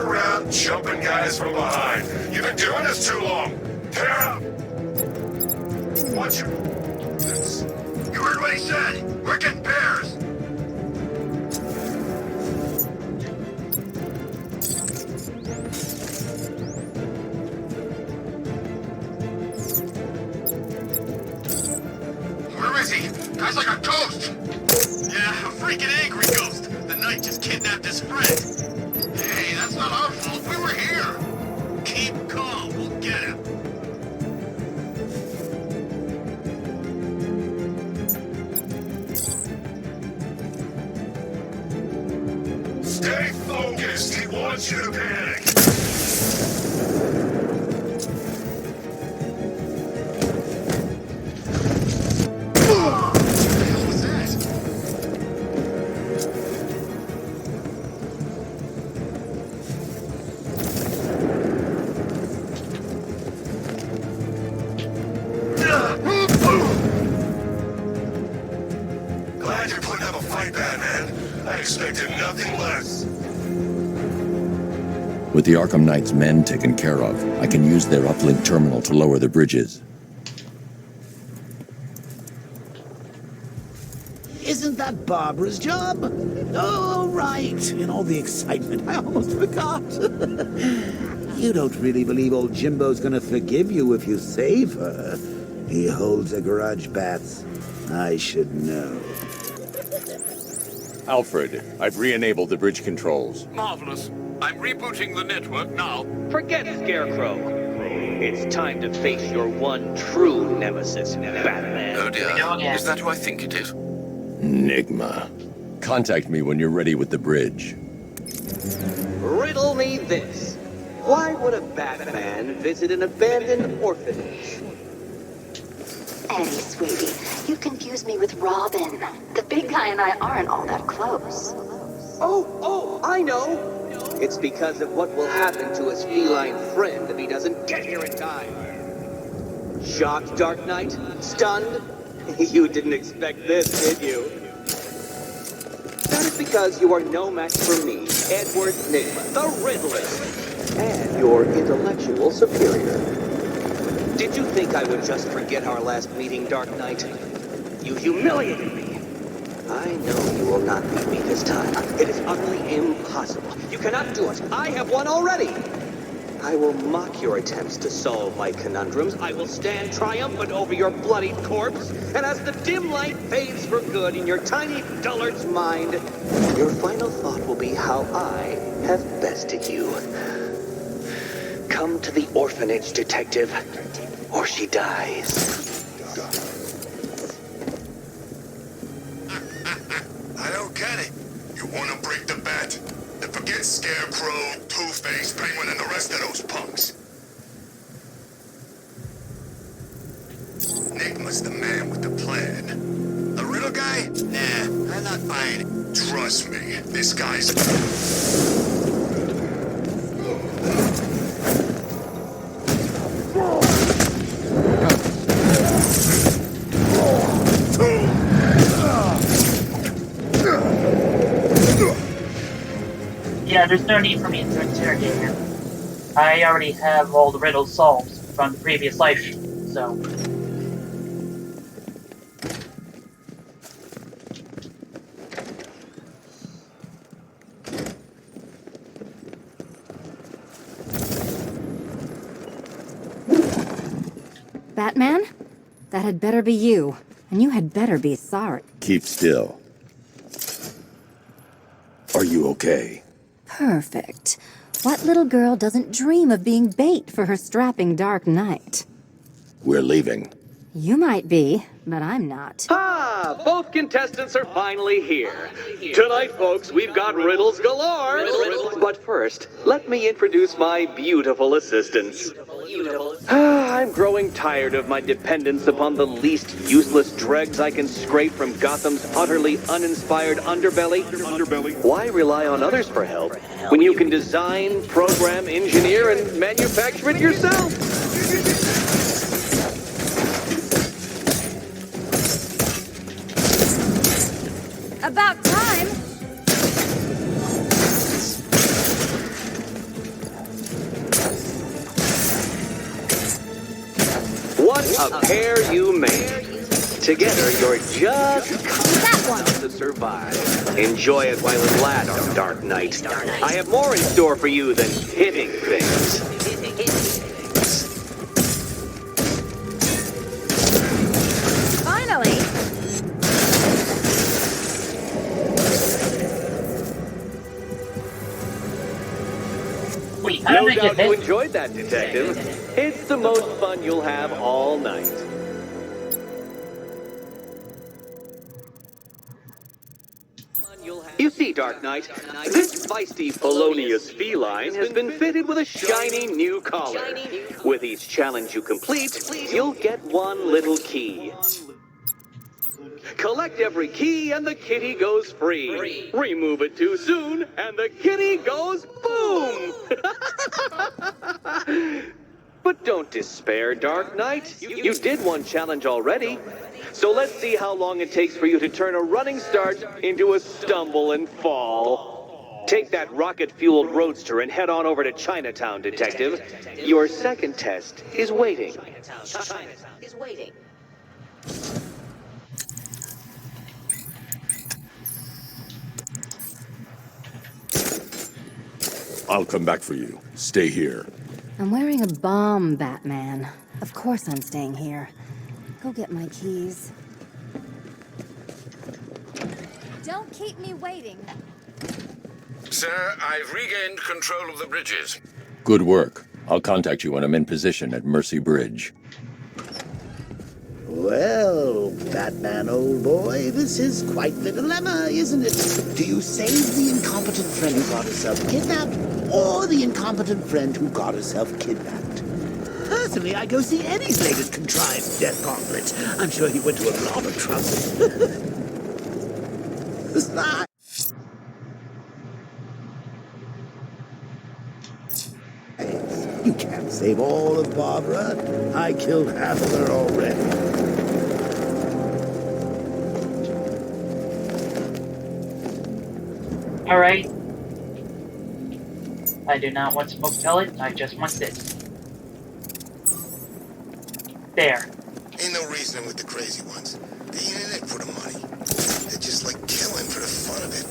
around jumping guys from behind. You've been doing this too long. Pair up. Watch your... You heard what he said. We're getting pairs. Where is he? Guy's like a ghost. Yeah, a freaking angry ghost. The Knight just kidnapped his friend. Hey, that's not our fault. We were here. Keep calm. We'll get him. Stay focused. He wants you to panic. Glad you're putting up a fight, Batman. I expected nothing less. With the Arkham Knight's men taken care of, I can use their uplink terminal to lower the bridges. Isn't that Barbara's job? Oh, right. In all the excitement, I almost forgot. You don't really believe old Jimbo's gonna forgive you if you save her. He holds a grudge, Bats. I should know. Alfred, I've re-enabled the bridge controls. Marvelous. I'm rebooting the network now. Forget Scarecrow. It's time to face your one true nemesis, Batman. Oh dear. Is that who I think it is? Enigma. Contact me when you're ready with the bridge. Riddle me this. Why would a Batman visit an abandoned orphanage? Eddie, sweetie, you confused me with Robin. The big guy and I aren't all that close. Oh, I know. It's because of what will happen to his feline friend if he doesn't get here in time. Shocked, Dark Knight? Stunned? You didn't expect this, did you? That is because you are no match for me, Edward Nygma, the Riddler, and your intellectual superior. Did you think I would just forget our last meeting, Dark Knight? You humiliated me. I know you will not beat me this time. It is utterly impossible. You cannot do it. I have won already. I will mock your attempts to solve my conundrums. I will stand triumphant over your bloodied corpse. And as the dim light fades for good in your tiny dullard's mind, your final thought will be how I have bested you. Come to the orphanage, detective, or she dies. I don't get it. You want to break the bat? Then forget Scarecrow, Two-Face, Penguin, and the rest of those punks. Nygma's the man with the plan. The riddle guy? Nah, I'm not buying it. Trust me, this guy's... Yeah, there's no need for me to interrogate him. I already have all the riddles solved from the previous life stream, so... Batman? That had better be you, and you had better be sorry. Keep still. Are you okay? Perfect. What little girl doesn't dream of being bait for her strapping Dark Knight? We're leaving. You might be, but I'm not. Ah, both contestants are finally here. Tonight, folks, we've got riddles galore. But first, let me introduce my beautiful assistants. I'm growing tired of my dependence upon the least useless dregs I can scrape from Gotham's utterly uninspired underbelly. Why rely on others for help when you can design, program, engineer, and manufacture it yourself? About time! A pair you make. Together, you're just enough to survive. Enjoy it while it lasts, Dark Knight. I have more in store for you than hitting things. Finally! Wait, how No did I doubt get you hit? enjoyed that, Detective. It's the most fun you'll have all night. You see, Dark Knight, this feisty felonious feline has been fitted with a shiny new collar. With each challenge you complete, you'll get one little key. Collect every key and the kitty goes free. Remove it too soon and the kitty goes boom! But don't despair, Dark Knight. You did one challenge already. So let's see how long it takes for you to turn a running start into a stumble and fall. Take that rocket-fueled roadster and head on over to Chinatown, Detective. Your second test is waiting. I'll come back for you. Stay here. I'm wearing a bomb, Batman. Of course I'm staying here. Go get my keys. Don't keep me waiting. Sir, I've regained control of the bridges. Good work. I'll contact you when I'm in position at Mercy Bridge. Well, Batman, old boy, this is quite the dilemma, isn't it? Do you save the incompetent friend who got herself kidnapped, or the incompetent friend who got herself kidnapped? Personally, I go see Eddie's latest contrived death gauntlet. I'm sure he went to a lot of trouble. Besides, you can't save all of Barbara. I killed half of her already. Alright. I do not want smoke pellet, I just want this. There. Ain't no reasoning with the crazy ones. They ain't in it for the money. They're just like killing for the fun of it.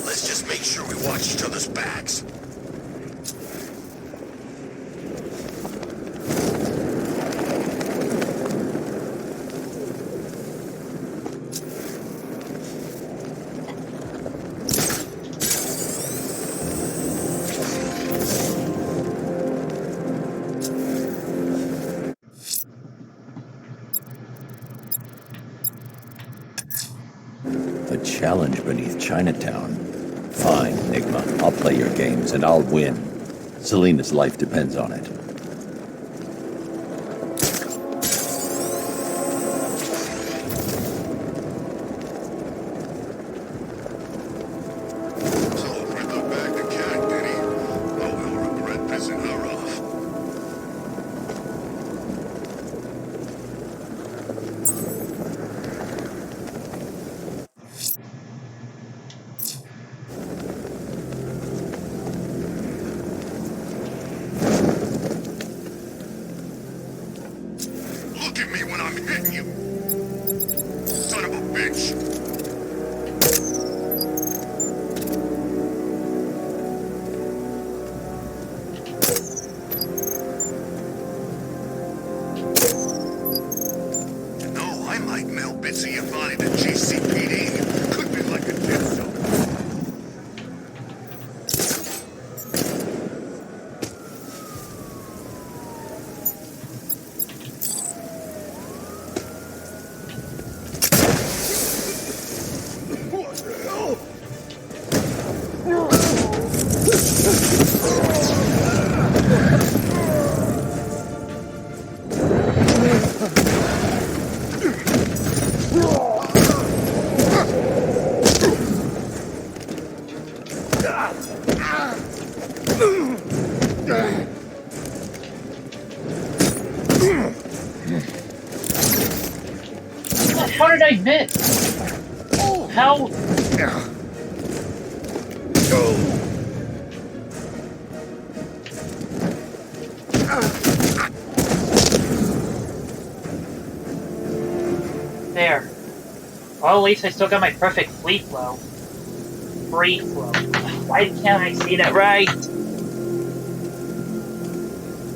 Let's just make sure we watch each other's backs. A challenge beneath Chinatown. Fine, Enigma. I'll play your games and I'll win. Selena's life depends on it. So, bring her back the cat, did he? Well, we'll regret pissing her off. Look at me when I'm hitting you! Son of a bitch! You know, I might mail bits of your body to GCPD. Could be like a gift zone. What the hell? How did I miss? How? Well, at least I still got my perfect free flow. Free flow. Why can't I say that right?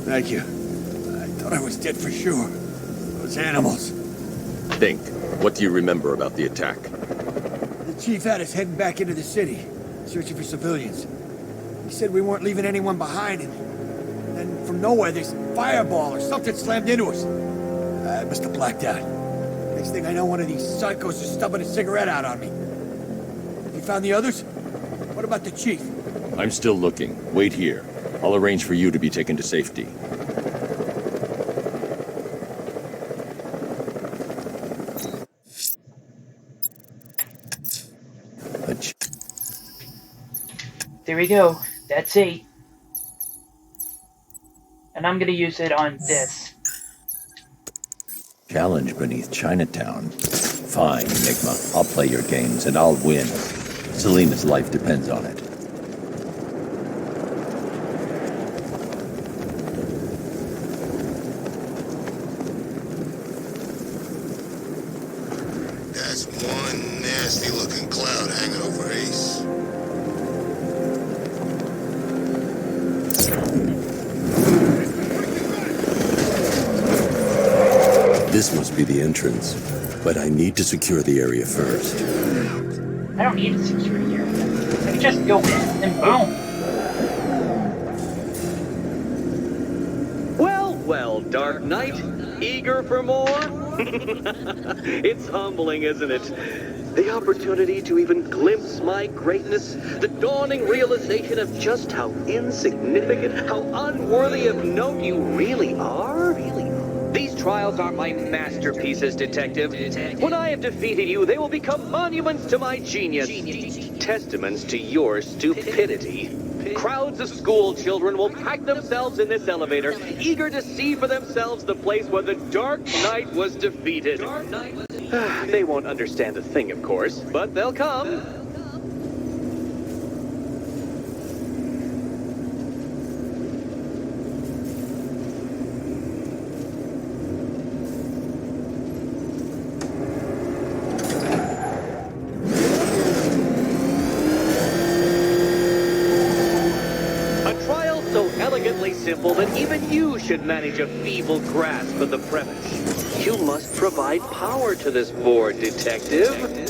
Thank you. I thought I was dead for sure. Those animals. Think. What do you remember about the attack? The chief had us heading back into the city, searching for civilians. He said we weren't leaving anyone behind, and then from nowhere this fireball or something slammed into us. I must have blacked out. Next thing I know, one of these psychos is stubbing a cigarette out on me. You found the others? What about the chief? I'm still looking. Wait here. I'll arrange for you to be taken to safety. There we go. That's 8. And I'm gonna use it on this. Challenge beneath Chinatown. Fine, Enigma. I'll play your games, and I'll win. Selena's life depends on it. That's one nasty-looking cloud hanging over Ace. This must be the entrance, but I need to secure the area first. I don't need to secure the area. I can just go in and boom. Well, Dark Knight. Eager for more? It's humbling, isn't it? The opportunity to even glimpse my greatness, the dawning realization of just how insignificant, how unworthy of note you really are. These trials are my masterpieces, Detective. When I have defeated you, they will become monuments to my genius, testaments to your stupidity. Crowds of school children will pack themselves in this elevator, eager to see for themselves the place where the Dark Knight was defeated. They won't understand a thing, of course, but they'll come. Simple that even you should manage a feeble grasp of the premise. You must provide power to this board, Detective.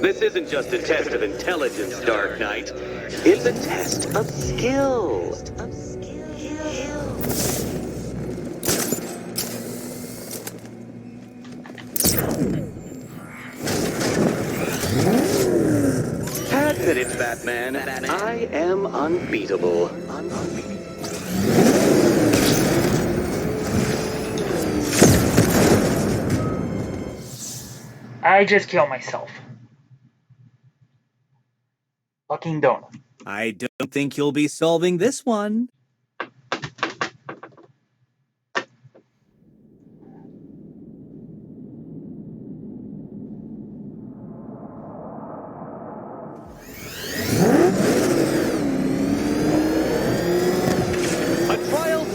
This isn't just a test of intelligence, Dark Knight. It's a test of skill. Admit it, Batman. I am unbeatable. I just killed myself. Fucking donut. I don't think you'll be solving this one.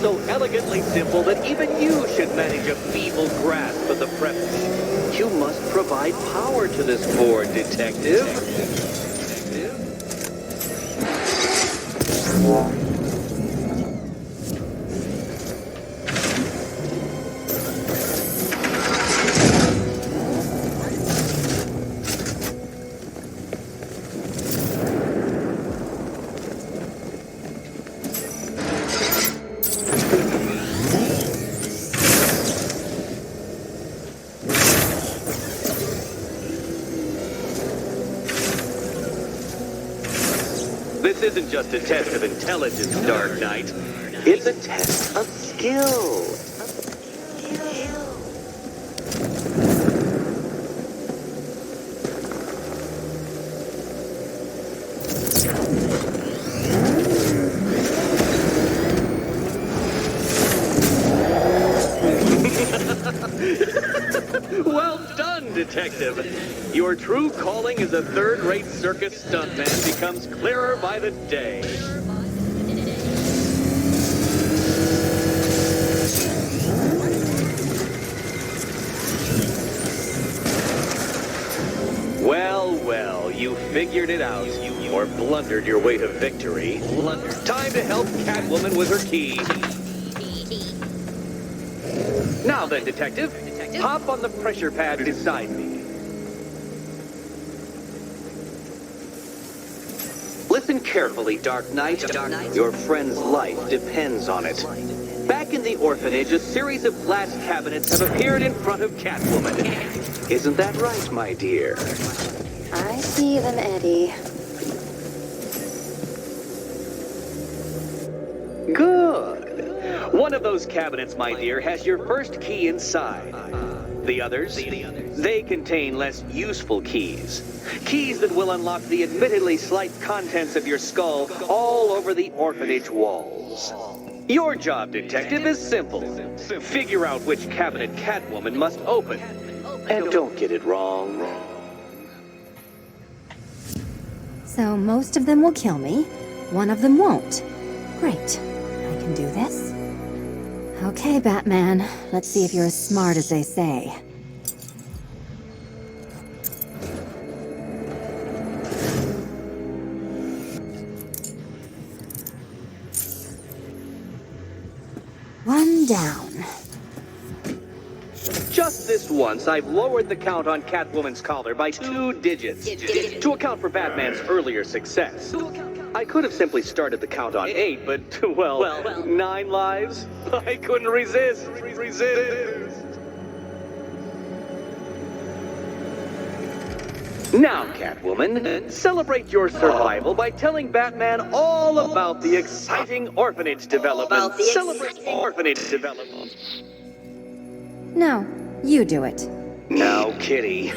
So elegantly simple that even you should manage a feeble grasp of the premise. You must provide power to this board, Detective. isn't just a test of intelligence, Dark Knight. It's a test of skill. Well done, Detective. Your true calling as a third-rate circus stuntman becomes clearer by the day. Well, well, you figured it out, or blundered your way to victory. Time to help Catwoman with her key. Now then, Detective, hop on the pressure pad beside me. Listen carefully, Dark Knight. Your friend's life depends on it. Back in the orphanage, a series of glass cabinets have appeared in front of Catwoman. Isn't that right, my dear? I see them, Eddie. Good. One of those cabinets, my dear, has your first key inside. The others, they contain less useful keys. Keys that will unlock the admittedly slight contents of your skull all over the orphanage walls. Your job, Detective, is simple. Figure out which cabinet Catwoman must open. And don't get it wrong. So most of them will kill me. One of them won't. Great. I can do this. Okay, Batman. Let's see if you're as smart as they say. One down. Just this once, I've lowered the count on Catwoman's collar by 2 digits to account for Batman's earlier success. I could have simply started the count on 8, but, well, 9 lives? I couldn't resist. Now, Catwoman, celebrate your survival by telling Batman all about the exciting orphanage development. Celebrate orphanage development. No, you do it. Now, Kitty.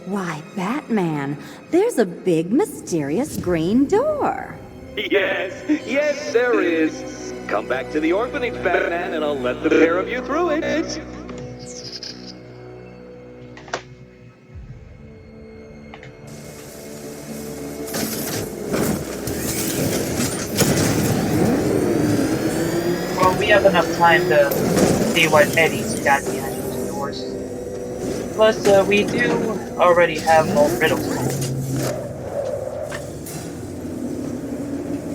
Why, Batman, there's a big mysterious green door. Yes, there is. Come back to the orphanage, Batman, and I'll let the pair of you through it. Well, we have enough time to see what Eddie's got behind those doors. Plus, we do already have all riddles.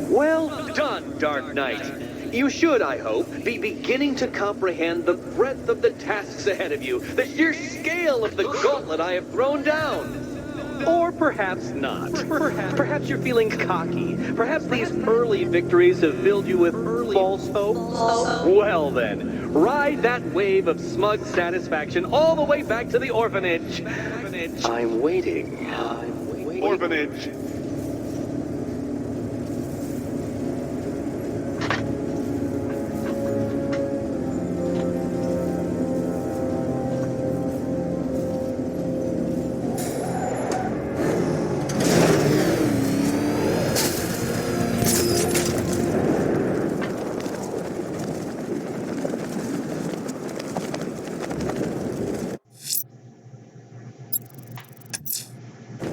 Well done, Dark Knight. You should, I hope, be beginning to comprehend the breadth of the tasks ahead of you, the sheer scale of the gauntlet I have thrown down. Or perhaps not. Perhaps you're feeling cocky. Perhaps these early victories have filled you with false hope. Well then, ride that wave of smug satisfaction all the way back to the orphanage. I'm waiting. Orphanage.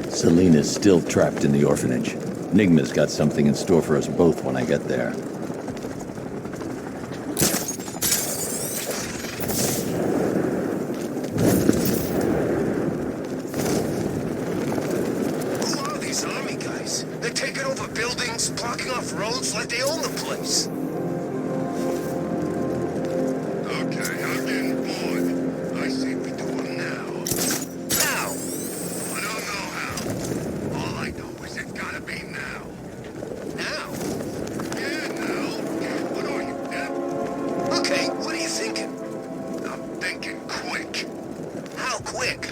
Selena's still trapped in the orphanage. Nigma's got something in store for us both when I get there. Who are these army guys? They're taking over buildings, blocking off roads like they own the place. Okay, I'm getting bored. I say we do them now. Now! I don't know how. All I know is it's gotta be now. Now? Yeah, now. What are you, deaf? Okay, what are you thinking? I'm thinking quick. How quick?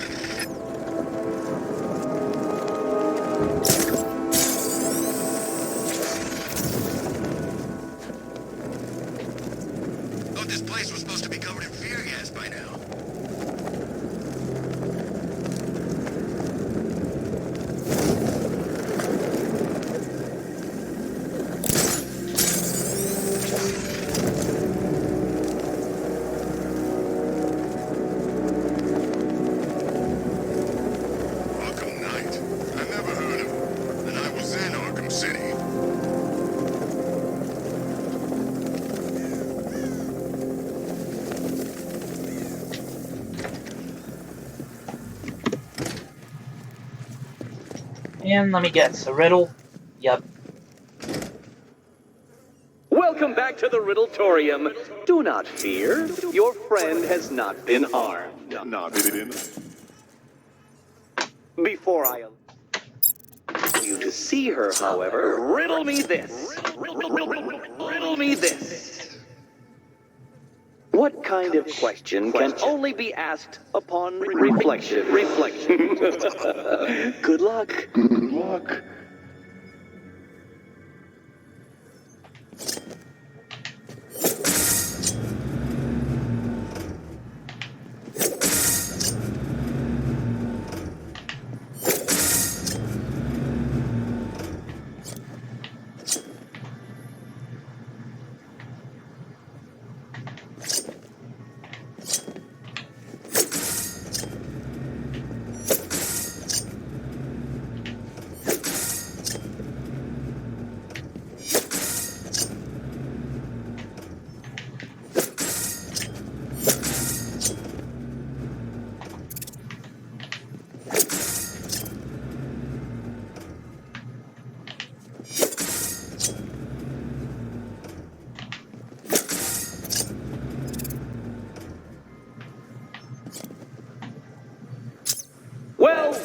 And let me guess, a riddle? Yep. Welcome back to the Riddletorium. Do not fear. Your friend has not been harmed. Before I allow you to see her, however, riddle me this. Riddle me this. What kind of question can only be asked upon reflection? Good luck. Good luck.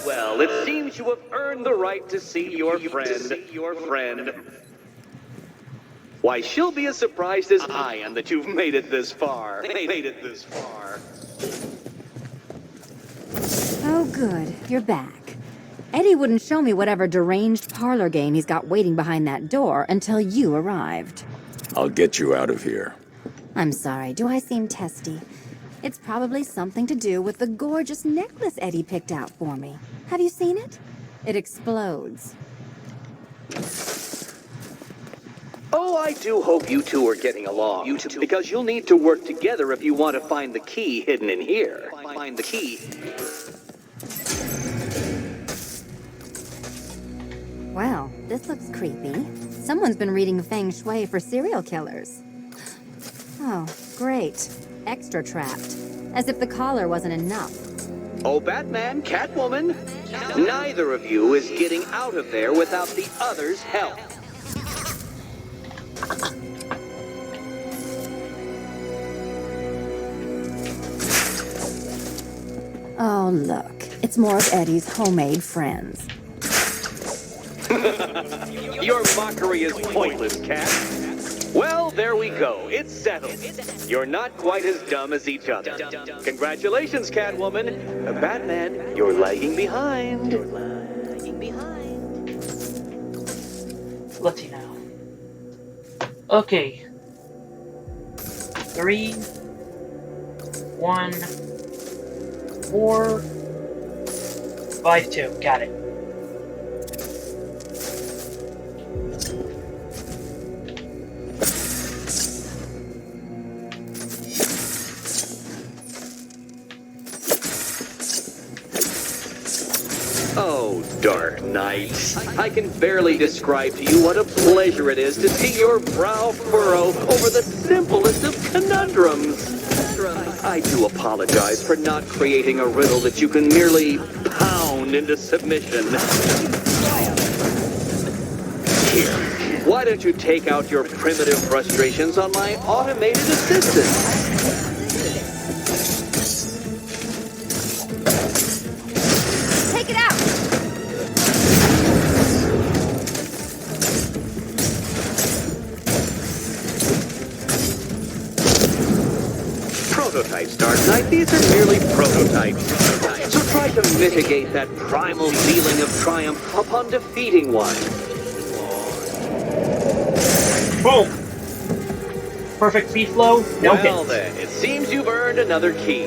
Well, it seems you have earned the right to see your friend. Why, she'll be as surprised as I am that you've made it this far. Oh, good. You're back. Eddie wouldn't show me whatever deranged parlor game he's got waiting behind that door until you arrived. I'll get you out of here. I'm sorry, do I seem testy? It's probably something to do with the gorgeous necklace Eddie picked out for me. Have you seen it? It explodes. Oh, I do hope you two are getting along. Because you'll need to work together if you want to find the key hidden in here. Find the key. Well, this looks creepy. Someone's been reading feng shui for serial killers. Oh, great. Extra trapped. As if the collar wasn't enough. Oh, Batman, Catwoman, neither of you is getting out of there without the other's help. Oh, look. It's more of Eddie's homemade friends. Your mockery is pointless, Cat. Well, there we go. It's settled. You're not quite as dumb as each other. Congratulations, Catwoman. Batman, you're lagging behind. Let's see now. Okay. 3, 1, 4, 5, 2. Got it. Oh, Dark Knight. I can barely describe to you what a pleasure it is to see your brow furrow over the simplest of conundrums. I do apologize for not creating a riddle that you can merely pound into submission. Here, why don't you take out your primitive frustrations on my automated assistant? Take it out! Prototypes, Dark Knight. These are merely prototypes. So try to mitigate that primal feeling of triumph upon defeating one. Boom! Perfect feed flow, no hits. Well then, it seems you've earned another key.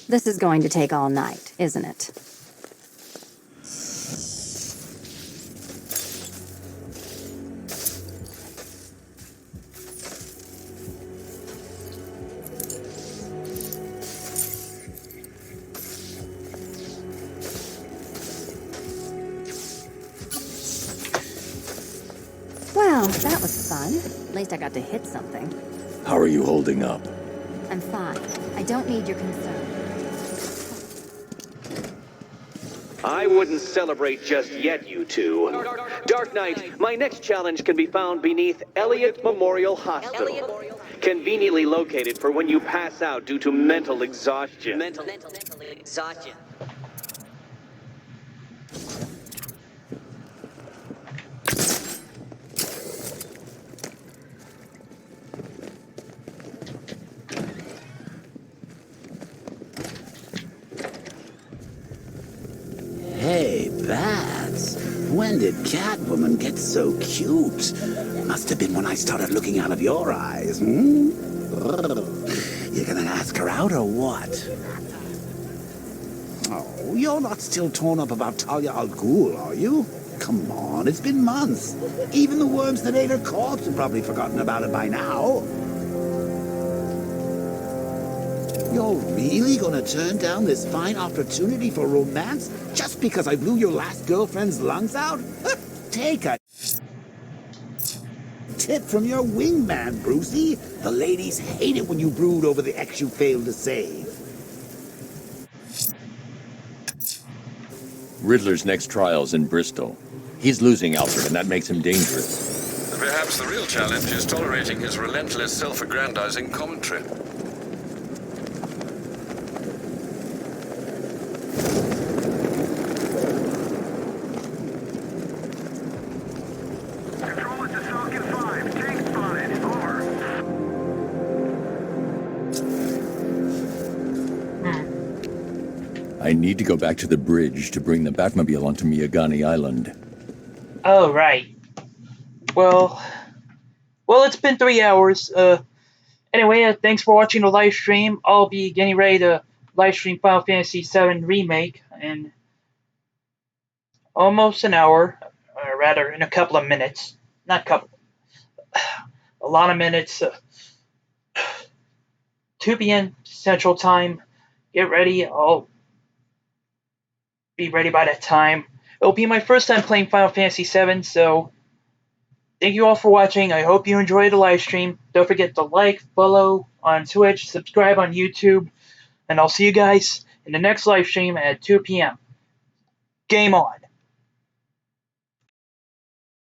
This is going to take all night, isn't it? Well, that was fun. At least I got to hit something. How are you holding up? I'm fine. I don't need your concern. I wouldn't celebrate just yet, you two. Dark Knight, my next challenge can be found beneath Elliott Memorial Hospital. Conveniently located for when you pass out due to mental exhaustion. Mental exhaustion. Hey, Bats. When did Catwoman get so cute? Must have been when I started looking out of your eyes, hmm? You gonna ask her out or what? Oh, you're not still torn up about Talia al Ghul, are you? Come on, it's been months. Even the worms that ate her corpse have probably forgotten about it by now. You're really gonna turn down this fine opportunity for romance just because I blew your last girlfriend's lungs out? Take a tip from your wingman, Brucey. The ladies hate it when you brood over the ex you failed to save. Riddler's next trial's in Bristol. He's losing Alfred, and that makes him dangerous. Perhaps the real challenge is tolerating his relentless self-aggrandizing commentary. I need to go back to the bridge to bring the Batmobile onto Miyagani Island. Oh, right. Well, it's been 3 hours. Anyway, thanks for watching the live stream. I'll be getting ready to live stream Final Fantasy VII Remake in almost an hour, or rather, in a couple of minutes. Not couple, a lot of minutes. 2 p.m. Central Time. Get ready. I'll be ready by that time. It'll be my first time playing Final Fantasy VII, so thank you all for watching. I hope you enjoyed the live stream. Don't forget to like, follow on Twitch, subscribe on YouTube, and I'll see you guys in the next live stream at 2 p.m. Game on.